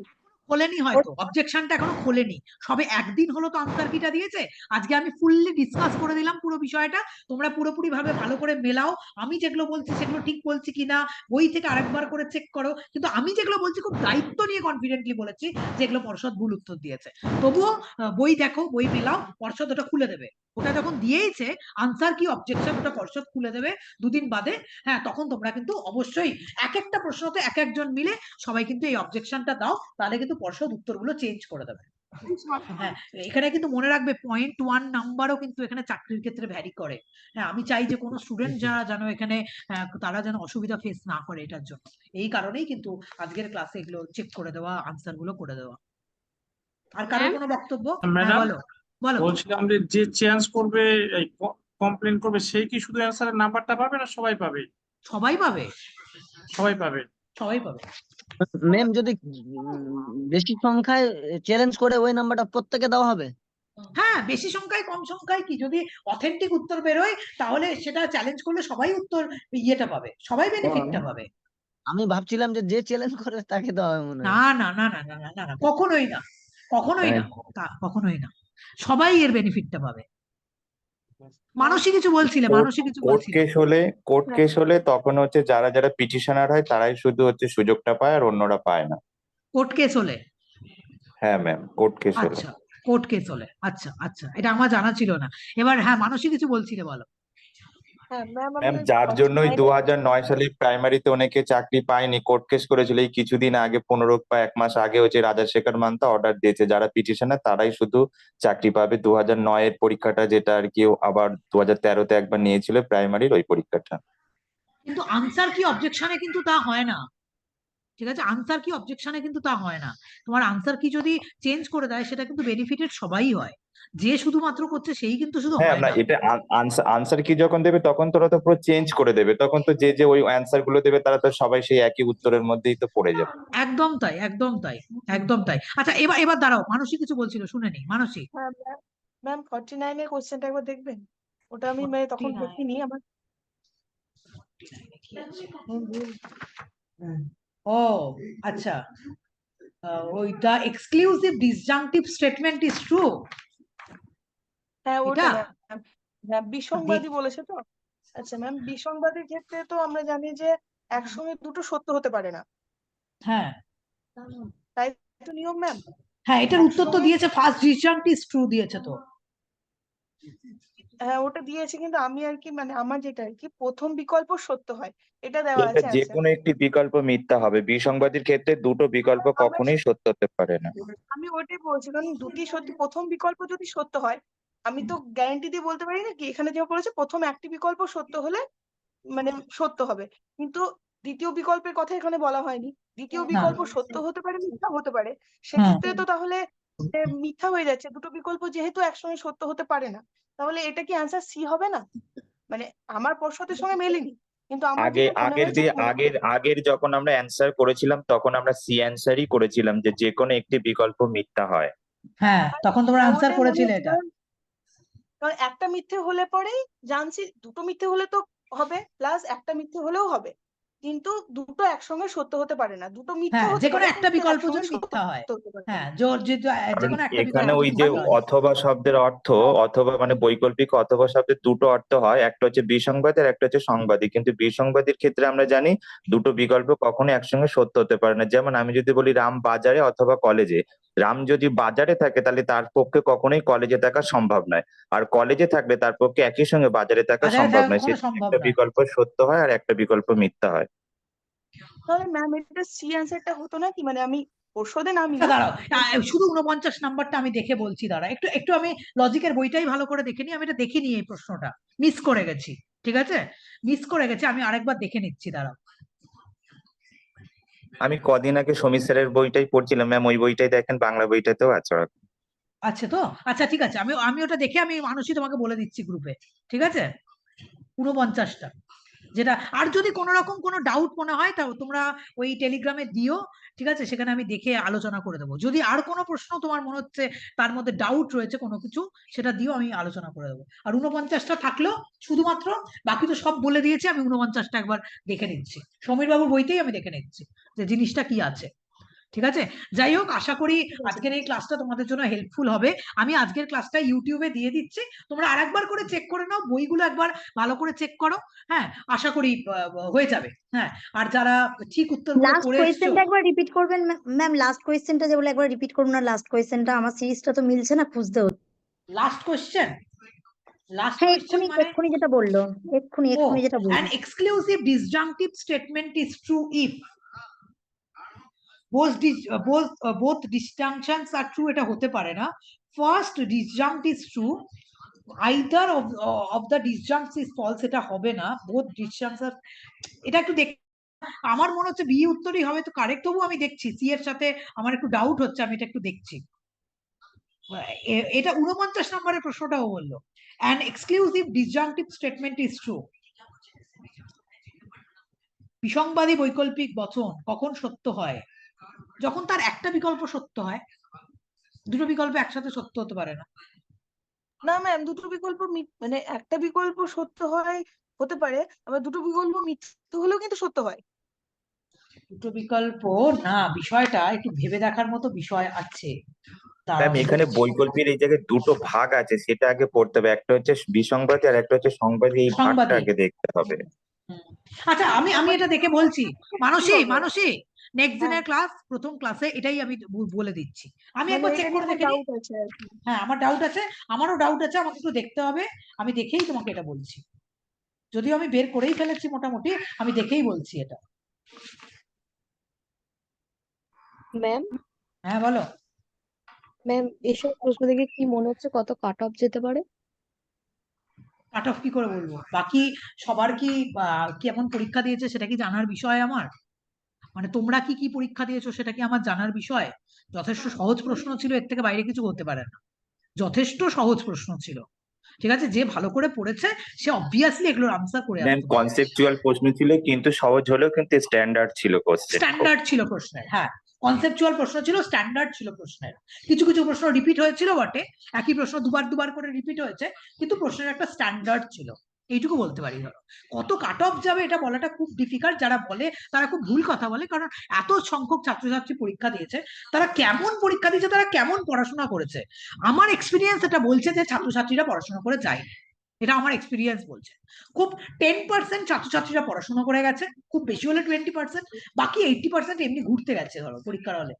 খোলেনি হয়তো, অবজেকশনটা এখনো খোলেনি, সবে একদিন হলো তো আনসার কিটা দিয়েছে। আজকে আমি ফুললি ডিসকাস করে দিলাম পুরো বিষয়টা, তোমরা পুরোপুরি ভাবে ভালো করে মেলাও, আমি যেগুলো বলছি সেগুলো ঠিক বলছি কিনা বই থেকে আরেকবার করে চেক করো, কিন্তু আমি যেগুলো বলছি খুব দায়িত্ব নিয়ে কনফিডেন্টলি বলেছি, যেগুলো পর্ষদ ভুল উত্তর দিয়েছে। তবুও বই দেখো, বই মেলাও, পর্ষদ ওটা খুলে দেবে, ওটা যখন দিয়েছে আনসার কি অবজেকশন ওটা পর্ষদ খুলে দেবে দুদিন বাদে। হ্যাঁ, তখন তোমরা কিন্তু অবশ্যই এক একটা প্রশ্নতে এক একজন মিলে সবাই কিন্তু এই অবজেকশনটা দাও, তাহলে কিন্তু পর্ষদ উত্তরগুলো চেঞ্জ করে দেবে। হ্যাঁ, এখানে কিন্তু মনে রাখবে 0.1 নাম্বারও কিন্তু এখানে চাকরির ক্ষেত্রে ভ্যারি করে। হ্যাঁ, আমি চাই যে কোনো স্টুডেন্ট যারা যেন এখানে তারা যেন অসুবিধা ফেস না করে এটার জন্য, এই কারণেই কিন্তু আজকের ক্লাসে এগুলো চেক করে দেওয়া, আনসার গুলো করে দেওয়া। আর কারো কোনো বক্তব্য? হ্যাঁ ম্যাডাম বলো বলো। বলছিলাম যে যে চেঞ্জ করবে, এই কমপ্লেন করবে, সেই কি শুধু অ্যান্সারের নাম্বারটা পাবে না সবাই পাবে? সবাই পাবে, সবাই পাবে। সবাই পাবে। ম্যাম যদি বেশি সংখ্যায় চ্যালেঞ্জ করে ওই নাম্বারটা প্রত্যেকে দেওয়া হবে? হ্যাঁ, বেশি সংখ্যায় কম সংখ্যায় কি, যদি অথেন্টিক উত্তর বেরোয় তাহলে সেটা চ্যালেঞ্জ করলে সবাই উত্তর ইয়েটা পাবে, সবাই বেনিফিটটা পাবে। আমি ভাবছিলাম যে যে চ্যালেঞ্জ করে তাকে দেওয়া হবে মনে হয়। না না না না না না না না, কখনোই না, কখনোই না, কখনোই না, সবাই এর বেনিফিটটা পাবে। মানসী কিছু বলছিলে, মানসী কিছু কোর্ট বলছিলে। কেস হলে, কোর্ট কেস হলে তখন হচ্ছে যারা যারা পিটিশনার হয় তারাই শুধু হচ্ছে সুযোগটা পায় আর অন্যরা পায় না। কোর্ট কেস হলে? হ্যাঁ ম্যাম, কোর্ট কেস হলে। আচ্ছা, কোর্ট কেস হলে, আচ্ছা আচ্ছা, এটা আমার জানা ছিল না। এবার হ্যাঁ মানসী কিছু বলছিলে, বলো। হ্যাঁ ম্যাম, ম্যাম আমি যার জন্যই 49 2009 সালে প্রাইমারিতে অনেকে চাকরি পায়নি, কোর্ট কেস করেছিল, এই কিছুদিন আগে 15 বা 1 মাস আগে হচ্ছে রাজাশেখর মান্তা অর্ডার দিয়েছে যারা পিটিশনার তারাই শুধু চাকরি পাবে। 2009 এর পরীক্ষাটা যেটা আর কি আবার 2013-তে একবার নিয়েছিল প্রাইমারির ওই পরীক্ষাটা। কিন্তু আনসার কি অবজেকশনে কিন্তু তা হয় না। ঠিক আছে, আনসার কি অবজেকশনে কিন্তু তা হয় না। তোমার আনসার কি যদি চেঞ্জ করে দেয় সেটা কিন্তু বেনিফিটেড সবাই হয়, যে শুধুমাত্র করছে সেই কিন্তু শুধু হ্যাঁ হয় না, না। এটা আনসার কি যখন দেবে তখন তোরা তো পুরো চেঞ্জ করে দেবে, তখন তো যে যে ওই অ্যান্সার গুলো দেবে তারা তো সবাই সেই একই উত্তরের মধ্যেই তো পড়ে যাবে। একদম তাই, একদম তাই, একদম তাই। আচ্ছা, এবার এবার দাঁড়াও, মানসী কিছু বলছিল, শুনে নি মানসী। হ্যাঁ ম্যাম, ম্যাম 49 এর কোশ্চেনটা একবার দেখবেন, ওটা আমি মানে তখন 49 দেখিনি আমার। ও আচ্ছা, ওই দা exclusive disjunctive statement is true, হ্যাঁ ওটা এটা ম্যাম, হ্যাঁ বিসংবাদী বলেছে তো। আচ্ছা ম্যাম, বিসংবাদীর ক্ষেত্রে তো আমরা জানি যে একসঙ্গে দুটো সত্য হতে পারে না, হ্যাঁ তাই তো নিয়ম ম্যাম। হ্যাঁ, এটার উত্তর তো একসঙ্গে, দিয়েছে, ফার্স্ট ডিসজাংক্ট ইজ ট্রু দিয়েছে তো। হ্যাঁ ওটা দিয়েছে, কিন্তু আমি আর কি মানে আমার যেটা আর কি প্রথম বিকল্প সত্য হয় এটা দেওয়া এটা আছে যে অ্যান্সার। কোনো একটি বিকল্প মিথ্যা হবে, বিসংবাদীর ক্ষেত্রে দুটো বিকল্প কখনোই সত্য হতে পারে না। আমি ওটাই বলছি, কারণ দুটি সত্যি, প্রথম বিকল্প যদি সত্য হয় আমি তো গ্যারান্টি দিয়ে বলতে পারি না কি এখানে যেটা বলেছে প্রথম একটি বিকল্প সত্য হলে মানে সত্য হবে, কিন্তু দ্বিতীয় বিকল্পের কথা এখানে বলা হয়নি। দ্বিতীয় না বিকল্প সত্য হতে পারে, মিথ্যা হতে পারে। হুম সেক্ষেত্রে তো তাহলে মিথ্যা হয়ে যাচ্ছে। দুটো বিকল্প যেহেতু একসঙ্গে সত্য হতে পারে না, তাহলে এটা কি অ্যান্সার সি হবে না? মানে আমার পর্ষদের সঙ্গে মেলেনি, কিন্তু আমার আগে যেটা মনে আগের হয়েছে দিয়ে আগের যখন আমরা অ্যান্সার করেছিলাম তখন আমরা সি অ্যান্সারই করেছিলাম, যে যে কোনো একটি বিকল্প মিথ্যা হয়। হ্যাঁ তখন তোমরা আনসার তাহলে মানে করেছিলে এটা। কারণ একটা মিথ্যে হলে পরেই জানছি, দুটো মিথ্যে হলে তো হবে, প্লাস একটা মিথ্যে হলেও হবে, কিন্তু দুটো একসঙ্গে সত্য হতে পারে না। দুটো মিথ্যে হ্যাঁ হতে যে কোনো পারে একটা কিন্তু বিকল্প একসঙ্গে যদি সত্য মিথ্যা হয়, হতে পারে হ্যাঁ না। যে কারণ কোনো একটা এখানে বিকল্প ওই যদি যে মিথ্যা হয়। অথবা শব্দের অর্থ, অথবা মানে বৈকল্পিক অথবা শব্দের দুটো অর্থ হয়, একটা হচ্ছে বিসংবাদী আর একটা হচ্ছে সংবাদী। কিন্তু বিসংবাদীর ক্ষেত্রে আমরা জানি দুটো বিকল্প কখনো একসঙ্গে সত্য হতে পারে না। যেমন আমি যদি বলি রাম বাজারে অথবা কলেজে, রাম যদি বাজারে থাকে তাহলে তার পক্ষে কখনোই কলেজে থাকা সম্ভব নয়, আর কলেজে থাকলে তার পক্ষে একই সঙ্গে বাজারে থাকা বাজারে সম্ভব থাকা নয়। কখনো সেটা সম্ভব একটা নয়। বিকল্প সত্য হয় আর একটা বিকল্প মিথ্যা হয়। তাহলে ম্যাম এটা সি অ্যান্সারটা হতো না কি? মানে আমি পর্ষদে নামি আচ্ছা না। দাঁড়াও, শুধু 49 নাম্বারটা আমি দেখে বলছি, দাঁড়া একটু একটু আমি লজিকের বইটাই ভালো করে দেখে নিই। আমি এটা দেখিনি, এই প্রশ্নটা মিস করে গেছি, ঠিক আছে মিস করে গেছি, আমি আরেকবার দেখে নিচ্ছি, দাঁড়াও। আমি কদিন আগে সমীর স্যারের বইটাই পড়ছিলাম ম্যাম, ওই বইটাই দেখেন, বাংলা বইটাতেও আছে ওরকম। আচ্ছা তো আচ্ছা ঠিক আছে, আমি আমি ওটা দেখে আমি মানুষই তোমাকে বলে দিচ্ছি গ্রুপে, ঠিক আছে 49টা যেটা। আর যদি কোনো রকম কোনো ডাউট মনে হয় তাও তোমরা ওই টেলিগ্রামে দিও, ঠিক আছে, সেখানে আমি দেখে আলোচনা করে দেবো। যদি আর কোনো প্রশ্ন তোমার মনে হচ্ছে তার মধ্যে ডাউট রয়েছে কোনো কিছু, সেটা দিও, আমি আলোচনা করে দেবো। আর 49টা থাকলেও শুধুমাত্র, বাকি তো সব বলে দিয়েছি, আমি 49টা একবার দেখে নিচ্ছি, সমীর বাবুর বইতেই আমি দেখে নিচ্ছি যে জিনিসটা কি আছে, ঠিক আছে। যাই হোক, আশা করি আজকের এই ক্লাসটা তোমাদের জন্য হেল্পফুল হবে। আমি আজকের ক্লাসটা ইউটিউবে দিয়ে দিচ্ছি, তোমরা আরেকবার করে চেক করে নাও, বইগুলো একবার ভালো করে চেক করো। হ্যাঁ আশা করি হয়ে যাবে। হ্যাঁ আর যারা ঠিক উত্তরগুলো লাস্ট করে এসছো, কোয়েশ্চেনটা একবার রিপিট করবেন ম্যাম? লাস্ট কোয়েশ্চেনটা যে বলে একবার রিপিট করুন না, লাস্ট কোয়েশ্চেনটা, আমার সিরিজটা তো মিলছে না, খুঁজতে হচ্ছে। লাস্ট কোয়েশ্চেন, লাস্ট হ্যাঁ কোয়েশ্চেন এক্ষুনি মানে এক্ষুনি যেটা বললো, এক্ষুনি ও এক্ষুনি যেটা an বললো। exclusive disjunctive statement is true if both disjunctions are true, এটা হতে পারে না। First disjunct is true, either of the disjuncts is false, এটা হবে না। both disjuncts are, এটা একটু দেখ, আমার মনে হচ্ছে বি উত্তরই হবে তো কারেক্ট, তবু আমি দেখছি, সি এর সাথে আমার একটু ডাউট হচ্ছে, আমি এটা একটু দেখছি। এটা 49 নম্বরের প্রশ্নটাও বললো an exclusive disjunctive statement is true, বিসংবাদী বৈকল্পিক বচন কখন সত্য হয়? যখন তার একটা বিকল্প সত্য হয়, দুটো বিকল্প একসাথে সত্য হতে পারে না। না ম্যাম, দুটো বিকল্প মানে একটা বিকল্প সত্য হয় হতে পারে, আবার দুটো বিকল্প মিথ্যে হলেও কিন্তু সত্য হয়। দুটো বিকল্প না, বিষয়টা একটু ভেবে দেখার মতো বিষয় আছে। ম্যাম এখানে বৈকল্পের এই জায়গায় দুটো ভাগ আছে, সেটা আগে পড়তে হবে। একটা হচ্ছে বিসংবাদী আর একটা হচ্ছে সংবাদী, এই ভাগটা সংবাদী। আগে দেখতে হবে। আচ্ছা আমি আমি এটা দেখে বলছি, মানসী নেক্সট হ্যাঁ। দিনের ক্লাস, প্রথম ক্লাসে এটাই আমি বলে দিচ্ছি। আমি মানে একবার এটা চেক নিয়ে করে আমার দেখে নিই। ডাউট আছে আর কি। হ্যাঁ আমার ডাউট আছে, আমারও ডাউট আছে, আমাকে একটু দেখতে হবে, আমি দেখেই তোমাকে এটা বলছি। যদিও আমি বের করেই ফেলেছি মোটামুটি, আমি দেখেই বলছি এটা। ম্যাম হ্যাঁ বলো। ম্যাম এসব প্রশ্ন দেখে কি মনে হচ্ছে কত কাট অফ যেতে পারে? কাট অফ কি করে বলবো? বাকি সবার কি কেমন পরীক্ষা দিয়েছে সেটা কি জানার বিষয় আমার? মানে তোমরা কি কি পরীক্ষা দিয়েছো সেটা কি আমার জানার বিষয়? যথেষ্ট সহজ প্রশ্ন ছিল, এর থেকে বাইরে কিছু হতে পারে না, যথেষ্ট সহজ প্রশ্ন ছিল, ঠিক আছে। যে ভালো করে পড়েছে সে অবভিয়াসলি এগুলোর আনসার করে ম্যাম আসতে পারে। কনসেপচুয়াল প্রশ্ন ছিল, কিন্তু সহজ হলেও কিন্তু স্ট্যান্ডার্ড ছিল কোশ্চেন। স্ট্যান্ডার্ড ছিল প্রশ্নের, হ্যাঁ কনসেপচুয়াল প্রশ্ন ছিল, স্ট্যান্ডার্ড ছিল প্রশ্নের। কিছু কিছু প্রশ্ন রিপিট হয়েছিল বটে, একই প্রশ্ন দুবার দুবার করে রিপিট হয়েছে, কিন্তু প্রশ্নের একটা স্ট্যান্ডার্ড ছিল, এইটুকু বলতে পারি। ধরো কত কাট অফ যাবে এটা বলাটা খুব ডিফিকাল্ট, যারা বলে তারা খুব ভুল কথা বলে, কারণ এত সংখ্যক ছাত্রছাত্রী পরীক্ষা দিয়েছে, তারা কেমন পরীক্ষা দিয়েছে, তারা কেমন পড়াশোনা করেছে। আমার এক্সপিরিয়েন্স এটা বলছে যে ছাত্রছাত্রীরা পড়াশোনা করে যায়, এটা আমার এক্সপিরিয়েন্স বলছে। খুব 10% ছাত্রছাত্রীরা পড়াশোনা করে গেছে, খুব বেশি হলে 20%, বাকি 80% এমনি ঘুরতে গেছে। ধরো পরীক্ষার হলে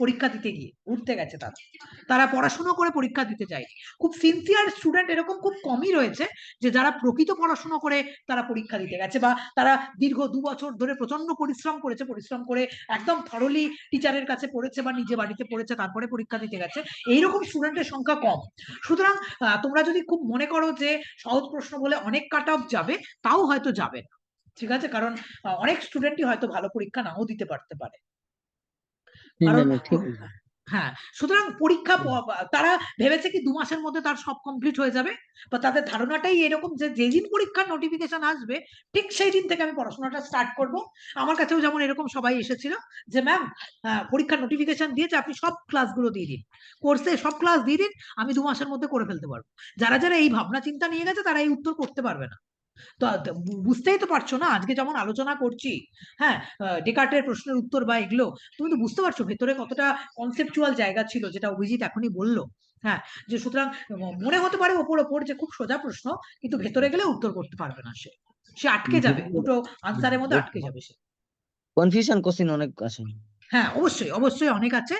পরীক্ষা দিতে গিয়ে ঘুরতে গেছে, তারা পড়াশোনা করে পরীক্ষা দিতে যায়। খুব সিনসিয়ার স্টুডেন্ট এরকম খুব কমই রয়েছে, যে যারা প্রকৃত পড়াশোনা করে তারা পরীক্ষা দিতে গেছে, বা তারা দীর্ঘ 2 বছর ধরে প্রচন্ড পরিশ্রম করেছে, পরিশ্রম করে একদম থরলি টিচারের কাছে পড়েছে বা নিজে বাড়িতে পড়েছে, তারপরে পরীক্ষা দিতে গেছে। এইরকম স্টুডেন্টের সংখ্যা কম। সুতরাং তোমরা যদি খুব মনে করো যে সহজ প্রশ্ন বলে অনেক কাট অফ যাবে, তাও হয়তো যাবে না। ঠিক আছে, কারণ অনেক স্টুডেন্টই হয়তো ভালো পরীক্ষা নাও দিতে পারতে পারে। হ্যাঁ কারণ ম্যাম ঠিক হ্যাঁ, সুতরাং পরীক্ষা তারা ভেবেছে কি 2 মাসের মধ্যে তার সব কমপ্লিট হয়ে যাবে, বা তাদের ধারণাটাই এরকম যে যেদিন পরীক্ষার নোটিফিকেশন আসবে ঠিক সেই দিন থেকে আমি পড়াশোনাটা স্টার্ট করব। আমার কাছেও যেমন এরকম সবাই এসেছিল যে ম্যাম পরীক্ষার নোটিফিকেশন দিয়েছে, আপনি সব ক্লাসগুলো দিয়ে দিন, কোর্সে সব ক্লাস দিয়ে দিন, আমি 2 মাসের মধ্যে করে ফেলতে পারবো। যারা যারা এই ভাবনা চিন্তা নিয়ে গেছে তারা এই উত্তর করতে পারবে না। তো বুঝতেই তো পারছো না, আজকে যেমন আলোচনা করছি, হ্যাঁ, ডেকার্টের প্রশ্নের উত্তর বা এগুলো, তুমি তো বুঝতে পারছো ভেতরে কতটা কনসেপচুয়াল জায়গা ছিল, যেটা অভিজিৎ এখনই বললো। হ্যাঁ, যে সুতরাং মনে হতে পারে ওপর ওপর যে খুব সোজা প্রশ্ন, কিন্তু ভেতরে গেলে উত্তর করতে পারবে না, সে সে আটকে যাবে, দুটো আনসারের মধ্যে আটকে যাবে সে। কনফিউশন কোশ্চেন অনেক আছে। হ্যাঁ, অবশ্যই অবশ্যই অনেক আছে।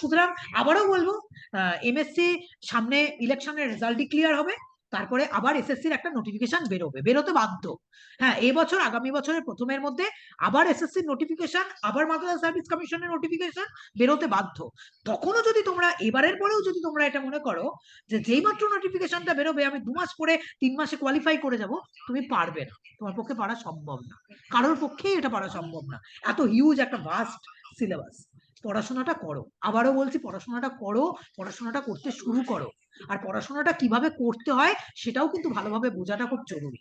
সুতরাং আবারও বলবো, এমএসসি সামনে ইলেকশনের রেজাল্ট ডিক্লিয়ার হবে, তারপরে আবার এসএসসির একটা নোটিফিকেশন বেরোতে বাধ্য। হ্যাঁ, এই বছর আগামী বছরের প্রথমের মধ্যে আবার এসএসসির নোটিফিকেশন, আবার মাদ্রাসা সার্ভিস কমিশনের নোটিফিকেশন বেরোতে বাধ্য। তখনও যদি তোমরা এবারের পরেও যদি তোমরা এটা মনে করো যে যেই মাত্র নোটিফিকেশনটা বেরোবে আমি 2 মাস পরে 3 মাসে কোয়ালিফাই করে যাব, তুমি পারবে না, তোমার পক্ষে পারা সম্ভব না, কারোর পক্ষেই এটা পারা সম্ভব না। এত হিউজ একটা ভাস্ট সিলেবাস। পড়াশোনাটা করো, আবারও বলছি পড়াশোনাটা করো, পড়াশোনাটা করতে শুরু করো। আর পড়াশোনাটা কিভাবে করতে হয় সেটাও কিন্তু ভালোভাবে বোঝাটা খুব জরুরি।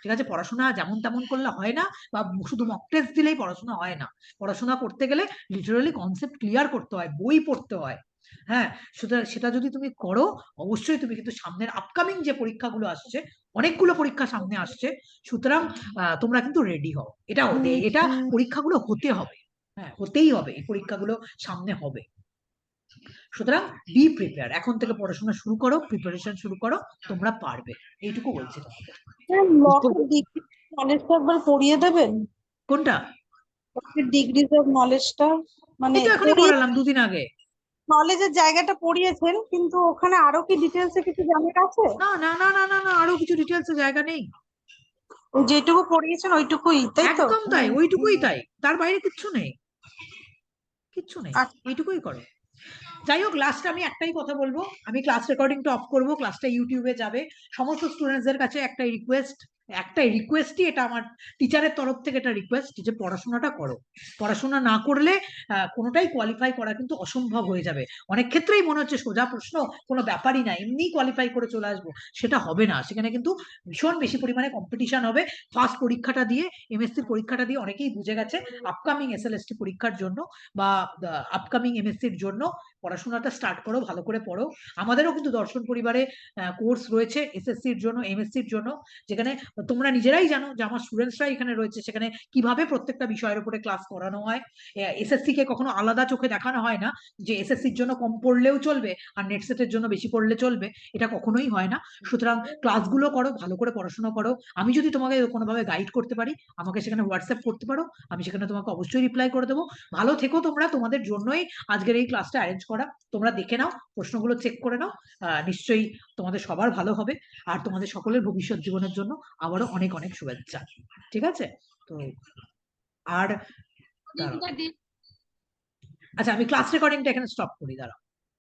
ঠিক আছে, পড়াশোনা যেমন তেমন করলে হয় না, বা শুধু মক টেস্ট দিলেই পড়াশোনা হয় না। পড়াশোনা করতে গেলে লিটারালি কনসেপ্ট ক্লিয়ার করতে হয়, বই পড়তে হয়। হ্যাঁ, সেটা যদি তুমি করো, অবশ্যই তুমি কিন্তু সামনের আপকামিং যে পরীক্ষাগুলো আসছে, অনেকগুলো পরীক্ষা সামনে আসছে, সুতরাং তোমরা কিন্তু রেডি হও। এটা পরীক্ষাগুলো হতে হবে, হ্যাঁ, হতেই হবে, এই পরীক্ষাগুলো সামনে হবে। সুতরাং বি প্রিপেয়ার, এখন থেকে পড়াশোনা শুরু করো, প্রিপারেশন শুরু করো, তোমরা পারবে, এইটুকু বলছি তোমাদের। নলেজটা একবার পড়িয়ে দেবেন? কোনটা? ডিগ্রিজ অফ নলেজটা, মানে এই তো এখনই পড়ালাম 2 দিন আগে। নলেজের জায়গাটা পড়িয়েছেন, কিন্তু ওখানে আরো কি ডিটেলসে কিছু জানার আছে? না না না না না না, আরো কিছু ডিটেলসে জায়গা নেই। যেটুকু পড়িয়েছেন ওইটুকুই, তাই তো? একদম তাই, ওইটুকুই তাই, তার বাইরে কিচ্ছু নেই, কিচ্ছু নেই, এইটুকুই করো। যাই হোক, লাস্টে আমি একটাই কথা বলবো, আমি ক্লাস রেকর্ডিংটা অফ করবো, ক্লাসটা ইউটিউবে যাবে। সমস্ত স্টুডেন্টসদের কাছে একটাই রিকোয়েস্টই, এটা আমার টিচারের তরফ থেকে একটা রিকোয়েস্ট, যে পড়াশোনাটা করো। পড়াশোনা না করলে কোনোটাই কোয়ালিফাই করা কিন্তু অসম্ভব হয়ে যাবে। অনেক ক্ষেত্রেই মনে হচ্ছে সোজা প্রশ্ন, কোনো ব্যাপারই না, এমনি কোয়ালিফাই করে চলে আসবো, সেটা হবে না। সেখানে কিন্তু ভীষণ বেশি পরিমাণে কম্পিটিশন হবে। ফার্স্ট পরীক্ষাটা দিয়ে, এমএসসির পরীক্ষাটা দিয়ে অনেকেই বুঝে গেছে আপকামিং এসএলএসটি পরীক্ষার জন্য বা আপকামিং এমএসসির জন্য পড়াশোনাটা স্টার্ট করো, ভালো করে পড়ো। আমাদেরও কিন্তু দর্শন পরিবারে কোর্স রয়েছে এসএসসির জন্য, এমএসসির জন্য, যেখানে তোমরা নিজেরাই জানো যে আমার স্টুডেন্টসরাই এখানে রয়েছে, সেখানে কিভাবে প্রত্যেকটা বিষয়ের উপরে ক্লাস করানো হয়। এসএসসি কে কখনো আলাদা চোখে দেখানো হয় না যে এসএসসির জন্য কম পড়লেও চলবে আর নেট সেটের জন্য বেশি পড়লে চলবে, এটা কখনোই হয় না। সুতরাং ক্লাসগুলো করো, ভালো করে পড়াশোনা করো। আমি যদি তোমাকে কোনোভাবে গাইড করতে পারি, আমাকে সেখানে হোয়াটসঅ্যাপ করতে পারো, আমি সেখানে তোমাকে অবশ্যই রিপ্লাই করে দেবো। ভালো থেকো তোমরা, তোমাদের জন্যই আজকের এই ক্লাসটা অ্যারেঞ্জ করা। তোমরা দেখে নাও, প্রশ্নগুলো চেক করে নাও, নিশ্চয়ই তোমাদের সবার ভালো হবে। আর তোমাদের সকলের ভবিষ্যৎ জীবনের জন্য আবারও অনেক অনেক শুভেচ্ছা। ঠিক আছে, তো আর আচ্ছা, আমি ক্লাস রেকর্ডিংটা এখানে স্টপ করি, দাঁড়াও।